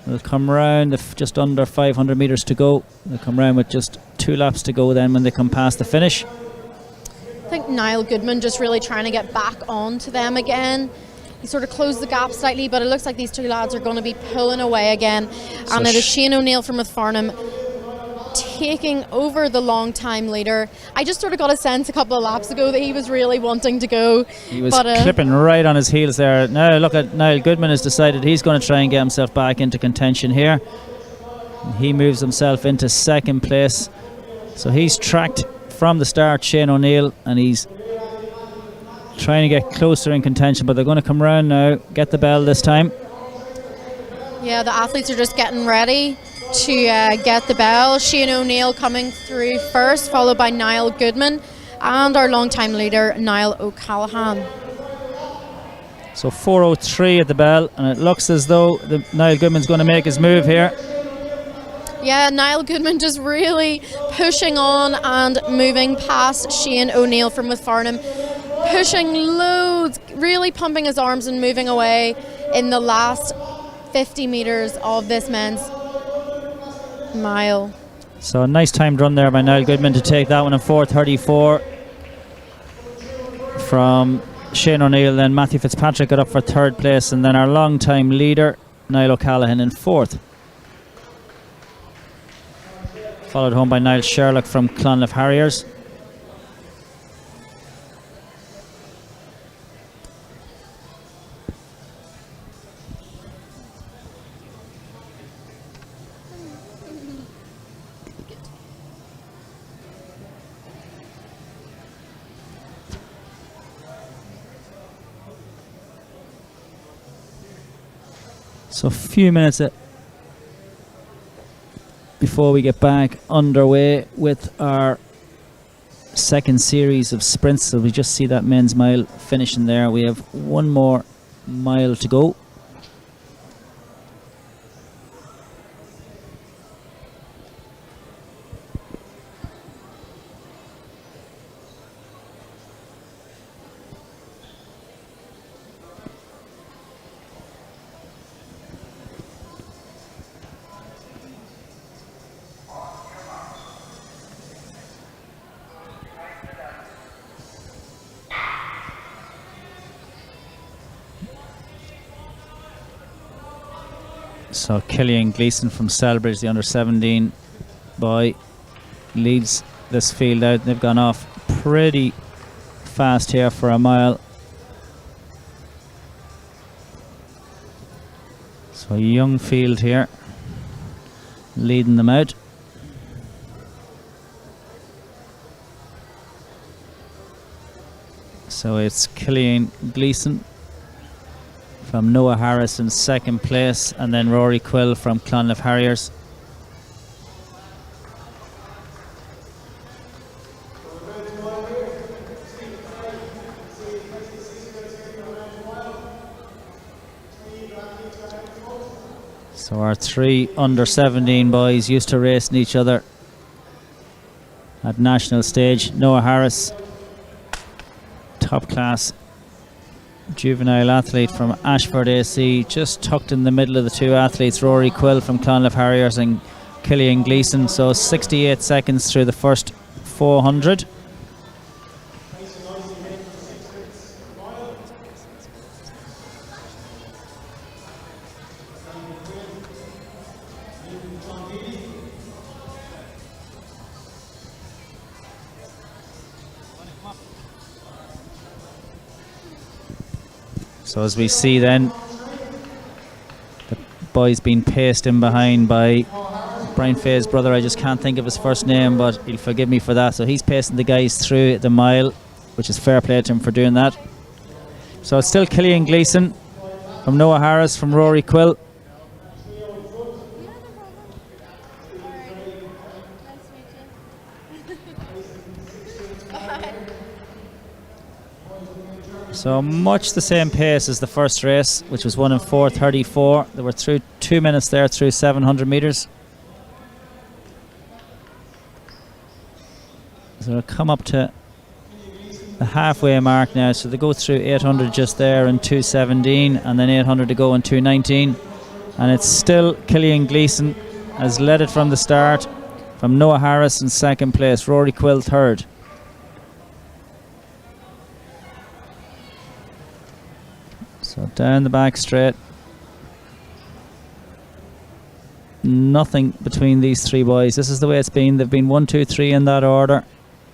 They'll come round just under 500 metres to go. They'll come round with just 2 laps to go then when they come past the finish.
I think Niall Goodman just really trying to get back onto them again. He sort of closed the gap slightly, but it looks like these two lads are going to be pulling away again.
So
and it is Shane O'Neill from Rathfarnham taking over the long time leader. I just sort of got a sense a couple of laps ago that he was really wanting to go.
He was clipping right on his heels there. Now look at Niall Goodman has decided he's going to try and get himself back into contention here. He moves himself into second place. So he's tracked from the start Shane O'Neill, and he's trying to get closer in contention, but they're going to come round now, get the bell this time.
Yeah, the athletes are just getting ready to get the bell. Shane O'Neill coming through first, followed by Niall Goodman and our long-time leader Niall O'Callaghan.
So 4:03 at the bell, and it looks as though Niall Goodman's going to make his move here.
Yeah, Niall Goodman just really pushing on and moving past Shane O'Neill from Rathfarnham, pushing loads, really pumping his arms and moving away in the last 50 metres of this men's mile.
So a nice timed run there by Niall Goodman to take that one in 4:34 from Shane O'Neill. Then Matthew Fitzpatrick got up for third place, and then our long time leader Niall O'Callaghan in fourth, followed home by Niall Sherlock from Clonliffe Harriers. So a few minutes before we get back underway with our second series of sprints. So we just see that men's mile finishing there. We have one more mile to go. So Killian Gleeson from Selbridge, the under-17 boy, leads this field out. They've gone off pretty fast here for a mile. So a young field here, leading them out. So it's Killian Gleeson from Noah Harris in second place, and then Rory Quill from Clonliffe Harriers. So our three under 17 boys used to racing each other at national stage. Noah Harris, top class juvenile athlete from Ashford AC, just tucked in the middle of the two athletes, Rory Quill from Clonliffe Harriers and Killian Gleeson. So 68 seconds through the first 400. So as we see then, the boy's been paced in behind by Brian Fay's brother. I just can't think of his first name, but he'll forgive me for that. So he's pacing the guys through the mile, which is fair play to him for doing that. So it's still Killian Gleeson from Noah Harris from Rory Quill. So much the same pace as the first race, which was 1 in 4:34. They were through 2 minutes there through 700 metres. So they'll come up to the halfway mark now. So they go through 800 just there in 2:17, and then 800 to go in 2:19. And it's still Killian Gleeson has led it from the start, from Noah Harris in second place, Rory Quill third. So down the back straight. Nothing between these three boys. This is the way it's been. They've been 1, 2, 3 in that order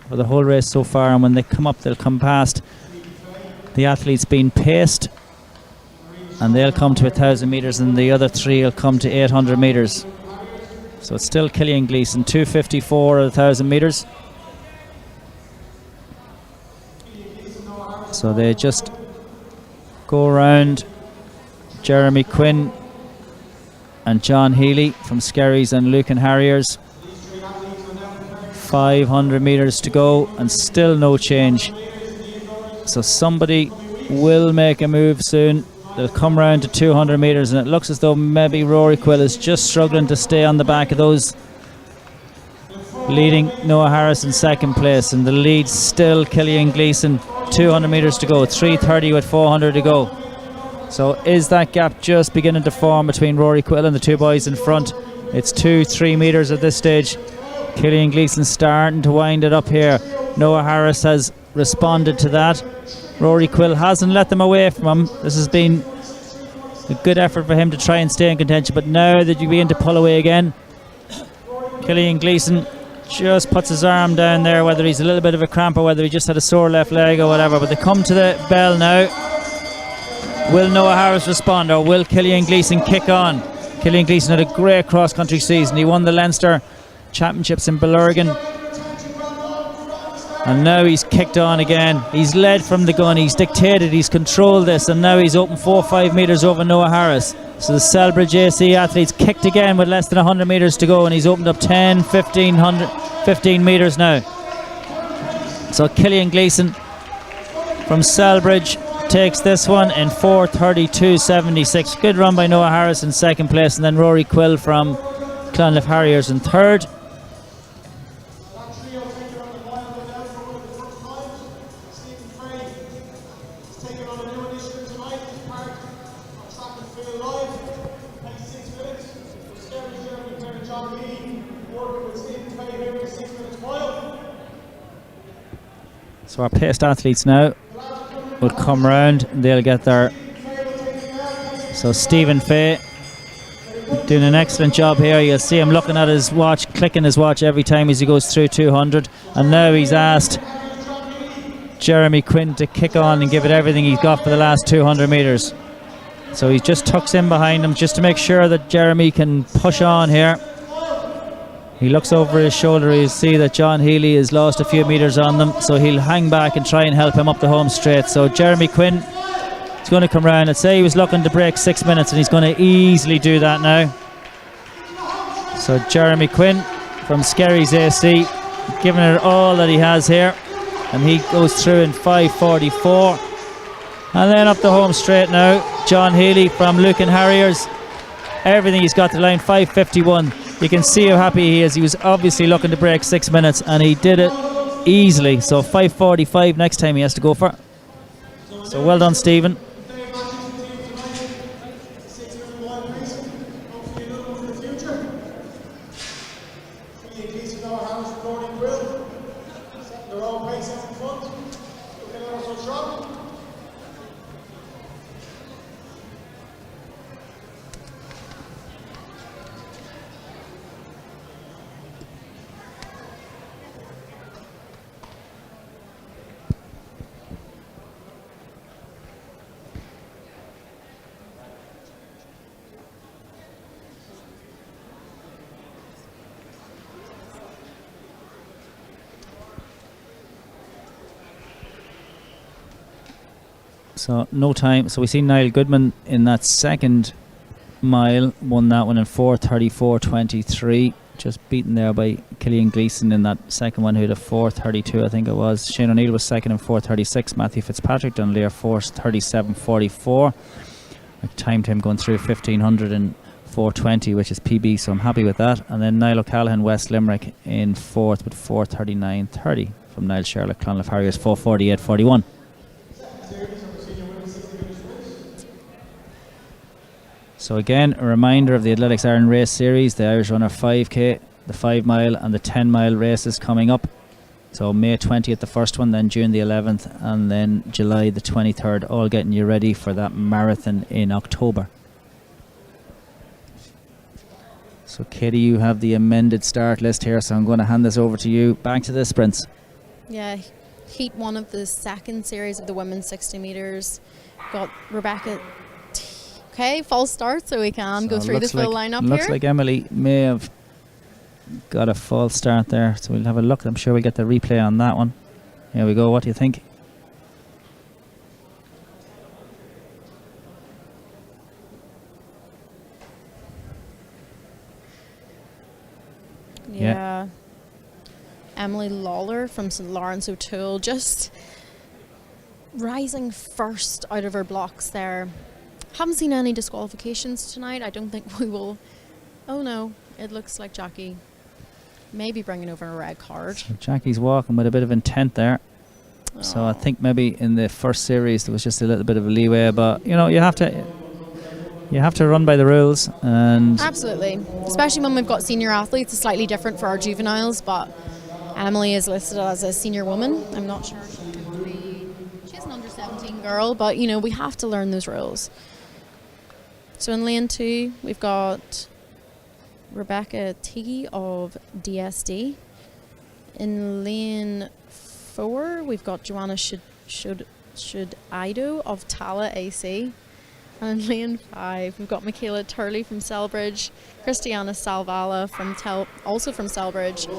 for the whole race so far, and when they come up, they'll come past the athletes being paced, and they'll come to 1,000 metres, and the other three will come to 800 metres. So it's still Killian Gleeson, 2:54 at 1,000 metres. So they just go around Jeremy Quinn and John Healy from Skerries and Lucan Harriers. 500 metres to go and still no change. So somebody will make a move soon. They'll come round to 200 metres, and it looks as though maybe Rory Quill is just struggling to stay on the back of those leading Noah Harris in second place, and the lead still Killian Gleeson. 200 metres to go, 3:30 with 400 to go. So is that gap just beginning to form between Rory Quill and the two boys in front? It's 2-3 metres at this stage. Killian Gleeson starting to wind it up here. Noah Harris has responded to that. Rory Quill hasn't let them away from him. This has been a good effort for him to try and stay in contention, but now that you begin to pull away again, Killian Gleeson just puts his arm down there, whether he's a little bit of a cramp or whether he just had a sore left leg or whatever. But they come to the bell now. Will Noah Harris respond, or will Killian Gleeson kick on? Killian Gleeson had a great cross-country season. He won the Leinster Championships in Bellurgan, and now he's kicked on again. He's led from the gun, he's dictated, he's controlled this, and now he's open 4-5 metres over Noah Harris. So the Selbridge AC athletes kicked again with less than 100 metres to go, and he's opened up 15 metres now. So Killian Gleeson from Selbridge takes this one in 4:32.76. Good run by Noah Harris in second place, and then Rory Quill from Clonliffe Harriers in third. So our paced athletes now will come round and they'll get there. So Stephen Fay doing an excellent job here. You'll see him looking at his watch, clicking his watch every time as he goes through 200, and now he's asked Jeremy Quinn to kick on and give it everything he's got for the last 200 metres. So he just tucks in behind him just to make sure that Jeremy can push on here. He looks over his shoulder, he'll see that John Healy has lost a few metres on them, so he'll hang back and try and help him up the home straight. So Jeremy Quinn is going to come round. I'd say he was looking to break 6 minutes, and he's going to easily do that now. So Jeremy Quinn from Skerries AC, giving it all that he has here, and he goes through in 5:44. And then up the home straight now, John Healy from Lucan Harriers, everything he's got to line, 5:51. You can see how happy he is. He was obviously looking to break 6 minutes, and he did it easily. So 5:45 next time he has to go for. So well done, Stephen. So no time. So we see Niall Goodman in that second mile, won that one in 4:34.23, just beaten there by Killian Gleeson in that second one, who had a 4:32 I think it was. Shane O'Neill was second in 4:36. Matthew Fitzpatrick done Lear 4:37.44. I timed him going through 1500 in 4:20, which is PB, so I'm happy with that. And then Niall O'Callaghan, West Limerick, in fourth with 4:39.30 from Niall Sherlock. Clonliffe Harriers 4:48.41. So again, a reminder of the Athletics Ireland Race Series, the Irish Runner 5K, the 5 mile and the 10 mile races coming up. So May 20th the first one, then June the 11th, and then July the 23rd, all getting you ready for that marathon in October. So Katie, you have the amended start list here, so I'm going to hand this over to you. Back to the sprints.
Yeah, heat one of the second series of the women's 60 metres. Got Rebecca. Okay, false start, so we can go through the full lineup here.
Looks like Emily may have got a false start there, so we'll have a look. I'm sure we'll get the replay on that one. Here we go. What do you think?
Yeah. Emily Lawler from St Lawrence O'Toole just rising first out of her blocks there. Haven't seen any disqualifications tonight. I don't think we will. Oh no, it looks like Jackie may be bringing over a red card.
So Jackie's walking with a bit of intent there.
Oh.
So I think maybe in the first series there was just a little bit of a leeway, but you know, you have to run by the rules. And
absolutely, especially when we've got senior athletes. It's slightly different for our juveniles, but Emily is listed as a senior woman. I'm not sure she's an under 17 girl, but you know, we have to learn those rules. So in lane 2 we've got Rebecca Tiggy of DSD. In lane 4 we've got Joanna Shudaido of Tala AC. And in lane 5 we've got Michaela Turley from Selbridge, Christiana Salvala also from Selbridge.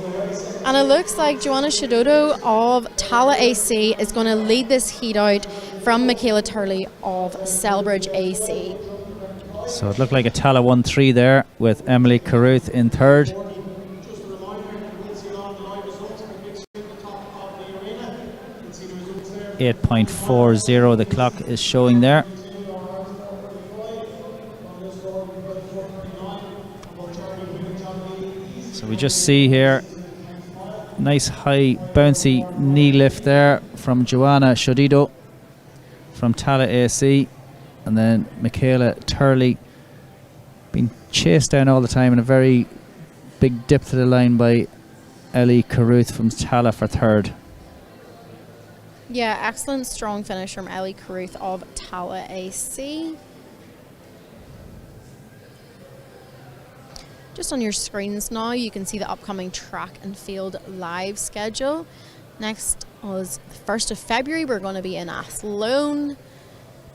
And it looks like Joanna Shudaido of Tala AC is going to lead this heat out from Michaela Turley of Selbridge AC.
So it looked like a Tala 1-3 there with Emily Carruth in third. 8.40 the clock is showing there. So we just see here nice high bouncy knee lift there from Joanna Shodido from Tala AC. And then Michaela Turley being chased down all the time in a very big dip to the line by Ellie Carruth from Tala for third.
Yeah, excellent strong finish from Ellie Carruth of Tala AC. Just on your screens now, you can see the upcoming track and field live schedule. Next was the 1st of February, we're going to be in Athlone.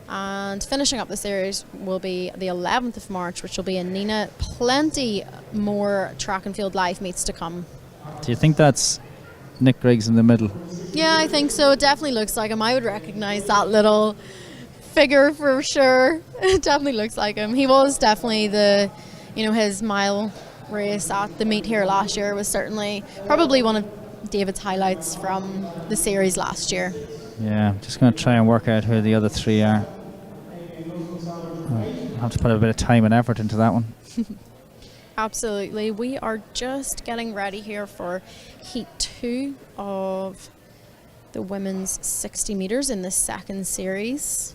And finishing up the series will be the 11th of March, which will be in Nina. Plenty more track and field live meets to come.
Do you think that's Nick Griggs in the middle?
Yeah, I think so. It definitely looks like him. I would recognise that little figure for sure. It definitely looks like him. He was definitely his mile race at the meet here last year was certainly probably one of David's highlights from the series last year.
Yeah, I'm just going to try and work out who the other three are. I'll have to put a bit of time and effort into that one.
Absolutely. We are just getting ready here for Heat 2 of the women's 60 metres in the second series.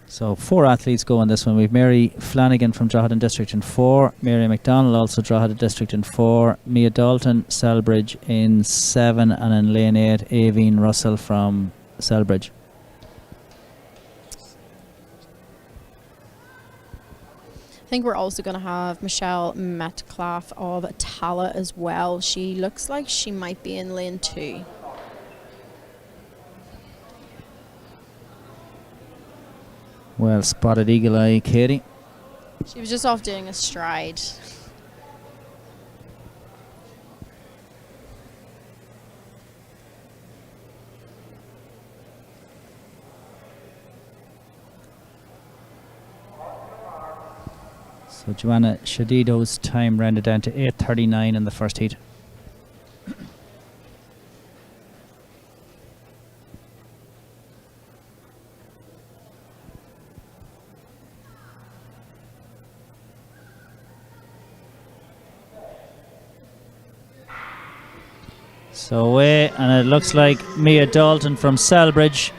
So 4 athletes go in this one. We've Mary Flanagan from Drogheda District in 4, Mary McDonald also Drogheda District in 4, Mia Dalton, Selbridge in 7, and in lane 8, Aveen Russell from Selbridge.
I think we're also going to have Michelle Metcalf of Tala as well. She looks like she might be in lane 2.
Well spotted, eagle eye, Katie.
She was just off doing a stride.
So Joanna Shadido's time rounded down to 8:39 in the first heat. So away, and it looks like Mia Dalton from Selbridge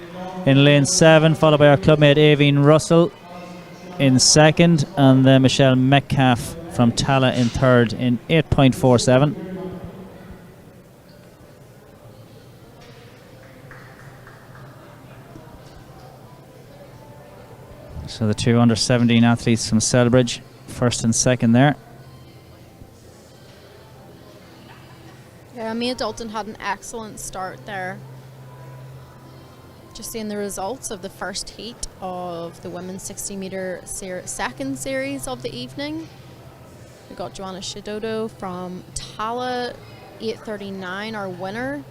in lane 7, followed by our clubmate Aveen Russell in second, and then Michelle Metcalf from Tala in third in 8.47. So the 2 under 17 athletes from Selbridge, first and second there.
Yeah, Mia Dalton had an excellent start there. Just seeing the results of the first heat of the women's 60 metre second series of the evening. We got Joanna Shidodo from Tala, 8:39, our winner.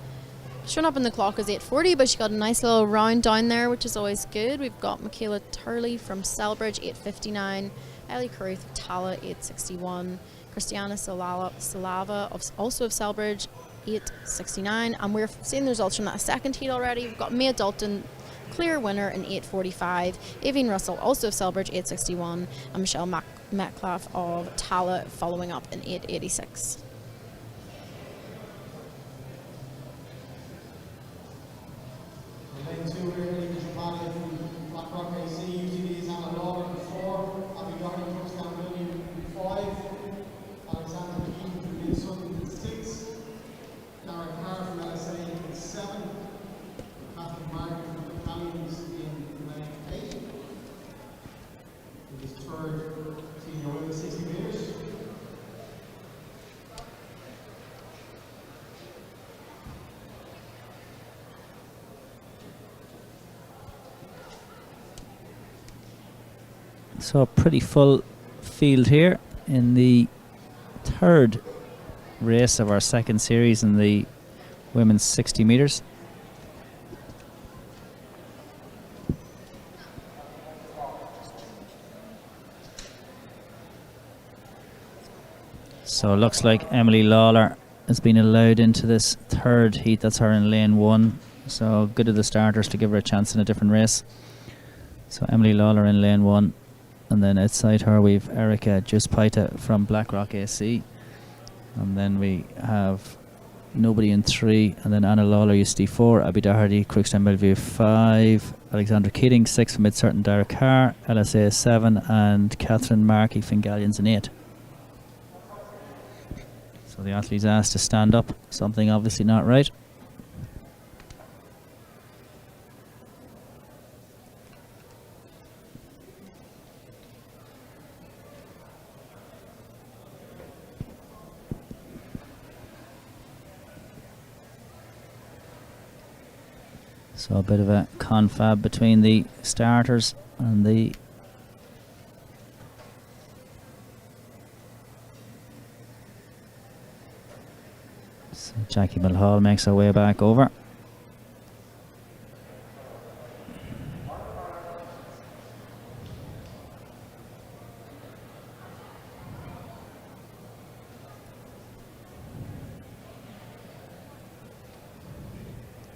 Showing up in the clock is 8:40, but she got a nice little round down there, which is always good. We've got Michaela Turley from Selbridge, 8:59. Ellie Caruth of Tala, 8:61. Christiana Salava, also of Selbridge, 8:69. And we're seeing the results from that second heat already. We've got Mia Dalton, clear winner in 8:45. Aveen Russell, also of Selbridge, 8:61. And Michelle Metcalf of Tala following up in 8:86.
Lane 2, Mary Giovanni from Blackrock AC, UTV is Anna Lawler in 4, Abby Doherty touchdown William in 5, Alexander Keaton from Big Sun in 6, Dara Carr from LSA in 7, Catherine Martin from the Italians in lane 8. It is third senior women's 60 metres.
So a pretty full field here in the third race of our second series in the women's 60 metres. So it looks like Emily Lawler has been allowed into this third heat. That's her in lane 1. So good of the starters to give her a chance in a different race. So Emily Lawler in lane 1. And then outside her we've Erica Juspaita from Blackrock AC. And then we have nobody in 3. And then Anna Lawler, UCD 4. Abby Doherty, Crookston Bellevue 5. Alexandra Keating 6 from Mid-Certain Dara Carr. LSA 7. And Catherine Markey Fingallions in 8. So the athlete's asked to stand up. Something obviously not right. So a bit of a confab between the starters and the so Jackie Mulhall makes her way back over.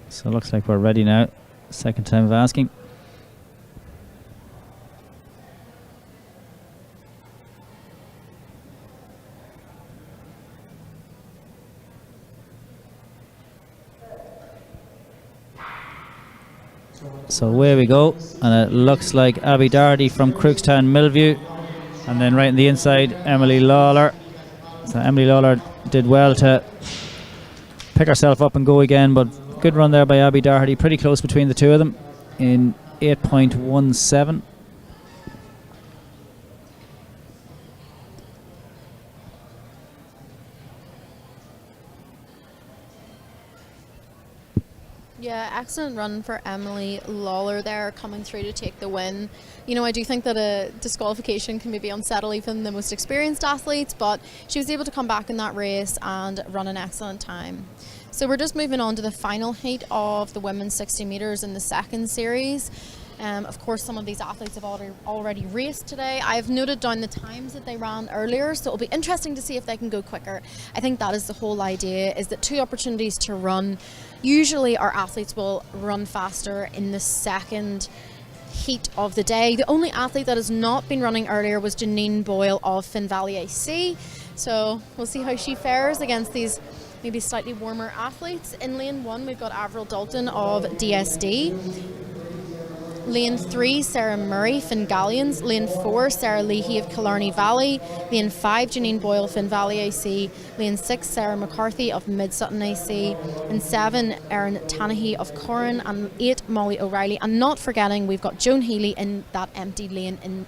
So it looks like we're ready now. Second time of asking. So away we go, and it looks like Abby Doherty from Crookstown Millview, and then right on the inside Emily Lawler. So Emily Lawler did well to pick herself up and go again, but good run there by Abby Doherty, pretty close between the two of them in 8.17.
Yeah, excellent run for Emily Lawler there, coming through to take the win. You know, I do think that a disqualification can maybe unsettle even the most experienced athletes, but she was able to come back in that race and run an excellent time. So we're just moving on to the final heat of the women's 60 metres in the second series. Of course, some of these athletes have already raced today. I've noted down the times that they ran earlier, so it'll be interesting to see if they can go quicker. I think that is the whole idea, is that 2 opportunities to run. Usually our athletes will run faster in the second heat of the day. The only athlete that has not been running earlier was Janine Boyle of Finn Valley AC. So we'll see how she fares against these maybe slightly warmer athletes. In lane 1, we've got Avril Dalton of DSD. Lane 3, Sarah Murray, Finn Galleons. Lane 4, Sarah Leahy of Killarney Valley. Lane 5, Janine Boyle, Finn Valley AC. Lane 6, Sarah McCarthy of Mid Sutton AC. And 7, Erin Tanahy of Corran. And 8, Molly O'Reilly. And not forgetting, we've got Joan Healy in that empty lane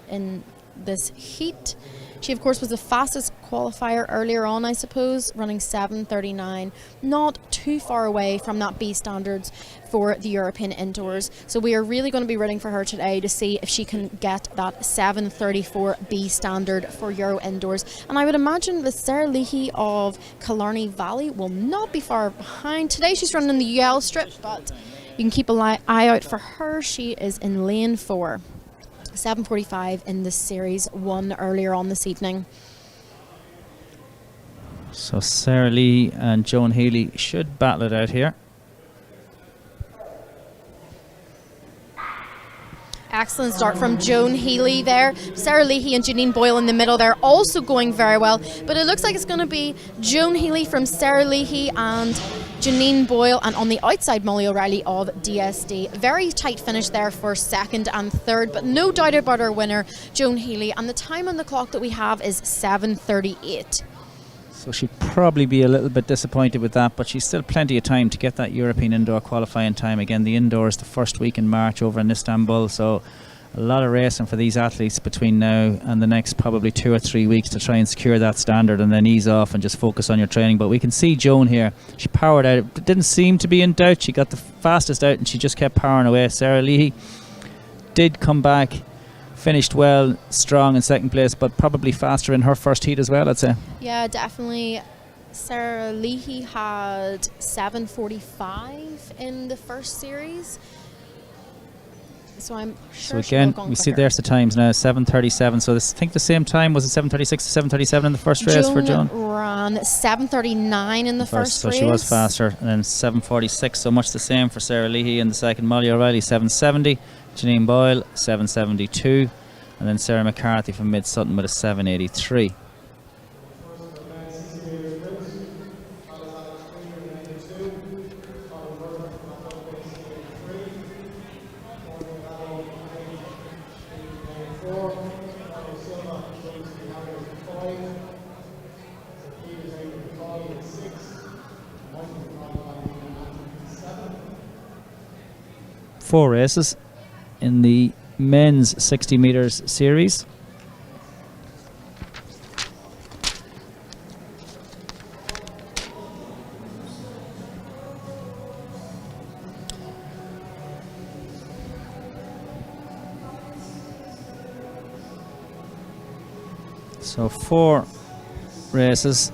in this heat. She, of course, was the fastest qualifier earlier on, I suppose, running 7:39. Not too far away from that B standards for the European indoors. So we are really going to be rooting for her today to see if she can get that 7:34 B standard for Euro indoors. And I would imagine that Sarah Leahy of Killarney Valley will not be far behind. Today she's running in the UL strip, but you can keep an eye out for her. She is in lane 4. 7:45 in the series 1 earlier on this evening.
So Sarah Lee and Joan Healy should battle it out here.
Excellent start from Joan Healy there. Sarah Leahy and Janine Boyle in the middle there, also going very well. But it looks like it's going to be Joan Healy from Sarah Leahy and Janine Boyle, and on the outside Molly O'Reilly of DSD. Very tight finish there for second and third, but no doubt about our winner, Joan Healy. And the time on the clock that we have is 7:38.
So she'd probably be a little bit disappointed with that, but she's still plenty of time to get that European indoor qualifying time. Again, the indoor is the first week in March over in Istanbul, so a lot of racing for these athletes between now and the next probably 2 or 3 weeks to try and secure that standard and then ease off and just focus on your training. But we can see Joan here, she powered out. It didn't seem to be in doubt. She got the fastest out and she just kept powering away. Sarah Leahy did come back, finished well, strong in second place, but probably faster in her first heat as well, I'd say.
Yeah, definitely. Sarah Leahy had 7:45 in the first series. So I'm sure.
So again, we see there's the times now, 7:37. So this, I think the same time, was it 7:36 to 7:37 in the first race for Joan?
Ran 7:39 in the first race.
So she was faster. And then 7:46, so much the same for Sarah Leahy in the second. Molly O'Reilly 7:70, Janine Boyle 7:72, and then Sarah McCarthy from Mid Sutton with a 7:83. Four races in the men's 60 metres series. So 4 races.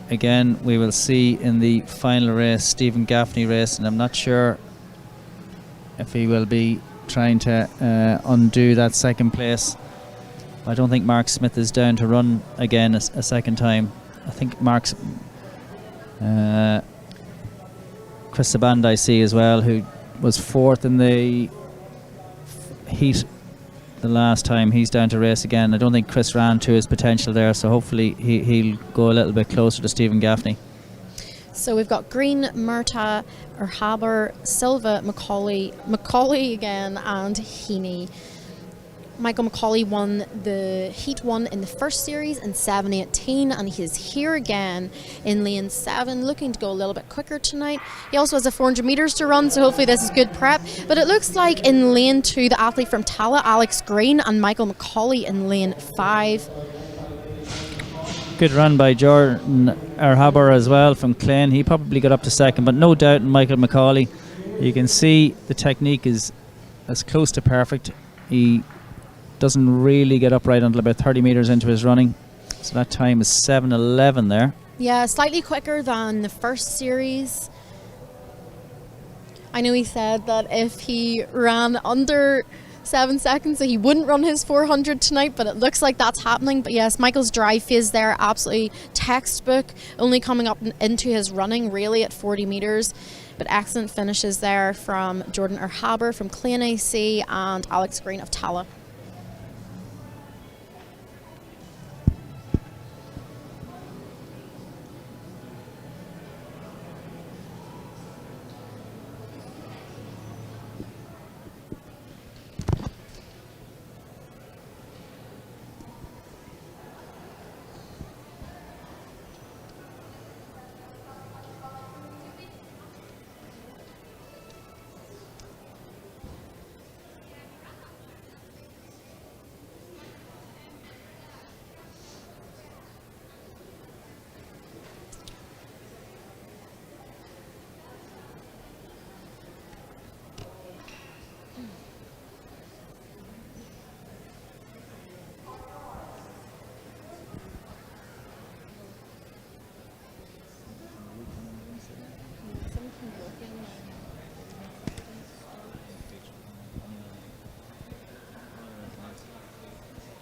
Again, we will see in the final race, Stephen Gaffney race, and I'm not sure if he will be trying to undo that second place. I don't think Mark Smith is down to run again a second time. I think Mark's Chris Saband I see as well, who was 4th in the heat the last time. He's down to race again. I don't think Chris ran to his potential there, so hopefully he'll go a little bit closer to Stephen Gaffney.
So we've got Green, Murtagh, Erhaber, Silva, Macaulay again, and Heaney. Michael Macaulay won the Heat 1 in the first series in 7:18, and he's here again in lane 7, looking to go a little bit quicker tonight. He also has a 400 metres to run, so hopefully this is good prep. But it looks like in lane 2, the athlete from Tala, Alex Green, and Michael Macaulay in lane 5.
Good run by Jordan Erhaber as well from Clane. He probably got up to second, but no doubt in Michael Macaulay. You can see the technique is as close to perfect. He doesn't really get upright until about 30 metres into his running. So that time is 7:11 there.
Yeah, slightly quicker than the first series. I know he said that if he ran under 7 seconds that he wouldn't run his 400 tonight, but it looks like that's happening. But yes, Michael's drive phase there, absolutely textbook, only coming up into his running really at 40 metres. But excellent finishes there from Jordan Erhaber from Clane AC and Alex Green of Tala.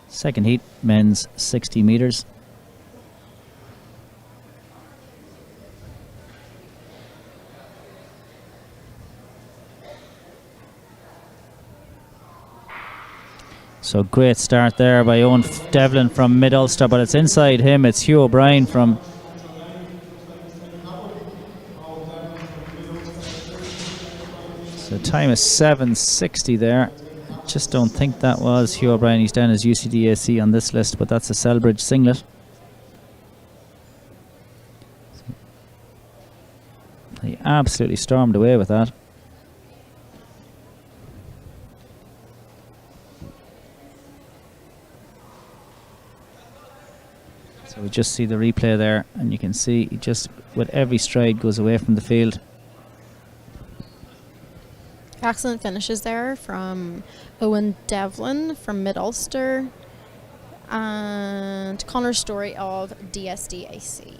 Second heat, men's 60 metres. So great start there by Owen Devlin from Mid-Ulster, but it's inside him. It's Hugh O'Brien from... So time is 7:60 there. Just don't think that was Hugh O'Brien. He's down as UCDAC on this list, but that's a Selbridge singlet. He absolutely stormed away with that. So we just see the replay there, and you can see he just, with every stride, goes away from the field.
Excellent finishes there from Owen Devlin from Mid-Ulster and Connor Story of DSDAC.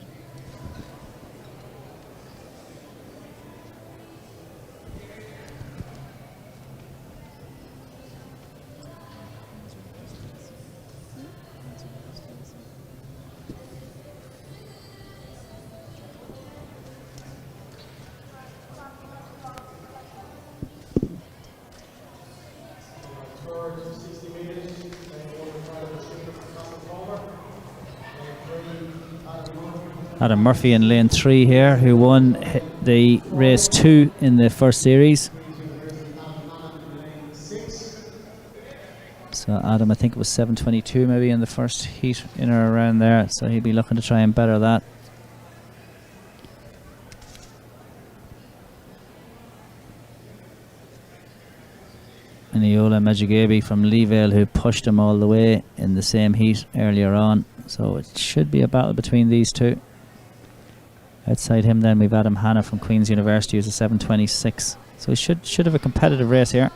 Adam Murphy in lane 3 here, who won the race 2 in the first series. So Adam, I think it was 7:22 maybe in the first heat, in or around there, so he'll be looking to try and better that. And Iola Medjugorje from Leevale, who pushed him all the way in the same heat earlier on, so it should be a battle between these two. Outside him then we've Adam Hanna from Queen's University, who's a 7:26. So he should have a competitive race here.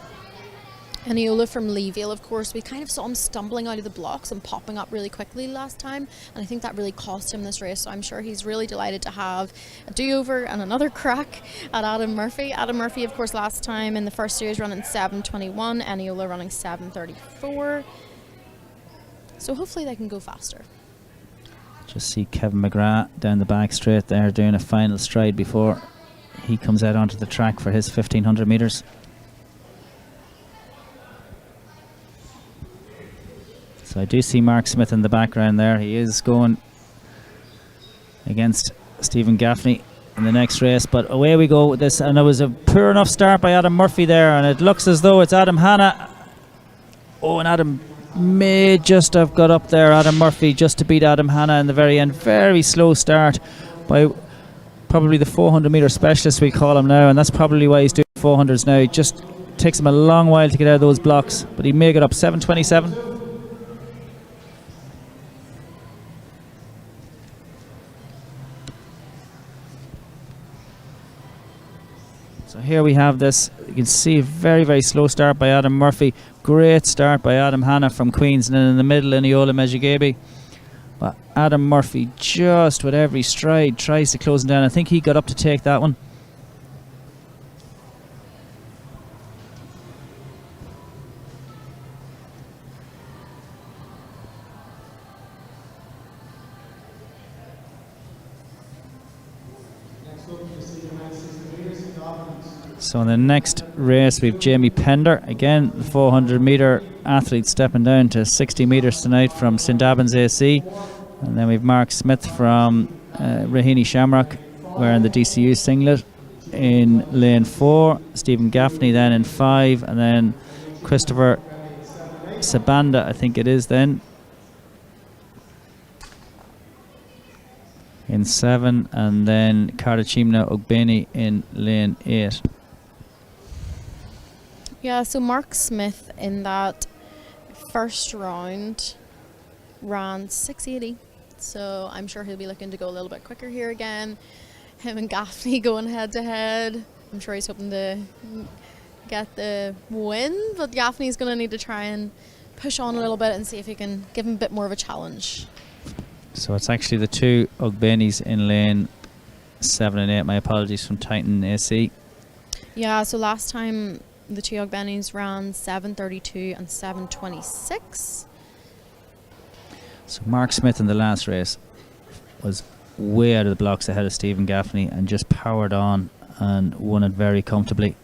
And Iola from Leevale, of course, we kind of saw him stumbling out of the blocks and popping up really quickly last time, and I think that really cost him this race, so I'm sure he's really delighted to have a do-over and another crack at Adam Murphy. Adam Murphy, of course, last time in the first series running 7:21, and Iola running 7:34. So hopefully they can go faster.
Just see Kevin McGrath down the back straight there doing a final stride before he comes out onto the track for his 1500 metres. So I do see Mark Smith in the background there. He is going against Stephen Gaffney, in the next race. But away we go with this, and it was a poor enough start by Adam Murphy there, and it looks as though it's Adam Hanna. Oh, and Adam may just have got up there, Adam Murphy, just to beat Adam Hanna in the very end. Very slow start by probably the 400 metre specialist, we call him now, and that's probably why he's doing 400s now. It just takes him a long while to get out of those blocks, but he may get up 7:27. So here we have this. You can see a very, very slow start by Adam Murphy. Great start by Adam Hanna from Queens, and then in the middle, Iniola Mejigebe. But Adam Murphy, just with every stride, tries to close him down. I think he got up to take that one. So in the next race we've Jamie Pender, again the 400 metre athlete, stepping down to 60 metres tonight from St Albans AC. And then we've Mark Smith from Raheny Shamrock wearing the DCU singlet in lane 4, Stephen Gaffney then in 5, and then Christopher Sabanda, I think it is then, in 7, and then Kardachimna Ogbeni in lane 8.
Yeah, so Mark Smith in that first round ran 6:80, so I'm sure he'll be looking to go a little bit quicker here again. Him and Gaffney going head to head. I'm sure he's hoping to get the win, but Gaffney's going to need to try and push on a little bit and see if he can give him a bit more of a challenge.
So it's actually the two Ogbenis in lane 7 and 8. My apologies, from Titan AC.
Yeah, so last time the two Ogbenis ran 7:32 and 7:26.
So Mark Smith in the last race was way out of the blocks ahead of Stephen Gaffney and just powered on and won it very comfortably.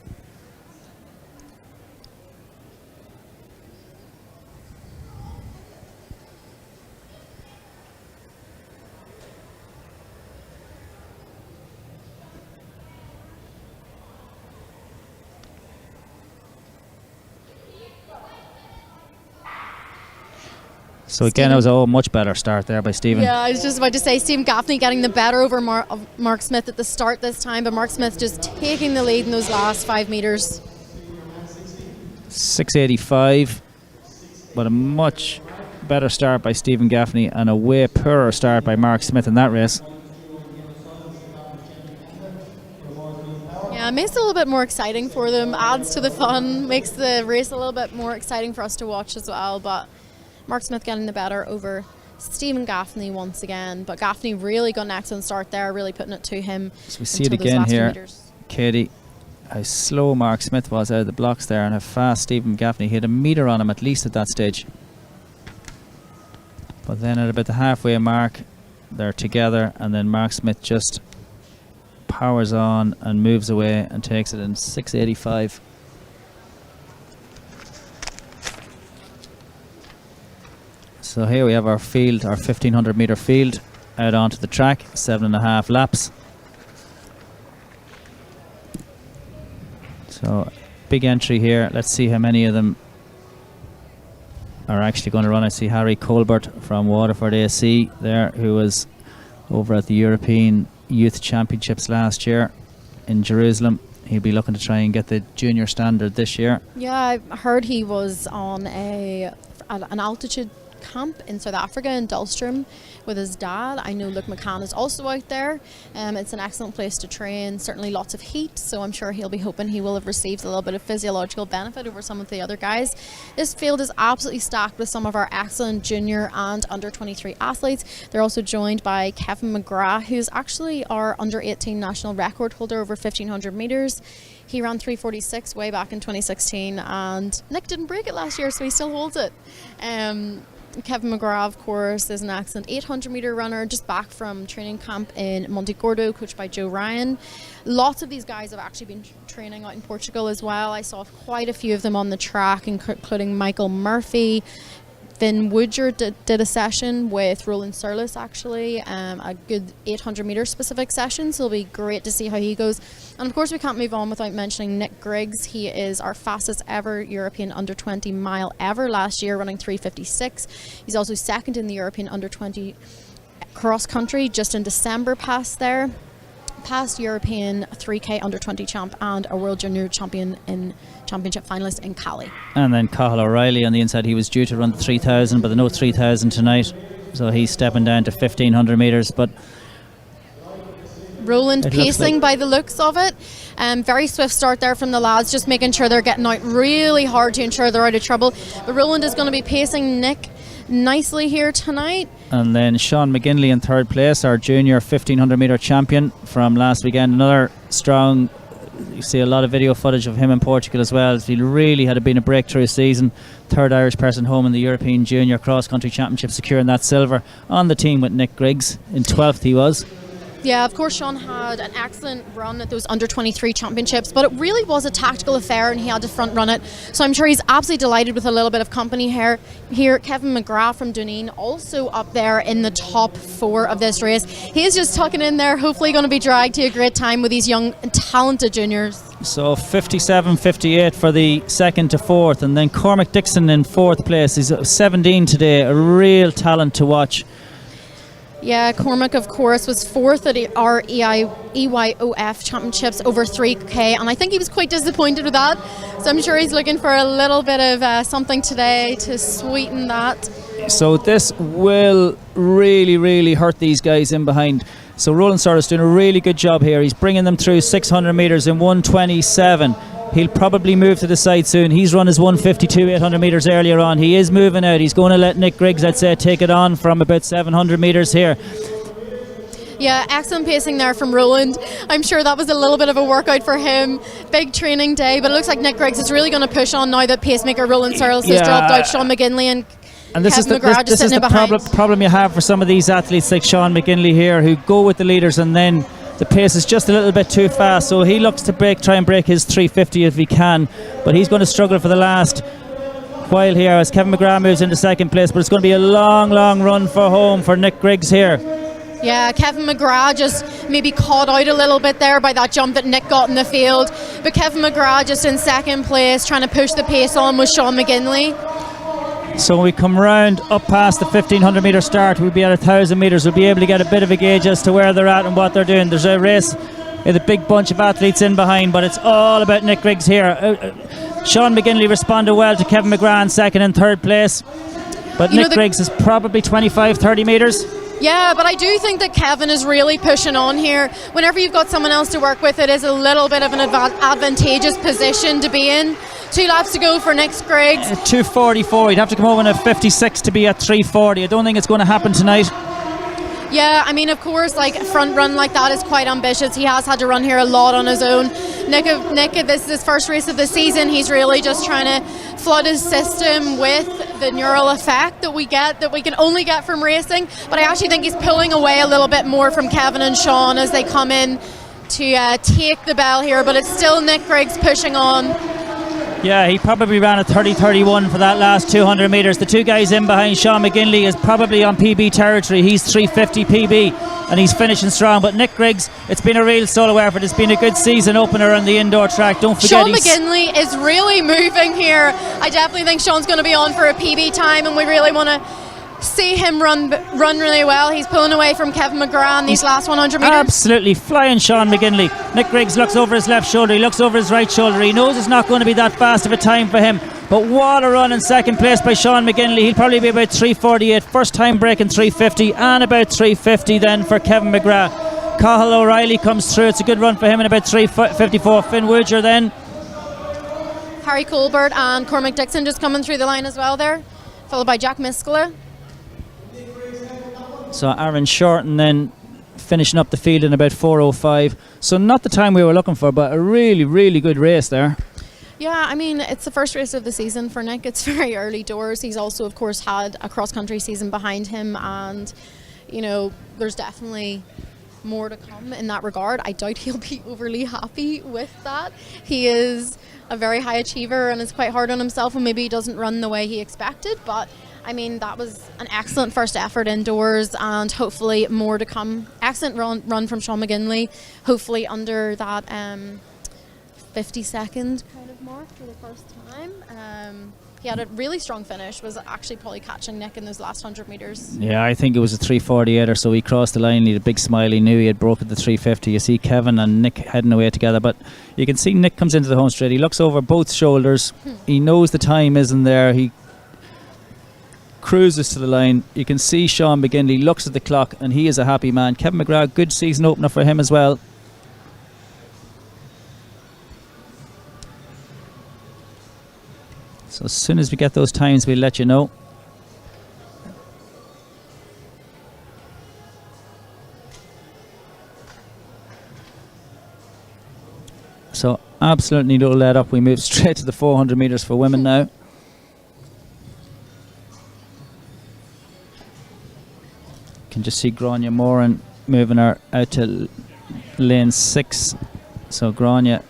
So again, it was a much better start there by Stephen.
Yeah, I was just about to say Stephen Gaffney getting the better over Mark Smith at the start this time, but Mark Smith just taking the lead in those last 5 metres.
6:85, but a much better start by Stephen Gaffney and a way poorer start by Mark Smith in that race.
Yeah, it makes it a little bit more exciting for them, adds to the fun, makes the race a little bit more exciting for us to watch as well, but Mark Smith getting the better over Stephen Gaffney once again, but Gaffney really got an excellent start there, really putting it to him.
So we see it again here, Katie, how slow Mark Smith was out of the blocks there and how fast Stephen Gaffney hit a metre on him at least at that stage. But then at about the halfway mark, they're together, and then Mark Smith just powers on and moves away and takes it in 6:85. So here we have our field, our 1500 metre field, out onto the track, 7.5 laps. So big entry here. Let's see how many of them are actually going to run. I see Harry Colbert from Waterford AC there, who was over at the European Youth Championships last year in Jerusalem. He'll be looking to try and get the junior standard this year.
Yeah, I heard he was on an altitude camp in South Africa in Dulstrom with his dad. I know Luke McCann is also out there. It's an excellent place to train, certainly lots of heat, so I'm sure he'll be hoping he will have received a little bit of physiological benefit over some of the other guys. This field is absolutely stacked with some of our excellent junior and under 23 athletes. They're also joined by Kevin McGrath, who's actually our under 18 national record holder over 1500 metres. He ran 3:46 way back in 2016, and Nick didn't break it last year, so he still holds it. Kevin McGrath, of course, is an excellent 800 metre runner, just back from training camp in Monte Gordo, coached by Joe Ryan. Lots of these guys have actually been training out in Portugal as well. I saw quite a few of them on the track, including Michael Murphy, Finn Woodger did a session with Roland Surlis, actually, a good 800 metre specific session, so it'll be great to see how he goes. And of course we can't move on without mentioning Nick Griggs. He is our fastest ever European under 20 mile ever last year, running 3:56. He's also second in the European under 20 cross country just in December past European 3K under 20 champ and a world junior champion in championship finalist in Cali.
And then Cathal O'Reilly on the inside, he was due to run the 3,000, but no 3,000 tonight, so he's stepping down to 1,500 metres. But
Roland pacing by the looks of it. Very swift start there from the lads, just making sure they're getting out really hard to ensure they're out of trouble. But Roland is going to be pacing Nick nicely here tonight.
And then Sean McGinley in third place, our junior 1,500 metre champion from last weekend. Another strong, you see a lot of video footage of him in Portugal as well. He really had been a breakthrough season. Third Irish person home in the European Junior Cross Country Championship, securing that silver on the team with Nick Griggs. In 12th he was.
Yeah, of course Sean had an excellent run at those under 23 championships, but it really was a tactical affair and he had to front run it. So I'm sure he's absolutely delighted with a little bit of company here. Kevin McGrath from Dunedin also up there in the top 4 of this race. He's just tucking in there, hopefully going to be dragged to a great time with these young and talented juniors.
So 57.58 for the second to fourth, and then Cormac Dixon in fourth place. He's 17 today, a real talent to watch.
Yeah, Cormac, of course, was fourth at our EYOF championships over 3K, and I think he was quite disappointed with that. So I'm sure he's looking for a little bit of something today to sweeten that.
So this will really, really hurt these guys in behind. So Roland Surlis doing a really good job here. He's bringing them through 600 metres in 1:27. He'll probably move to the side soon. He's run his 1:52 800 metres earlier on. He is moving out. He's going to let Nick Griggs, I'd say, take it on from about 700 metres here.
Yeah, excellent pacing there from Roland. I'm sure that was a little bit of a workout for him. Big training day, but it looks like Nick Griggs is really going to push on now that pacemaker Roland Surlis has dropped out. Sean McGinley and
this
Kevin McGrath
is the problem you have for some of these athletes like Sean McGinley here, who go with the leaders and then the pace is just a little bit too fast. So he looks to try and break his 350 if he can, but he's going to struggle for the last while here as Kevin McGrath moves into second place. But it's going to be a long run for home for Nick Griggs here.
Yeah, Kevin McGrath just maybe caught out a little bit there by that jump that Nick got in the field, but Kevin McGrath just in second place trying to push the pace on with Sean McGinley.
So when we come round up past the 1,500 metre start, we'll be at 1,000 metres. We'll be able to get a bit of a gauge as to where they're at and what they're doing. There's a race with a big bunch of athletes in behind, but it's all about Nick Griggs here. Sean McGinley responded well to Kevin McGrath in second and third place, but Nick Griggs is probably 25-30 metres.
Yeah, but I do think that Kevin is really pushing on here. Whenever you've got someone else to work with, it is a little bit of an advantageous position to be in. 2 laps to go for Nick Griggs.
2:44. He'd have to come over in a 56 to be at 3:40. I don't think it's going to happen tonight.
Yeah, I mean, of course, like a front run like that is quite ambitious. He has had to run here a lot on his own. Nick, this is his first race of the season. He's really just trying to flood his system with the neural effect that we can only get from racing. But I actually think he's pulling away a little bit more from Kevin and Sean as they come in to take the bell here. But it's still Nick Griggs pushing on.
Yeah, he probably ran a 30-31 for that last 200 metres. The two guys in behind Sean McGinley is probably on PB territory. He's 350 PB and he's finishing strong. But Nick Griggs, it's been a real solo effort. It's been a good season opener on the indoor track. Don't forget,
Sean McGinley is really moving here. I definitely think Sean's going to be on for a PB time, and we really want to see him run really well. He's pulling away from Kevin McGrath in these last 100 metres.
Absolutely flying Sean McGinley. Nick Griggs looks over his left shoulder, he looks over his right shoulder. He knows it's not going to be that fast of a time for him, but what a run in second place by Sean McGinley. He'll probably be about 3:48, first time breaking 3:50, and about 3:50 then for Kevin McGrath. Cathal O'Reilly comes through. It's a good run for him in about 3:54. Finn Woodger then.
Harry Colbert and Cormac Dixon just coming through the line as well there, followed by Jack Miskela.
So Aaron Shorten then finishing up the field in about 4:05. So not the time we were looking for, but a really good race there.
Yeah, I mean, it's the first race of the season for Nick. It's very early doors. He's also, of course, had a cross-country season behind him, and, you know, there's definitely more to come in that regard. I doubt he'll be overly happy with that. He is a very high achiever and is quite hard on himself, and maybe he doesn't run the way he expected, but I mean, that was an excellent first effort indoors, and hopefully more to come. Excellent run from Sean McGinley, hopefully under that 50-second kind of mark for the first time. He had a really strong finish, was actually probably catching Nick in those last 100 metres.
Yeah, I think it was a 3:48 or so. He crossed the line, he had a big smile, he knew he had broken the 3:50. You see Kevin and Nick heading away together, but you can see Nick comes into the home straight, he looks over both shoulders, he knows the time isn't there, he cruises to the line. You can see Sean McGinley looks at the clock and he is a happy man. Kevin McGrath, good season opener for him as well. So as soon as we get those times, we'll let you know. So absolutely no let up. We move straight to the 400 metres for women now. Can just see Grania Moran moving her out to lane 6. So Grania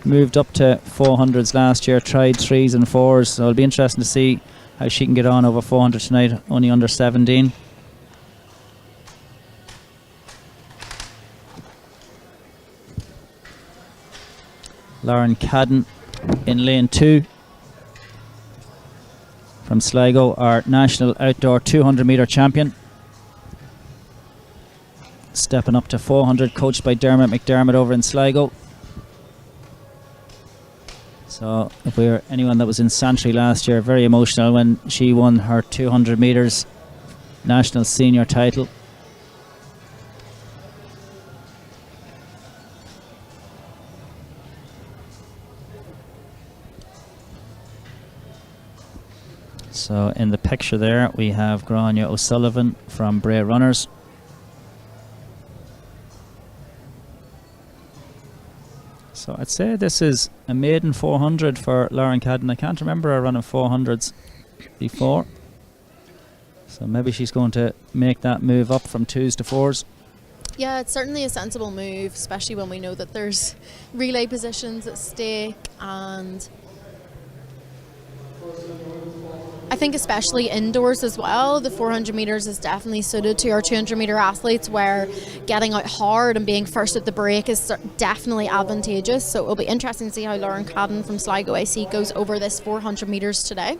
moved up to 400s last year, tried 3s and 4s, so it'll be interesting to see how she can get on over 400 tonight, only under 17. Lauren Cadden in lane 2 from Sligo, our national outdoor 200 metre champion. Stepping up to 400, coached by Dermot McDermott over in Sligo. So if we were anyone that was in Santry last year, very emotional when she won her 200 metres national senior title. So in the picture there we have Grania O'Sullivan from Bray Runners. So I'd say this is a maiden 400 for Lauren Cadden. I can't remember her running 400s before. So maybe she's going to make that move up from 2s to 4s.
Yeah, it's certainly a sensible move, especially when we know that there's relay positions at stake, and I think especially indoors as well, the 400 metres is definitely suited to our 200 metre athletes, where getting out hard and being first at the break is definitely advantageous. So it'll be interesting to see how Lauren Cadden from Sligo AC goes over this 400 metres today.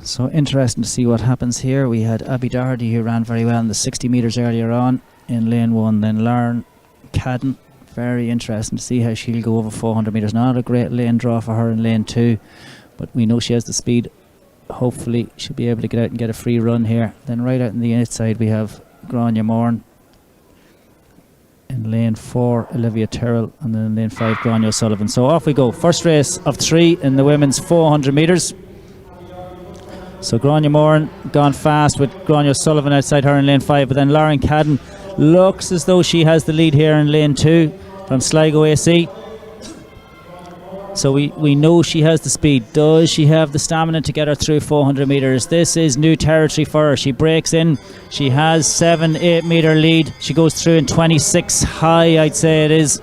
So interesting to see what happens here. We had Abby Doherty, who ran very well in the 60 metres earlier on in lane 1. Then Lauren Cadden, very interesting to see how she'll go over 400 metres. Not a great lane draw for her in lane 2, but we know she has the speed. Hopefully she'll be able to get out and get a free run here. Then right out on the inside we have Grania Moran. In lane 4, Olivia Terrell, and then in lane 5, Grania O'Sullivan. So off we go. First race of 3 in the women's 400 metres. So Grania Moran gone fast with Grania O'Sullivan outside her in lane 5, but then Lauren Cadden looks as though she has the lead here in lane 2 from Sligo AC. So we know she has the speed. Does she have the stamina to get her through 400 metres? This is new territory for her. She breaks in. She has 7-8 metre lead. She goes through in 26 high, I'd say it is.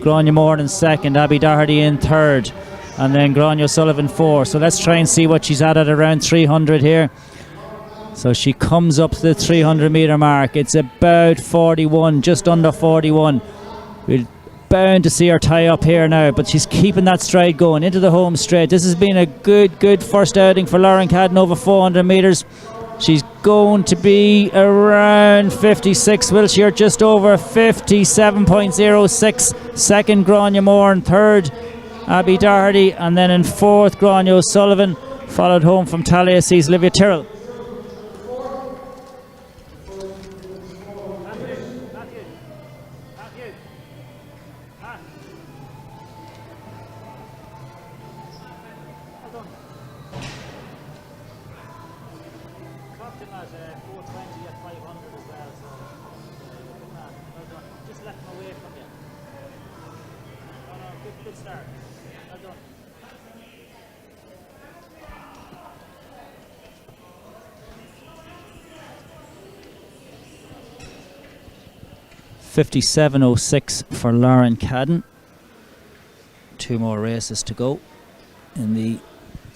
Grania Moran in second, Abby Doherty in third, and then Grania O'Sullivan 4. So let's try and see what she's at around 300 here. So she comes up to the 300 metre mark. It's about 41, just under 41. We're bound to see her tie up here now, but she's keeping that stride going into the home straight. This has been a good first outing for Lauren Cadden over 400 metres. She's going to be around 56, will she, or just over 57.06. Second, Grania Moran. Third, Abby Doherty, and then in fourth, Grania O'Sullivan, followed home from Taliesis, Olivia Tyrrell.
Good start. Well done.
57.06 for Lauren Cadden. 2 more races to go in the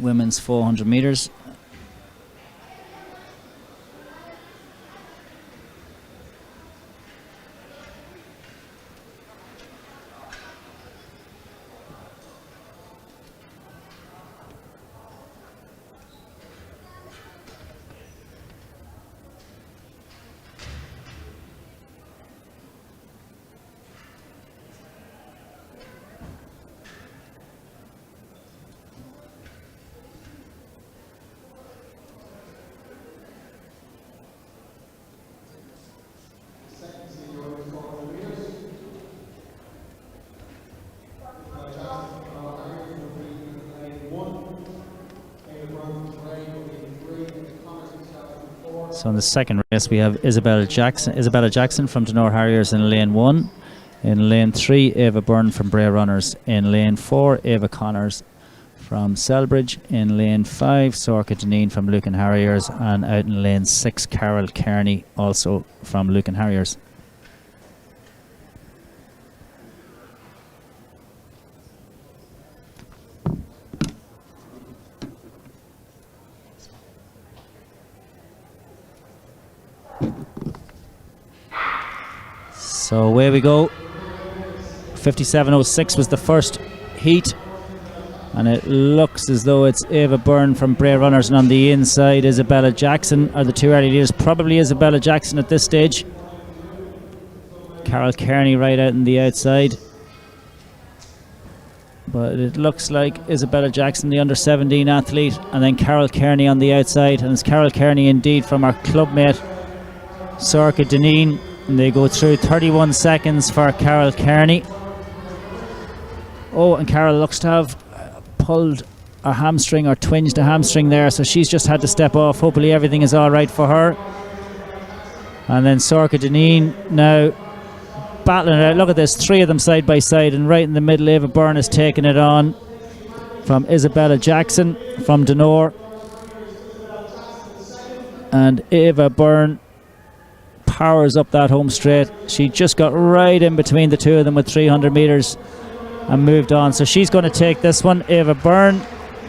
women's 400 metres. So in the second race we have Isabella Jackson from Denore Harriers in lane 1. In lane 3, Ava Byrne from Bray Runners. In lane 4, Ava Connors from Selbridge. In lane 5, Sorka Deneen from Lucan Harriers. And out in lane 6, Carol Kearney, also from Lucan Harriers. So away we go. 57.06 was the first heat, and it looks as though it's Ava Byrne from Bray Runners, and on the inside Isabella Jackson are the two early leaders. Probably Isabella Jackson at this stage. Carol Kearney right out on the outside, but it looks like Isabella Jackson, the under 17 athlete, and then Carol Kearney on the outside, and it's Carol Kearney indeed from our clubmate Sorka Deneen. And they go through 31 seconds for Carol Kearney. Oh, and Carol looks to have pulled a hamstring or twinged a hamstring there, so she's just had to step off. Hopefully everything is all right for her. And then Sorka Deneen now battling it out. Look at this, 3 of them side by side, and right in the middle Ava Byrne is taking it on from Isabella Jackson from Denore. And Ava Byrne powers up that home straight. She just got right in between the two of them with 300 metres and moved on. So she's going to take this one. Ava Byrne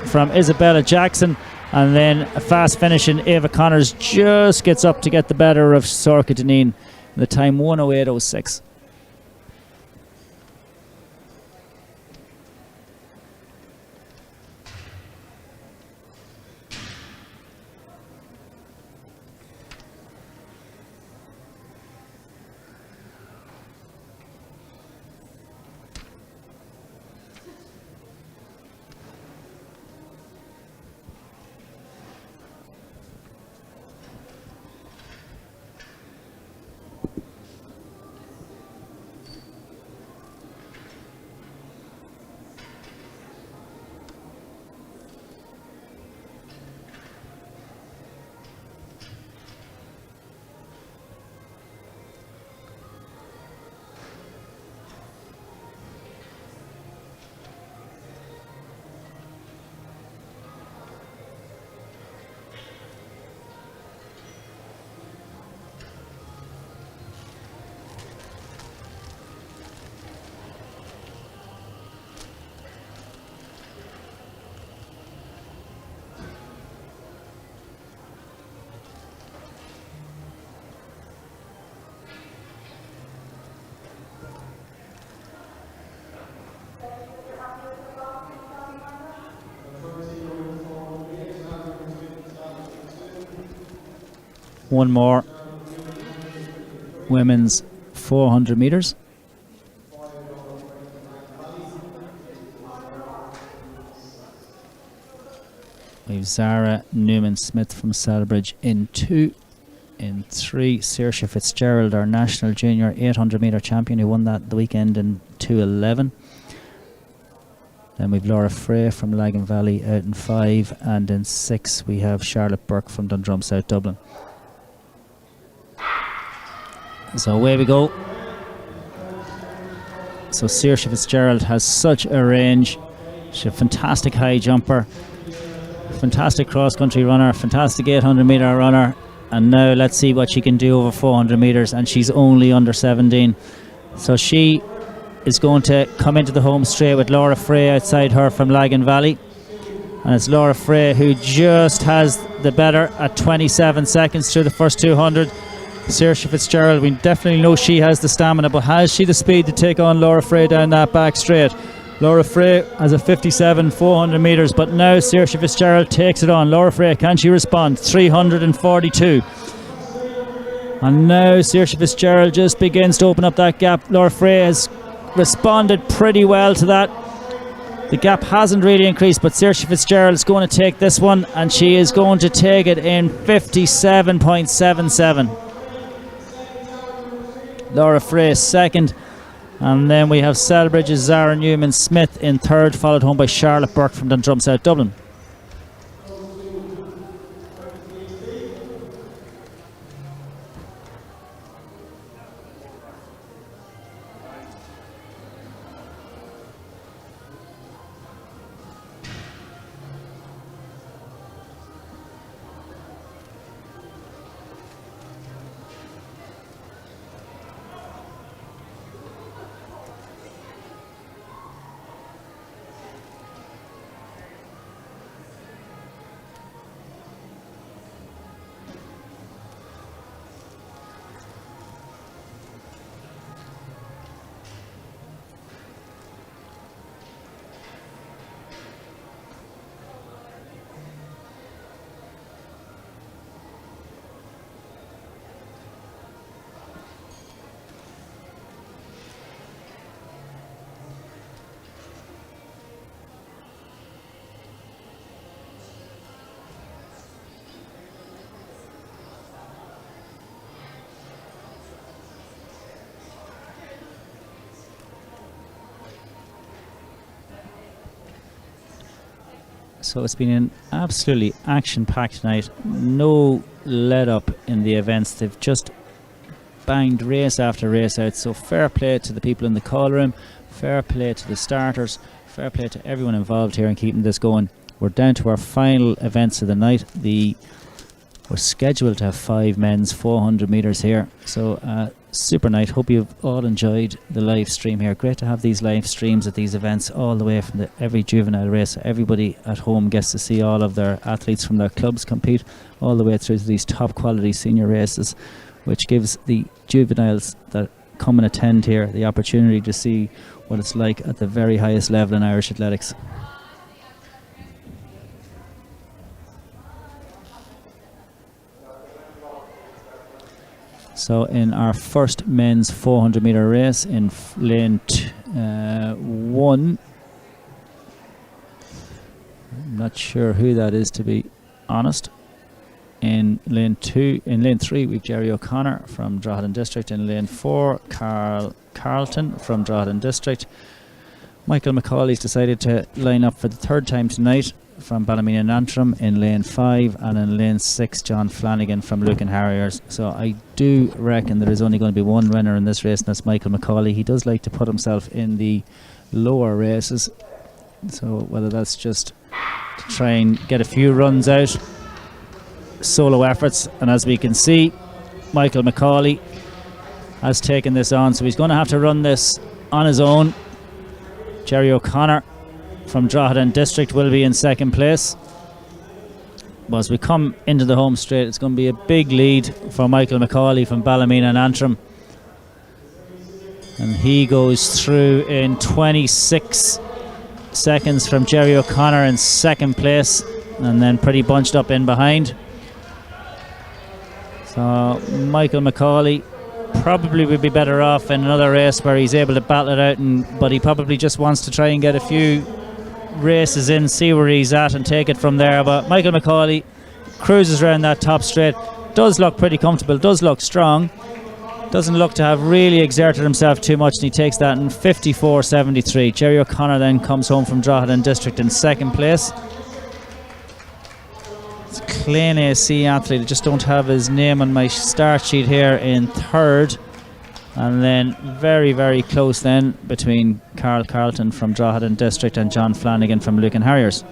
from Isabella Jackson, and then a fast finishing Ava Connors just gets up to get the better of Sorka Deneen. The time 1:08.06. One more women's 400 metres. We've Zara Newman-Smith from Celbridge in 2. In 3, Saoirse Fitzgerald, our national junior 800 metre champion, who won that the weekend in 2:11. Then we've Laura Frey from Lagan Valley out in 5, and in 6 we have Charlotte Burke from Dundrum, South Dublin. So away we go. So Saoirse Fitzgerald has such a range. She's a fantastic high jumper, fantastic cross-country runner, fantastic 800 metre runner. And now let's see what she can do over 400 metres, and she's only under 17. So she is going to come into the home straight with Laura Frey outside her from Lagan Valley. And it's Laura Frey who just has the better at 27 seconds through the first 200. Saoirse Fitzgerald, we definitely know she has the stamina, but has she the speed to take on Laura Frey down that back straight? Laura Frey has a 57 400 metres, but now Saoirse Fitzgerald takes it on. Laura Frey, can she respond? 342. And now Saoirse Fitzgerald just begins to open up that gap. Laura Frey has responded pretty well to that. The gap hasn't really increased, but Saoirse Fitzgerald is going to take this one, and she is going to take it in 57.77. Laura Frey second. And then we have Celbridge's Zara Newman-Smith in 3rd, followed home by Charlotte Burke from Dundrum, South Dublin. So it's been an absolutely action-packed night. No let-up in the events. They've just banged race after race out. So fair play to the people in the call room. Fair play to the starters. Fair play to everyone involved here in keeping this going. We're down to our final events of the night. We're scheduled to have 5 men's 400 metres here. So super night. Hope you've all enjoyed the live stream here. Great to have these live streams at these events all the way from every juvenile race. Everybody at home gets to see all of their athletes from their clubs compete all the way through to these top quality senior races, which gives the juveniles that come and attend here the opportunity to see what it's like at the very highest level in Irish athletics. So in our first men's 400 metre race in lane 1, I'm not sure who that is, to be honest. In lane 3 we've Jerry O'Connor from Drogheda District. In lane 4 Carl Carlton from Drogheda District. Michael McCauley's decided to line up for the 3rd time tonight from Ballymena and Antrim in lane 5, and in lane 6 John Flanagan from Lucan Harriers. So I do reckon there is only going to be one winner in this race, and that's Michael McCauley. He does like to put himself in the lower races, so whether that's just to try and get a few runs out, solo efforts, and as we can see, Michael McCauley has taken this on, so he's going to have to run this on his own. Jerry O'Connor from Drogheda District will be in 2nd place. But as we come into the home straight, it's going to be a big lead for Michael McCauley from Ballymena and Antrim. And he goes through in 26 seconds from Jerry O'Connor in 2nd place, and then pretty bunched up in behind. So Michael McCauley probably would be better off in another race where he's able to battle it out, but he probably just wants to try and get a few races in, see where he's at and take it from there. But Michael McCauley cruises around that top straight, does look pretty comfortable, does look strong, doesn't look to have really exerted himself too much, and he takes that in 54.73. Jerry O'Connor then comes home from Drogheda District in second place. It's Clane AC athlete, I just don't have his name on my start sheet here, in third. And then very, very close then between Carl Carlton from Drogheda District and John Flanagan from Lucan Harriers.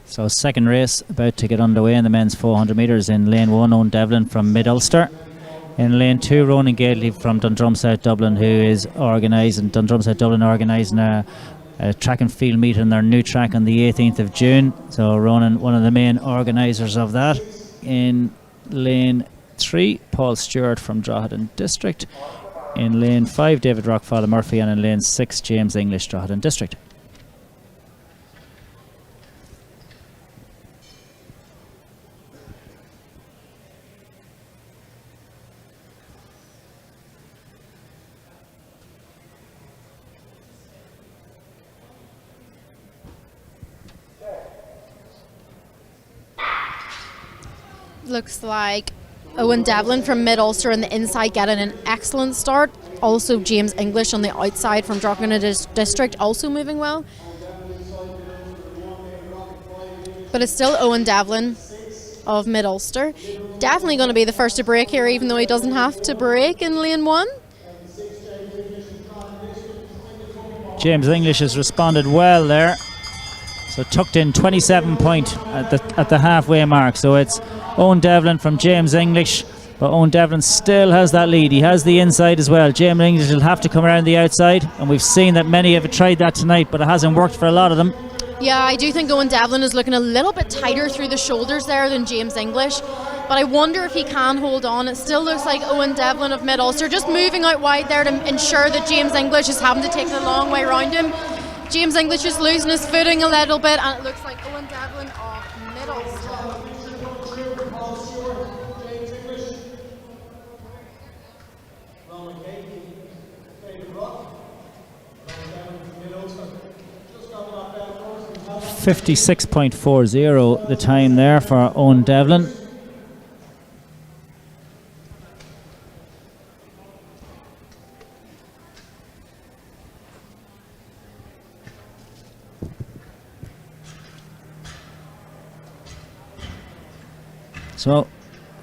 So second race about to get underway in the men's 400 metres. In lane 1, Owen Devlin from Mid-Ulster. In lane 2, Ronan Gately from Dundrum South Dublin, who is organising, Dundrum South Dublin organising a track and field meet in their new track on the 18th of June. So Ronan, one of the main organisers of that. In lane 3, Paul Stewart from Drogheda District. In lane 5, David Rockfather Murphy. And in lane 6, James English, Drogheda District.
Looks like Owen Devlin from Mid-Ulster on the inside getting an excellent start. Also James English on the outside from Drogheda District also moving well. But it's still Owen Devlin of Mid-Ulster. Definitely going to be the first to break here, even though he doesn't have to break in lane 1.
James English has responded well there. So tucked in 27 point at the halfway mark. So it's Owen Devlin from James English, but Owen Devlin still has that lead. He has the inside as well. James English will have to come around the outside, and we've seen that many have tried that tonight, but it hasn't worked for a lot of them.
Yeah, I do think Owen Devlin is looking a little bit tighter through the shoulders there than James English, but I wonder if he can hold on. It still looks like Owen Devlin of Mid-Ulster just moving out wide there to ensure that James English is having to take the long way around him. James English is losing his footing a little bit, and it looks like Owen Devlin of Mid-Ulster. .56.40 the time there for Owen Devlin. So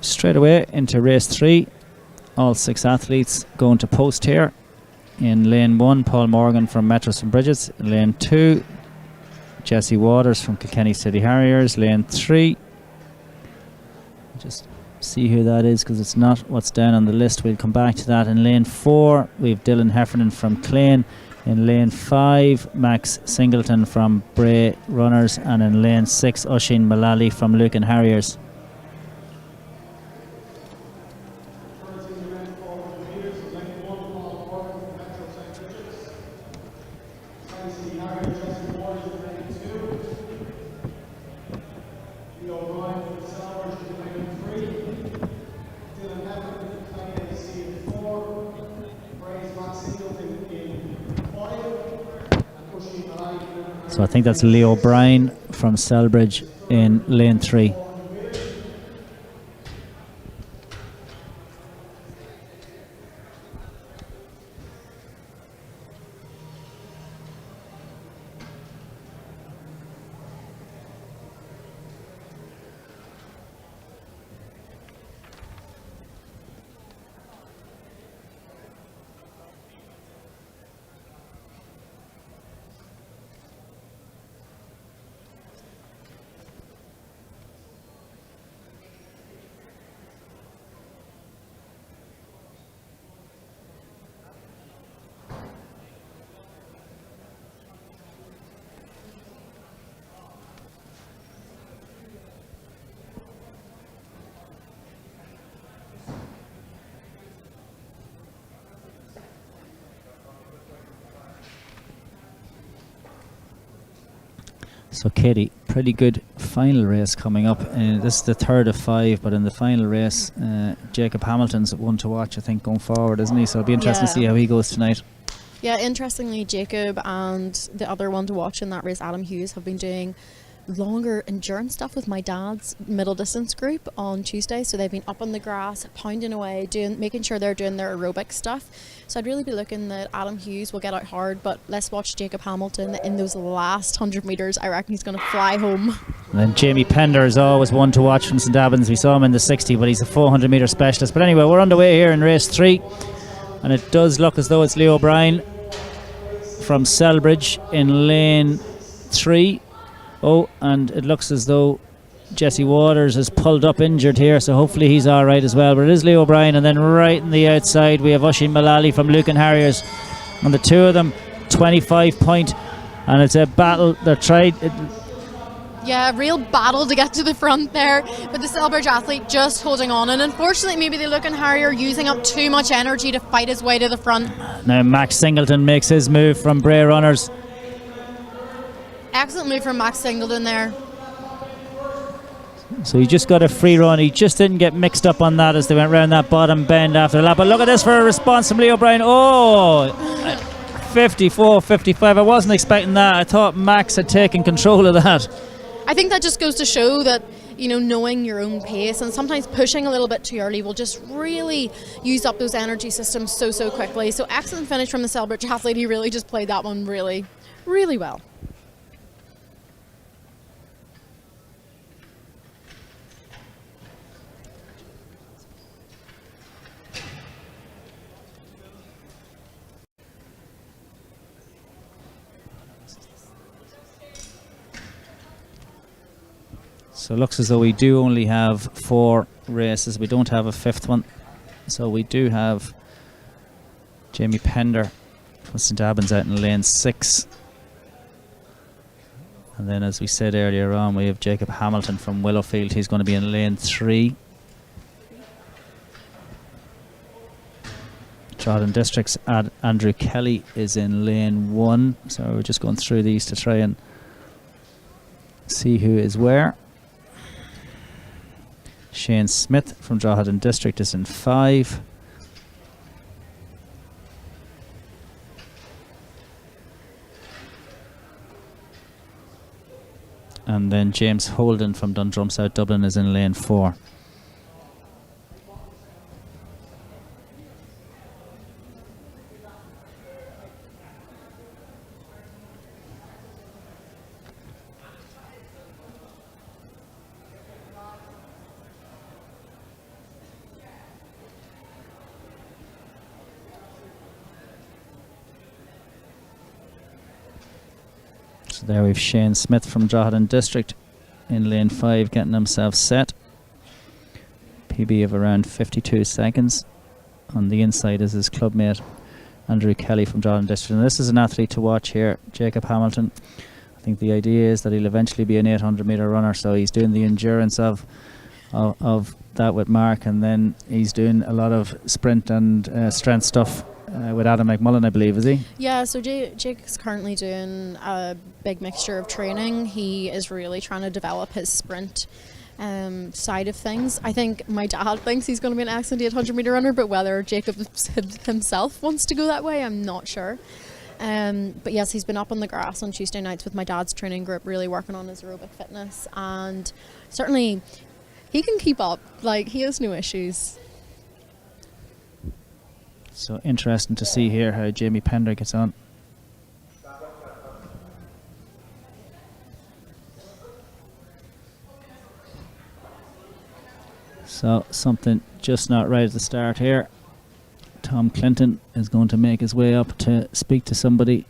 straight away into race 3, all 6 athletes going to post here. In lane 1, Paul Morgan from Metro St Bridget's. In lane 2, Jesse Waters from Kilkenny City Harriers. Lane 3, just see who that is because it's not what's down on the list. We'll come back to that. In lane 4, we have Dylan Heffernan from Clane. In lane 5, Max Singleton from Bray Runners. And in lane 6, Oisin Mullally from Lucan Harriers.
So I think that's Lee O'Brien from Selbridge in lane 3. So Katie, pretty good final race coming up. This is the third of 5, but in the final race, Jacob Hamilton's one to watch, I think, going forward, isn't he? So it'll be interesting to see how he goes tonight.
Yeah, interestingly, Jacob and the other one to watch in that race, Adam Hughes, have been doing longer endurance stuff with my dad's middle distance group on Tuesday. So they've been up on the grass, pounding away, making sure they're doing their aerobic stuff. So I'd really be looking that Adam Hughes will get out hard, but let's watch Jacob Hamilton in those last 100 metres. I reckon he's going to fly home.
And then Jamie Pender is always one to watch from St Albans. We saw him in the 60, but he's a 400 metre specialist. But anyway, we're underway here in race 3, and it does look as though it's Leo O'Brien from Selbridge in lane 3. Oh, and it looks as though Jesse Waters is pulled up injured here, so hopefully he's alright as well. But it is Leo O'Brien, and then right on the outside we have Oisin Mullally from Lucan Harriers, and the two of them 25 point, and it's a battle. They're tried.
Yeah, real battle to get to the front there, but the Selbridge athlete just holding on, and unfortunately maybe the Lucan Harrier using up too much energy to fight his way to the front.
Now Max Singleton makes his move from Bray Runners.
Excellent move from Max Singleton there.
So he just got a free run. He just didn't get mixed up on that as they went round that bottom bend after the lap. But look at this for a response from Leo O'Brien. Oh, 54-55. I wasn't expecting that. I thought Max had taken control of that.
I think that just goes to show that, you know, knowing your own pace and sometimes pushing a little bit too early will just really use up those energy systems so quickly. So excellent finish from the Selbridge athlete. He really just played that one really well.
So it looks as though we do only have 4 races. We don't have a 5th one. So we do have Jamie Pender from St Albans out in lane 6. And then, as we said earlier on, we have Jacob Hamilton from Willowfield. He's going to be in lane 3. Drogheda District's Andrew Kelly is in lane 1. So we're just going through these to try and see who is where. Shane Smith from Drogheda District is in 5. And then James Holden from Dundrum South Dublin is in lane 4. So there we've Shane Smith from Drogheda District in lane 5 getting himself set. PB of around 52 seconds. On the inside is his clubmate Andrew Kelly from Drogheda District. And this is an athlete to watch here, Jacob Hamilton. I think the idea is that he'll eventually be an 800 metre runner, so he's doing the endurance of that with Mark, and then he's doing a lot of sprint and strength stuff with Adam McMullen, I believe, is he?
Yeah, so Jake is currently doing a big mixture of training. He is really trying to develop his sprint side of things. I think my dad thinks he's going to be an excellent 800 metre runner, but whether Jacob himself wants to go that way, I'm not sure. But yes, he's been up on the grass on Tuesday nights with my dad's training group, really working on his aerobic fitness, and certainly he can keep up. Like, he has no issues.
So interesting to see here how Jamie Pender gets on. So something just not right at the start here. Tom Clinton is going to make his way up to speak to somebody.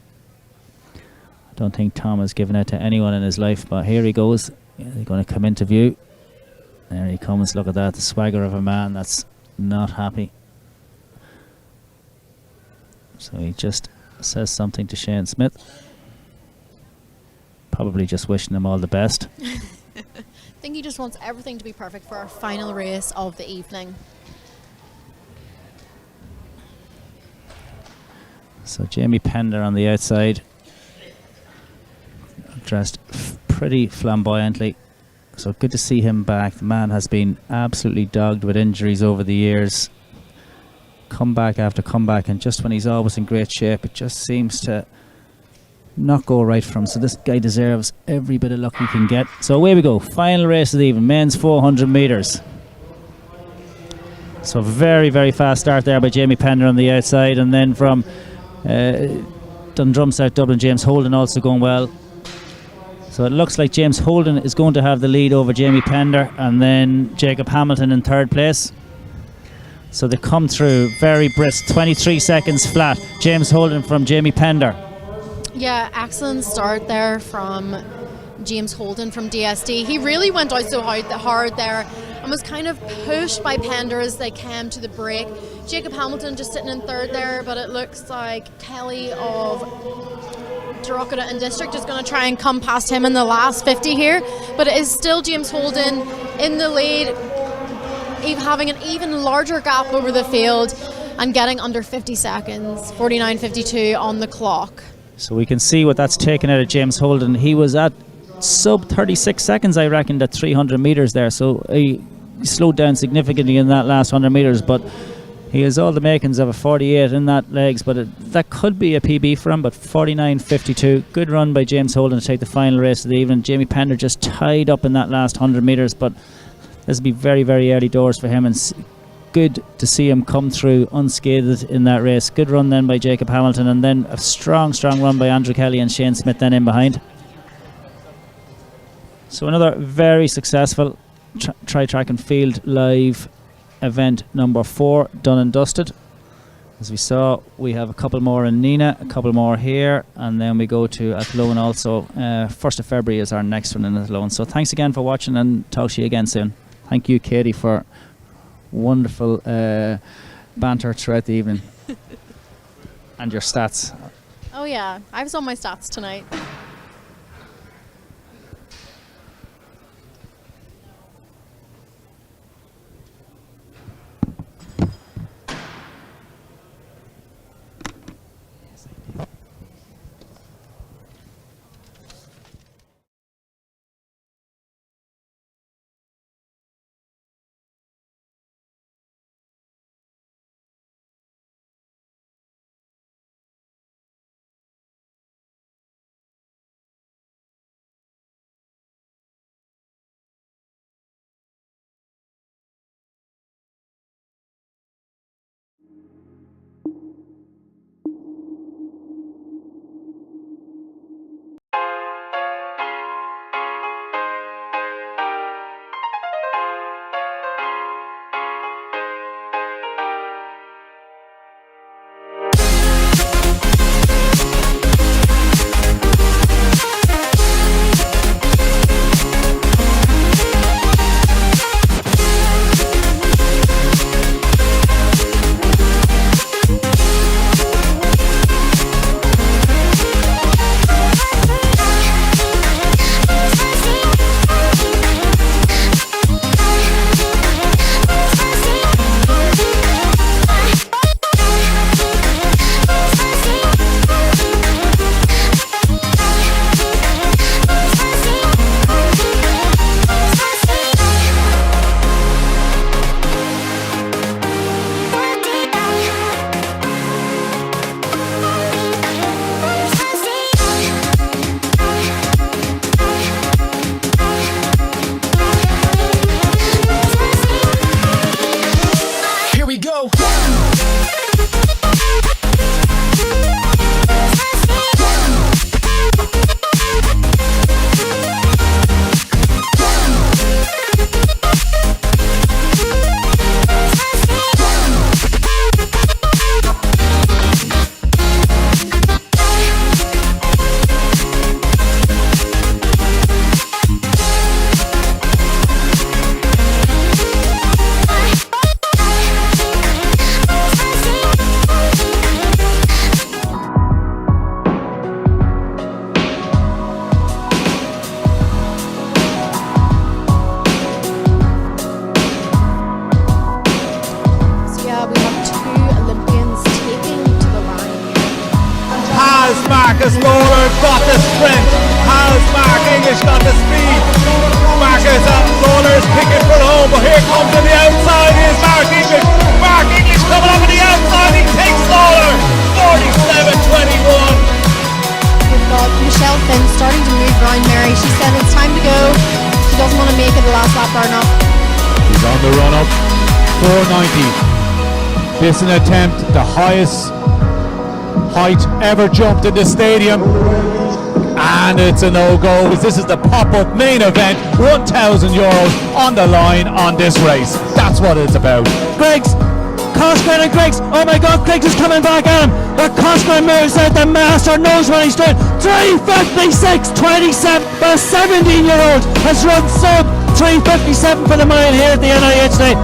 I don't think Tom has given it to anyone in his life, but here he goes. Yeah, they're going to come into view. There he comes. Look at that, the swagger of a man that's not happy. So he just says something to Shane Smith. Probably just wishing him all the best.
I think he just wants everything to be perfect for our final race of the evening.
So Jamie Pender on the outside, dressed pretty flamboyantly. So good to see him back. The man has been absolutely dogged with injuries over the years. Comeback after comeback, and just when he's always in great shape, it just seems to not go right for him. So this guy deserves every bit of luck he can get. So away we go. Final race of the evening, men's 400 metres. So very, very fast start there by Jamie Pender on the outside, and then from Dundrum South Dublin, James Holden also going well. So it looks like James Holden is going to have the lead over Jamie Pender, and then Jacob Hamilton in third place. So they come through very brisk, 23 seconds flat. James Holden from Jamie Pender.
Yeah, excellent start there from James Holden from DSD. He really went out so hard there and was kind of pushed by Pender as they came to the break. Jacob Hamilton just sitting in third there, but it looks like Kelly of Drogheda and District is going to try and come past him in the last 50 here, but it is still James Holden in the lead, having an even larger gap over the field and getting under 50 seconds, 49.52 on the clock.
So we can see what that's taken out of James Holden. He was at sub 36 seconds, I reckon, at 300 metres there, so he slowed down significantly in that last 100 metres, but he has all the makings of a 48 in that legs, but that could be a PB for him. But 49.52, good run by James Holden to take the final race of the evening. Jamie Pender just tied up in that last 100 metres, but this will be very, very early doors for him, and good to see him come through unscathed in that race. Good run then by Jacob Hamilton, and then a strong run by Andrew Kelly and Shane Smith then in behind. So another very successful Tri-Track and Field Live event number 4 done and dusted. As we saw, we have a couple more in Nina, a couple more here, and then we go to Athlone also. 1st of February is our next one in Athlone. So thanks again for watching, and talk to you again soon. Thank you, Katie, for wonderful banter throughout the evening. And your stats.
Oh yeah, I was on my stats tonight.
Marcus Lawler's got the strength. Has Mark English got the speed? Marcus Lawler's picking for home, but here comes on the outside is Mark English. Mark English coming up on the outside, he takes Lawler. 47-21.
We've got Michelle Finn starting to move around Mary. She said it's time to go. She doesn't want to make it the last lap burn up.
He's on the run up. 490. This is an attempt, the highest height ever jumped in the stadium. And it's a no-go. This is the pop-up main event. €1,000 on the line on this race. That's what it's about.
Griggs, Cosgrave and Griggs. Oh my God, Griggs is coming back at him. But Cosgrave moves out. The master knows what he's doing. 3:56.27. The 17-year-old has run sub 3:57 for the mile here at the NIH Day.